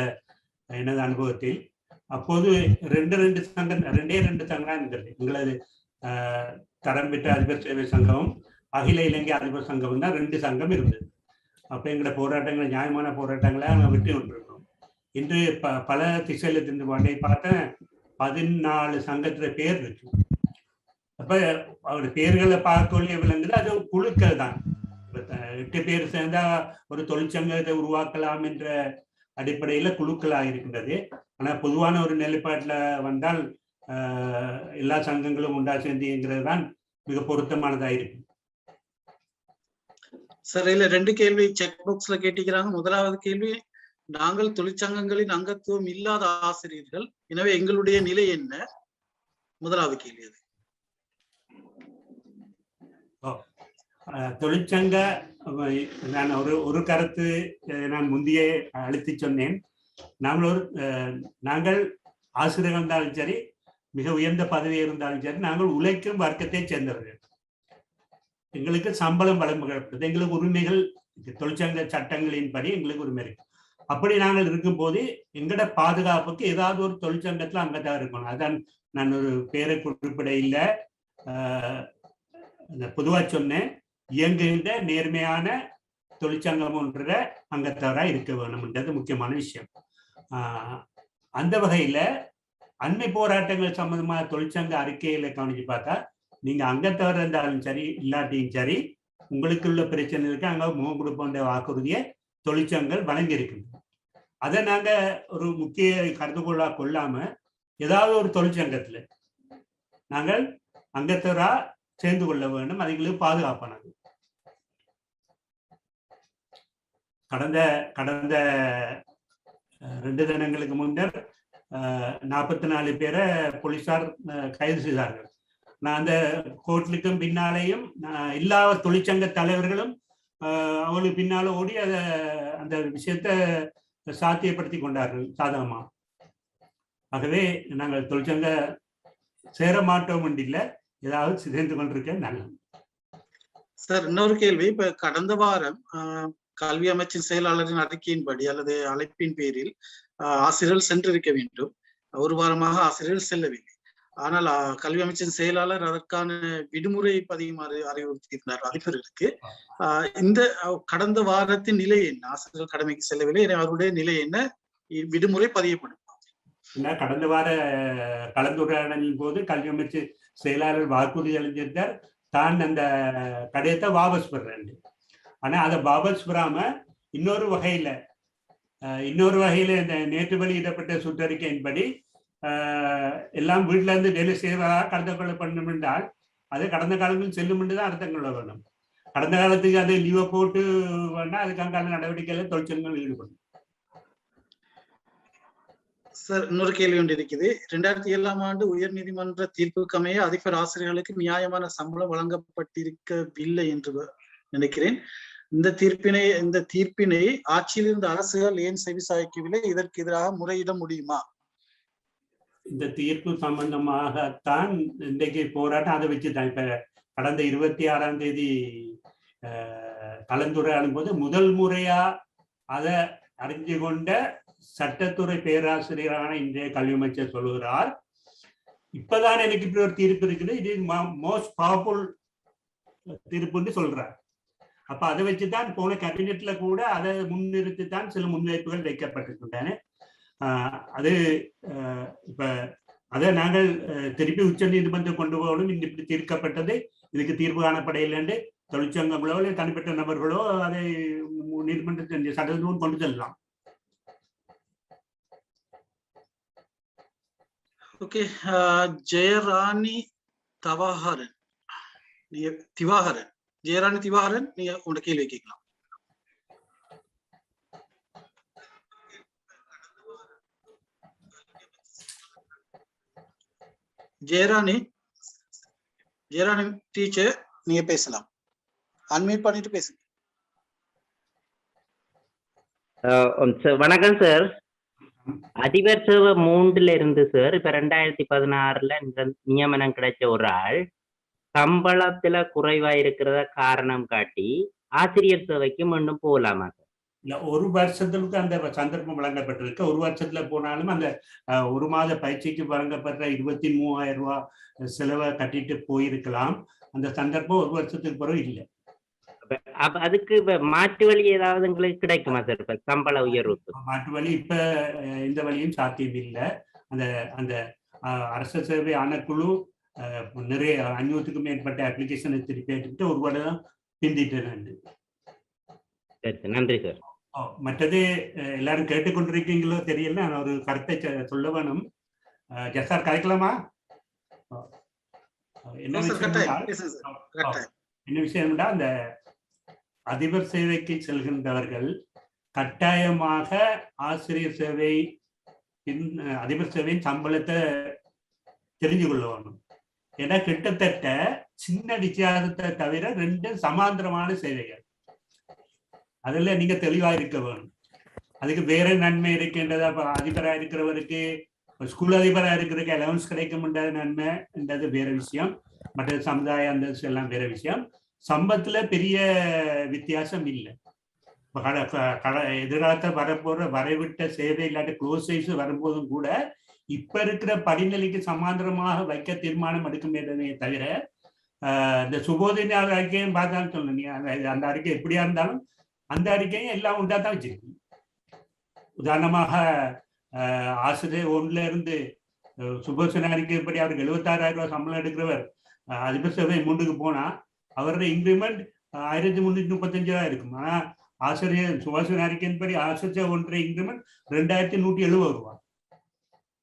எனது அனுபவத்தில் அப்போது ரெண்டே சங்கம் இருந்தது. எங்களது தரம் பெற்ற அதிபர் சேவை சங்கமும் அகில இலங்கை அதிபர் சங்கமும் தான் 2 சங்கம் இருந்தது. அப்ப எங்களோட போராட்டங்களை, நியாயமான போராட்டங்களை நாங்கள் வெற்றி கொண்டிருக்கோம். இன்று பல திசையில திருந்து பாண்டை பார்த்தேன் 14 சங்கத்துல பேர் இருக்கு. அப்ப அவருடைய பேர்களை பார்க்கொள்ளே விளங்குது அது குழுக்கள் தான். 8 பேர் சேர்ந்தா ஒரு தொழிற்சங்கத்தை உருவாக்கலாம் என்ற அடிப்படையில குழுக்களாக இருக்கின்றது. ஆனா பொதுவான ஒரு நிலைப்பாட்டுல வந்தால் எல்லா சங்கங்களும் உண்டா சேர்ந்துங்கிறது தான் மிக பொருத்தமானதா இருக்கு. சார், இதுல 2 கேள்வி செக் பாக்ஸ்ல கேட்டிருக்கிறாங்க. முதலாவது கேள்வி, நாங்கள் தொழிற்சங்கங்களின் அங்கத்துவம் இல்லாத ஆசிரியர்கள், எனவே எங்களுடைய நிலை என்ன? முதலாவது கேள்வி அது. தொழிற்சங்க நான் ஒரு கருத்து நான் முந்தையே அழுத்தி சொன்னேன். நாங்கள் ஆசிரியர்கள் இருந்தாலும் சரி, மிக உயர்ந்த பதவி இருந்தாலும் சரி, நாங்கள் உழைக்கும் வர்க்கத்தை சேர்ந்தவர்கள். எங்களுக்கு சம்பளம் வழங்கப்படுது, எங்களுக்கு உரிமைகள் தொழிற்சங்க சட்டங்களின்படி எங்களுக்கு உரிமை இருக்கு. அப்படி நாங்கள் இருக்கும்போது எங்களோட பாதுகாப்புக்கு ஏதாவது ஒரு தொழிற்சங்கத்துல அங்கதான் இருக்கணும். அதான் நான் ஒரு பேரை குறிப்பிட இல்லை, பொதுவா சொன்னேன், இயங்குகின்ற நேர்மையான தொழிற்சங்கம் ஒன்ற அங்கத்தவரா இருக்க வேணும்ன்றது முக்கியமான விஷயம். அந்த வகையில அண்மை போராட்டங்கள் சம்பந்தமான தொழிற்சங்க அறிக்கையில கவனிச்சு பார்த்தா, நீங்க அங்கத்தவர் இருந்தாலும் சரி இல்லாட்டியும் சரி, உங்களுக்குள்ள பிரச்சனைகளுக்கு அங்க முகம் கொடுப்போன்ற வாக்குறுதியை தொழிற்சங்கங்கள் வழங்கி இருக்கின்றன. அதை நாங்க ஒரு முக்கிய கருதுகோளா கொள்ளாம ஏதாவது ஒரு தொழிற்சங்கத்துல நாங்கள் அங்கத்தவரா சேர்ந்து கொள்ள வேண்டும். அதுங்களுக்கு பாதுகாப்பானது. கடந்த 2 தினங்களுக்கு முன்னர் 44 பேரை போலீசார் கைது செய்தார்கள். நான் அந்த கோர்ட்டுக்கும் பின்னாலேயும் எல்லா தொழிற்சங்க தலைவர்களும் அவங்களுக்கு பின்னால ஓடி அந்த விஷயத்தை சாத்தியப்படுத்தி கொண்டார்கள் சாதகமா. ஆகவே நாங்கள் தொழிற்சங்க சேர மாட்டோம் இல்லை, ஏதாவது சேர்ந்து கொண்டிருக்க நல்லது. சார், இன்னொரு கேள்வி. இப்ப கடந்த வாரம் கல்வி அமைச்சின் செயலாளரின் அறிக்கையின்படி அல்லது அழைப்பின் பேரில் ஆசிரியர்கள் சென்றிருக்க வேண்டும். ஒரு வாரமாக ஆசிரியர்கள் செல்லவில்லை. ஆனால் கல்வி அமைச்சின் செயலாளர் அதற்கான விடுமுறை பதியுமாறு அறிவுறுத்தியிருந்தார் அதிபர்களுக்கு. இந்த கடந்த வாரத்தின் நிலை என்ன? ஆசிரியர்கள் கடமைக்கு செல்லவில்லை, அவருடைய நிலை என்ன? விடுமுறை பதியப்படும். கடந்த வார கலந்துரையாடலின் போது கல்வி அமைச்சு செயலாளர் வாக்குறுதி அளிச்சிருந்தார், தான் அந்த கடிதத்தை வாபஸ் பெறேன். ஆனா அதை வாபஸ் பெறாம இன்னொரு வகையில இந்த நேற்று வெளியிடப்பட்ட சுற்றறிக்கையின்படி எல்லாம் வீட்டுல இருந்து வேலை செய்வதாக கடந்த கொள்ள பண்ணும் என்றால் அது கடந்த காலங்களில் செல்லும் என்று தான் அர்த்தம் கொள்ள வேணும். கடந்த காலத்துக்கு அது லீவை போட்டு வேணா அதுக்கான நடவடிக்கையில தொழிற்சங்கங்கள் ஈடுபடும். சார், இன்னொரு கேள்வி ஒன்று இருக்குது. 2007ஆம் ஆண்டு உயர் நீதிமன்ற தீர்ப்புக்கமைய அதிபர் ஆசிரியர்களுக்கு நியாயமான சம்பளம் வழங்கப்பட்டிருக்கவில்லை என்று நினைக்கிறேன். இந்த தீர்ப்பினை ஆட்சியில் இருந்த அரசுகள் ஏன் செவிசாய்க்கவில்லை? இதற்கு எதிராக முறையிட முடியுமா? இந்த தீர்ப்பு சம்பந்தமாகத்தான் இன்றைக்கு போராட்டம். அதை வச்சுதான் இப்ப கடந்த 26ஆம் தேதி கலந்துரையாடும் போது முதல் முறையா அதை அறிஞ்சு கொண்ட சட்டத்துறை பேராசிரியரான இன்றைய கல்வி அமைச்சர் சொல்லுகிறார், இப்பதான் எனக்கு இப்படி ஒரு தீர்ப்பு இருக்குது, இது மோஸ்ட் பவர்ஃபுல் தீர்ப்புன்னு சொல்றார். அப்ப அதை வச்சுதான் போன கேபினெட்ல கூட அதை முன்னிறுத்தித்தான் சில முன்வைப்புகள் வைக்கப்பட்டிருக்கின்றன. அது இப்ப அதை நாங்கள் திருப்பி உச்ச நீதிமன்றம் கொண்டு போகணும். இப்படி தீர்க்கப்பட்டது, இதுக்கு தீர்வு காணப்படையில்லை, தொழிற்சங்கங்களோ இல்லை தனிப்பட்ட நபர்களோ அதை நீதிமன்றத்தின் சட்டத்திலும் கொண்டு செல்லலாம். ஓகே, ஜெயராணி திவாகரன், ஜெயராணி திவாகரன், நீங்க உங்களோட கேள்வி கேட்கலாம். ஜெயராணி டீச்சர், நீங்க பேசலாம். அன்மியூட் பண்ணிட்டு பேசுங்க. வணக்கம் சார். அதிபர் சேவை 3ல இருந்து சார் இப்ப 2016 இந்த நியமனம் கிடைச்ச ஒரு ஆள் சம்பளத்துல குறைவா இருக்கிறத காரணம் காட்டி ஆசிரியர் சேவைக்கு மீண்டும் போகலாமா சார்? இல்ல, ஒரு வருஷத்துக்கு அந்த சந்தர்ப்பம் வழங்கப்பட்டிருக்கு. ஒரு வருஷத்துல போனாலும் அந்த 1 மாத பயிற்சிக்கு வழங்கப்பட்ட 23,000 ரூபாய் செலவை கட்டிட்டு போயிருக்கலாம். அந்த சந்தர்ப்பம் 1 வருஷத்துக்கு பிறகு இல்லை. அதுக்கு மாற்று வழி ஏதாவது உங்களுக்கு கிடைக்குமா சார்? இப்ப சம்பள உயர்வுக்கு மாற்று வழி இப்ப இந்த வழியும் சாத்தியம் இல்லை. அந்த அந்த அரசு சேவை ஆணைக்குழு நிறைய 500க்கும் மேற்பட்ட அப்ளிகேஷனை திருப்பி எடுத்துட்டு ஒரு வருடம் பிந்திட்டு. நன்றி சார். மற்றது எல்லாரும் கேட்டுக்கொண்டிருக்கீங்களோ தெரியல, நான் ஒரு கருத்தை சொல்ல வேணும். ஜசார் கலைக்கலாமா? என்ன விஷயம்னா, அந்த அதிபர் சேவைக்கு செல்கின்றவர்கள் கட்டாயமாக ஆசிரியர் சேவை அதிபர் சேவையின் சம்பளத்தை தெரிஞ்சு கொள்ள வேணும். ஏன்னா கிட்டத்தட்ட சின்ன வித்தியாசத்தை தவிர 2 சமாந்தரமான சேவைகள். அதுல நீங்க தெளிவா இருக்க வேணும். அதுக்கு வேற நன்மை இருக்கின்றதா? அதிபரா இருக்கிறவருக்கு, ஸ்கூல் அதிபரா இருக்கிறதுக்கு அலவன்ஸ் கிடைக்கும் நன்மை என்றது வேற விஷயம். மற்ற சமுதாய அந்தஸ்து எல்லாம் வேற விஷயம். சம்பளத்துல பெரிய வித்தியாசம் இல்லை. எதிர்காலத்தில் வரப்போற வரைவிட்ட சேவை இல்லாட்டி க்ளோஸ் சைஸ் வரும்போதும் கூட இப்ப இருக்கிற படிநிலைக்கு சமாந்தரமாக வைக்க தீர்மானம் எடுக்குமே தவிர இந்த சுபோதனை அறிக்கையும் பார்த்தாலும் சொல்லணும். அந்த அறிக்கை எப்படியா இருந்தாலும் அந்த அறிக்கையும் எல்லாம் உண்டா தான் வச்சிருக்கு. உதாரணமாக ஆசிரியர் 1ல இருந்து சுபோதனை அறிக்கை எப்படி அவருக்கு 76,000 ரூபாய் சம்பளம் எடுக்கிறவர் அதிபர் சேவை 3க்கு போனா அவருடைய இன்க்ரிமெண்ட் 1335 இருக்கும். ஆனா ஆசிரியர் சுபாஷன் அறிக்கையின்படி ஆசிரியர் 1 இன்க்ரிமெண்ட் 2170 ரூபாய்.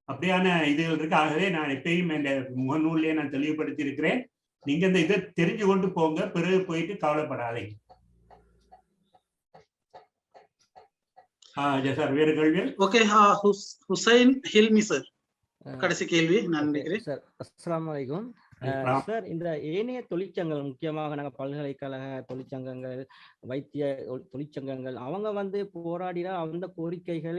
அப்படியான இதுகள் இருக்கு. ஆகவே நான் எப்பயும் இந்த முகநூல்லையே நான் தெளிவுபடுத்தி இருக்கிறேன். நீங்க இந்த இதை தெரிஞ்சு கொண்டு போங்க, பிறகு போயிட்டு கவலைப்படாதீங்க. சார், வேறு கேள்விகள்? ஓகே, ஹுசைன் ஹில்மி சார், கடைசி கேள்வி நான் நினைக்கிறேன். சார், அஸ்ஸலாமு அலைக்கும் சார். இந்த ஏனைய தொழிற்சங்கங்கள், முக்கியமாக நாங்கள் பல்கலைக்கழக தொழிற்சங்கங்கள், வைத்திய தொழிற்சங்கங்கள், அவங்க போராடினா அந்த கோரிக்கைகள்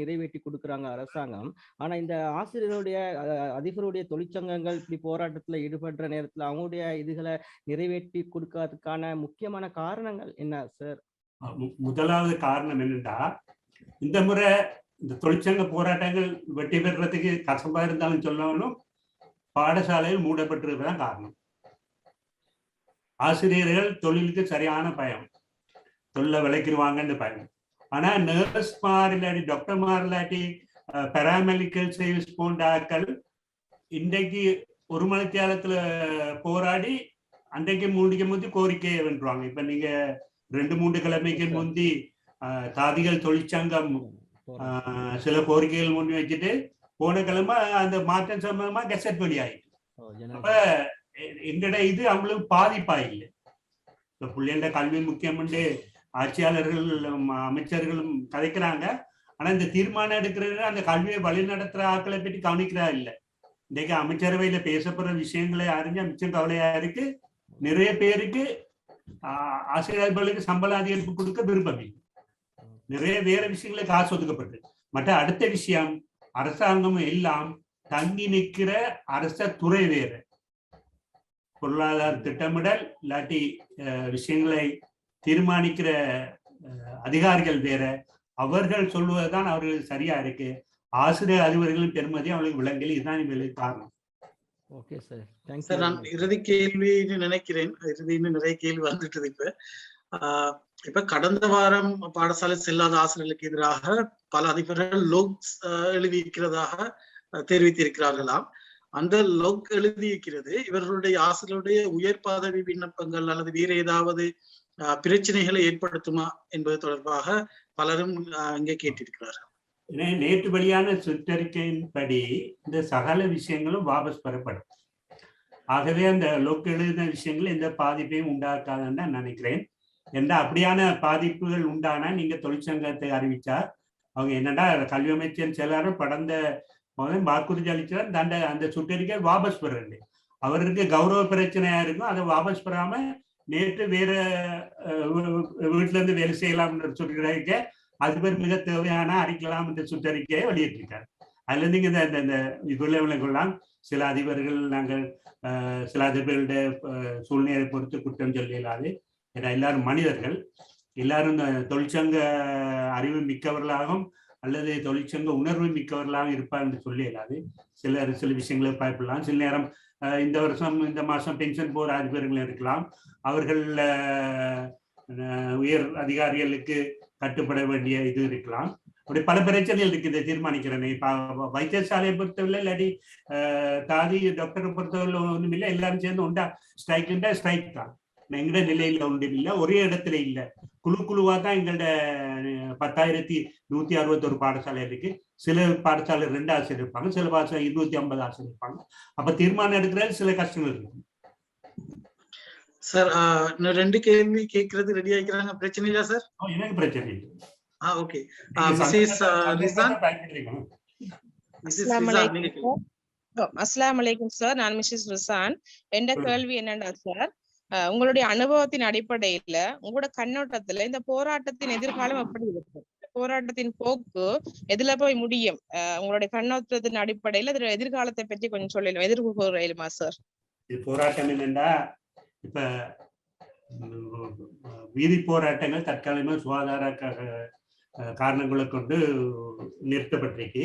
நிறைவேற்றி கொடுக்குறாங்க அரசாங்கம். ஆனா இந்த ஆசிரியருடைய அதிபருடைய தொழிற்சங்கங்கள் இப்படி போராட்டத்துல ஈடுபடுற நேரத்துல அவங்களுடைய இதுகளை நிறைவேற்றி கொடுக்கறதுக்கான முக்கியமான காரணங்கள் என்ன சார்? முதலாவது காரணம் என்னன்னா, இந்த முறை இந்த தொழிற்சங்க போராட்டங்கள் வெற்றி பெறுறதுக்கு கசப்பா இருந்தாலும் சொல்லணும், பாடசாலையில் மூடப்பட்டிருக்கதான் காரணம். ஆசிரியர்கள் தொழிலுக்கு சரியான பயம், தொழிலை விளைக்கிடுவாங்கன்னு பயம். ஆனா நர்ஸ்மார் இல்லாட்டி டாக்டர்மார் இல்லாட்டி பேராமெடிக்கல் சேல்ஸ் போன்ற ஆட்கள் இன்றைக்கு 1 மணித்தியாலத்துல போராடி அன்றைக்கு முடிக்கும் போது கோரிக்கையை வென்றுவாங்க. இப்ப நீங்க 2-3 கிழமைக்கு முந்தி தாதிகள் தொழிற்சங்கம் சில கோரிக்கைகள் முன் வச்சுட்டு போன கிழமை அந்த மாற்றம் சம்பந்தமா கெசட் வெளியாயிட்டு. அப்ப எங்கட இது அவங்களுக்கு பாதிப்பா இல்லை. இப்ப பிள்ளைகள கல்வி முக்கியம் ஆட்சியாளர்கள் அமைச்சர்களும் கதைக்கிறாங்க. ஆனா இந்த தீர்மானம் எடுக்கிறது அந்த கல்வியை வழி நடத்துற ஆட்களை பற்றி கவனிக்கிறா இல்லை. இன்றைக்கு அமைச்சரவையில பேசப்படுற விஷயங்களை அறிஞ்சு மிச்சம் கவலையா இருக்கு. நிறைய பேருக்கு ஆசிரியர்களுக்கு சம்பள அதிகரிப்பு கொடுக்க விருப்பம் இல்லை. நிறைய வேற விஷயங்களை காசு ஒதுக்கப்பட்டு. மற்ற அடுத்த விஷயம், அரசாங்கம் எல்லாம் தங்கி நிற்கிற அரச துறை வேறு, பொருளாதார திட்டமிடல் இல்லாட்டி விஷயங்களை தீர்மானிக்கிற அதிகாரிகள் வேற. அவர்கள் சொல்வதுதான் அவர்களுக்கு சரியா இருக்கு. ஆசிரியர் அதிபர்களின் பெருமதி அவங்களுக்கு விளங்கல. இதுதான் இவங்களுக்கு காரணம். ஓகே சார், சார், நான் இறுதி கேள்வின்னு நினைக்கிறேன். இறுதின்னு நிறைய கேள்வி வந்துட்டு இப்ப இப்ப கடந்த வாரம் பாடசாலை செல்லாத ஆசிரியர்களுக்கு எதிராக பல அதிபர்கள் லோக்ஸ் எழுதியிருக்கிறதாக தெரிவித்திருக்கிறார்களாம். அந்த லோக் எழுதியிருக்கிறது இவர்களுடைய ஆசிரியருடைய உயர் பதவி விண்ணப்பங்கள் அல்லது வேறு ஏதாவது பிரச்சனைகளை ஏற்படுத்துமா என்பது தொடர்பாக பலரும் இங்கே கேட்டிருக்கிறார்கள். நேற்று வெளியான சுற்றறிக்கையின்படி இந்த சகல விஷயங்களும் வாபஸ் பெறப்படும். ஆகவே அந்த லோக் எழுதின விஷயங்கள் எந்த பாதிப்பையும் உண்டாக்காதுன்னு நான் நினைக்கிறேன். எந்த அப்படியான பாதிப்புகள் உண்டானா நீங்க தொழிற்சங்கத்தை அறிவிச்சா அவங்க என்னடா கல்வி அமைச்சர் செயலாளர் கடந்த வாக்குறுதி அளிச்சார் அந்த சுற்றறிக்கை வாபஸ் பெறது அவருக்கு கௌரவ பிரச்சனையா இருக்கும். அதை வாபஸ் பெறாம நேற்று வேற வீட்டுல இருந்து வேலை செய்யலாம் சுற்றறிக்கை அதிபர் மிக தேவையான அறிக்கலாம் என்ற சுற்றறிக்கையை வெளியிட்டிருக்காரு. அதுல இருந்து இந்த இதுல கொள்ளலாம் சில அதிபர்கள் நாங்கள் சில அதிபர்களுடைய சூழ்நிலையை பொறுத்து குற்றம் சொல்லலாது. ஏன்னா எல்லாரும் மனிதர்கள், எல்லாரும் இந்த தொழிற்சங்க அறிவு மிக்கவர்களாகவும் அல்லது தொழிற்சங்க உணர்வு மிக்கவர்களாகவும் இருப்பார் என்று சொல்லி இயலாது. சில விஷயங்களை பயப்படலாம். சில நேரம் இந்த வருஷம் இந்த மாசம் பென்ஷன் போற அதிபர்கள் இருக்கலாம். அவர்கள் உயர் அதிகாரிகளுக்கு கட்டுப்பட வேண்டிய இது இருக்கலாம். அப்படி பல பிரச்சனைகள் இருக்கு. இதை தீர்மானிக்கிறேன். வைத்தியசாலையை பொறுத்தவரை இல்லாட்டி தாதி டாக்டரை பொறுத்தவரை ஒன்றும் இல்லை. எல்லாரும் சேர்ந்து உண்டா ஸ்ட்ரைக்குண்டா ஸ்ட்ரைக் தான். எங்கட நிலையில ஒன்றும் இல்லை, ஒரே இடத்துல இல்லை. குழுவா தான் எங்களோட 10,161 பாடசாலை இருக்கு. சில பாடசாலை 2 ஆசிரியர் இருப்பாங்க, சில பாடசாலை 250 ஆசிரியர் இருப்பாங்க. அப்ப தீர்மானம் எடுக்கிறது சில கஷ்டங்கள் இருக்கு. சார் இன்னும் 2 கேள்வி கேட்கறது ரெடி ஆகிக்கிறாங்க. பிரச்சனை இல்லையா சார்? எனக்கு பிரச்சனை இல்லை. ஓகே. அஸ்ஸலாமு அலைக்கும் சார். நான் மிஸ்ஸஸ் ரிசான். என்ற கேள்வி என்னன்னா சார், உங்களுடைய அனுபவத்தின் அடிப்படையில உங்களோட கண்ணோட்டத்துல இந்த போராட்டத்தின் எதிர்காலம் எப்படி இருக்கும்? போராட்டத்தின் போக்கு எதுல போய் முடியும்? உங்களுடைய கண்ணோட்டத்தின் அடிப்படையில இதோட எதிர்காலத்தை பற்றி கொஞ்சம் சொல்லலாம். எதிர்கூறுமா சார்? இது போராட்டம் என்னன்னா, இப்ப வீதி போராட்டங்கள் தற்காலிகமாக சுகாதார காரணங்களை கொண்டு நிறுத்தப்பட்டிருக்கு.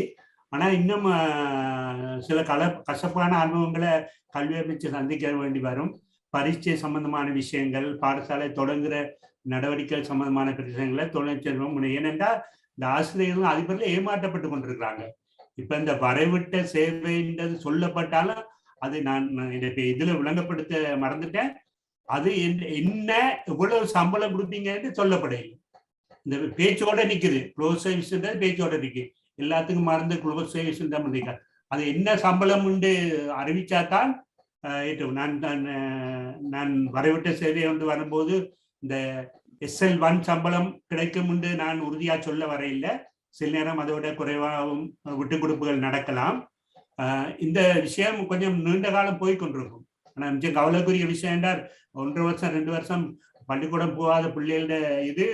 ஆனா இன்னும் சில கசப்பான அனுபவங்களை கல்வி அமைச்சு சந்திக்க வேண்டி வரும். பரீட்சை சம்பந்தமான விஷயங்கள், பாடசாலை தொடங்குற நடவடிக்கை சம்பந்தமான பிரச்சனைகளை தொழிற்சங்கம் ஏனென்றால் இந்த ஆசிரியர்களும் அதிபர்கள் ஏமாற்றப்பட்டு கொண்டிருக்கிறாங்க. இப்ப இந்த வரைவிட்ட சேவைன்றது சொல்லப்பட்டாலும் அது நான் இதுல விளங்கப்படுத்த மறந்துட்டேன். அது என்ன எவ்வளவு சம்பளம் கொடுப்பீங்கன்னு சொல்லப்படையில. இந்த பேச்சோட நிக்குது. க்ளோஸ் சர்வீஸ்ன்றது பேச்சோட நிக்கு. எல்லாத்துக்கும் மறந்து க்ளோஸ் சர்வீஸ் தான் பண்ணிருக்காங்க. அது என்ன சம்பளம் உண்டு அறிவிச்சாதான் நான் வரைவிட்ட சேவையை வந்து வரும்போது இந்த SL1 சம்பளம் கிடைக்கும் என்று நான் உறுதியா சொல்ல வரையில்லை. சில நேரம் அதோட குறைவாகவும் விட்டு கொடுப்புகள் நடக்கலாம். இந்த விஷயம் கொஞ்சம் நீண்ட காலம் போய் கொண்டிருக்கும். ஆனா மிக கவலைக்குரிய விஷயம் என்றால் 1.5 வருஷம் 2 வருஷம் பள்ளிக்கூடம் போகாத பிள்ளைகளோட இது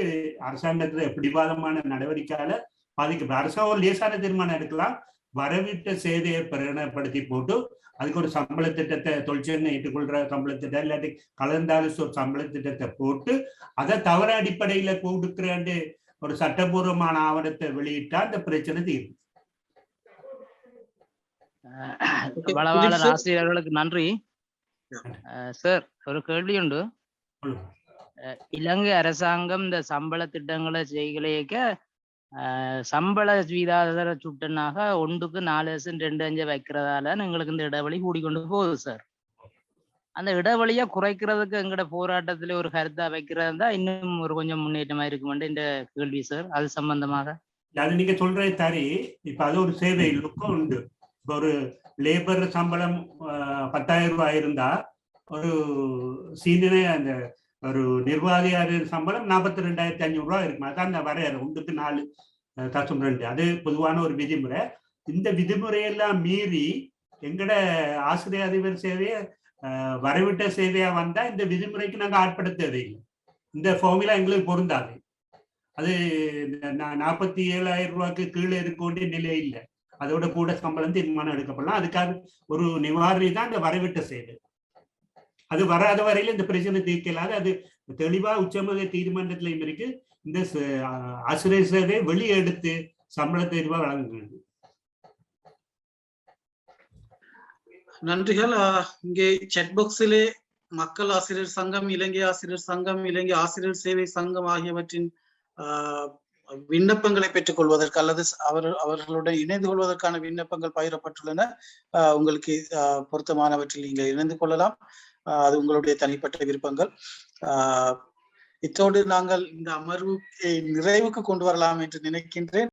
அரசாங்கத்துல பிடிவாதமான நடவடிக்கையால பாதிக்கப்படும். அரசாங்கம் ஒரு லேசான தீர்மானம் எடுக்கலாம். வரவிட்ட சேவையை பிரகடனப்படுத்தி போட்டு அதுக்கு ஒரு சம்பள திட்டத்தை தொழிற்சங்கம் ஏற்றுக்கொள்ற சம்பள திட்டம் இல்லாட்டி கலந்தாலோசி ஒரு சம்பள திட்டத்தை போட்டு அதை தவற அடிப்படையில கொடுக்குறாண்டு ஒரு சட்டபூர்வமான ஆவணத்தை வெளியிட்டா அந்த பிரச்சனை தீரும். வளவாளர் ஆசிரியர்களுக்கு நன்றி சார். ஒரு கேள்வி உண்டு. இலங்கை அரசாங்கம் இந்த சம்பள திட்டங்களை செய்கலைக்க சம்பள வீதாதார சுட்டனாக 1க்கு 4.25 வைக்கிறதால எங்களுக்கு இந்த இடைவெளி கூடிக்கொண்டு போகுது சார். அந்த இடைவெளியை குறைக்கிறதுக்கு எங்கட போராட்டத்துல ஒரு கருத்தா வைக்கிறதா இன்னும் ஒரு கொஞ்சம் முன்னேற்றமா இருக்குமென்று இந்த கேள்வி சார். அது சம்பந்தமாக அது நீங்க சொல்றது சரி. இப்ப அது ஒரு சேவை லுக்கம் உண்டு. இப்ப ஒரு லேபர் சம்பளம் 10,000 ரூபாய் இருந்தா ஒரு சீனியரே அந்த ஒரு நிர்வாகியார் சம்பளம் 42,500 ரூபாய் இருக்கும். அதான் அந்த வரையறை 1க்கு 4.2. அது பொதுவான ஒரு விதிமுறை. இந்த விதிமுறையெல்லாம் மீறி எங்கட ஆசிரியர் அதிபர் சேவையை வரைவிட்ட சேவையா வந்தா இந்த விதிமுறைக்கு நாங்கள் ஆட்படுத்த தேவையில்லை. இந்த ஃபார்முலா எங்களுக்கு பொருந்தாது. அது 47,000 ரூபாய்க்கு கீழே இருக்க வேண்டிய நிலை இல்லை. அதோட கூட சம்பளம் தீர்மானம் எடுக்கப்படலாம். அதுக்காக ஒரு நிவாரணி தான் இந்த வரைவிட்ட சேவை. அது வராத வரையில இந்த பிரச்சனை தீர்க்கலாது. அது தெளிவா உச்சமக தீர்மானத்திலையும் இருக்கு. இந்த ஆசிரியர் சேவை வெளியே எடுத்து சம்பள தேர்வா வழங்குகிறது. நன்றிகள். இங்கே சாட் பாக்ஸிலே மக்கள் ஆசிரியர் சங்கம், இலங்கை ஆசிரியர் சங்கம், இலங்கை ஆசிரியர் சேவை சங்கம் ஆகியவற்றின் விண்ணப்பங்களை பெற்றுக் கொள்வதற்கு அல்லது அவர்களுடன் இணைந்து கொள்வதற்கான விண்ணப்பங்கள் பகிரப்பட்டுள்ளன. உங்களுக்கு பொருத்தமானவற்றில் நீங்கள் இணைந்து கொள்ளலாம். அது உங்களுடைய தனிப்பட்ட விருப்பங்கள். இத்தோடு நாங்கள் இந்த அமர்வு நிறைவுக்கு கொண்டு வரலாம் என்று நினைக்கின்றேன்.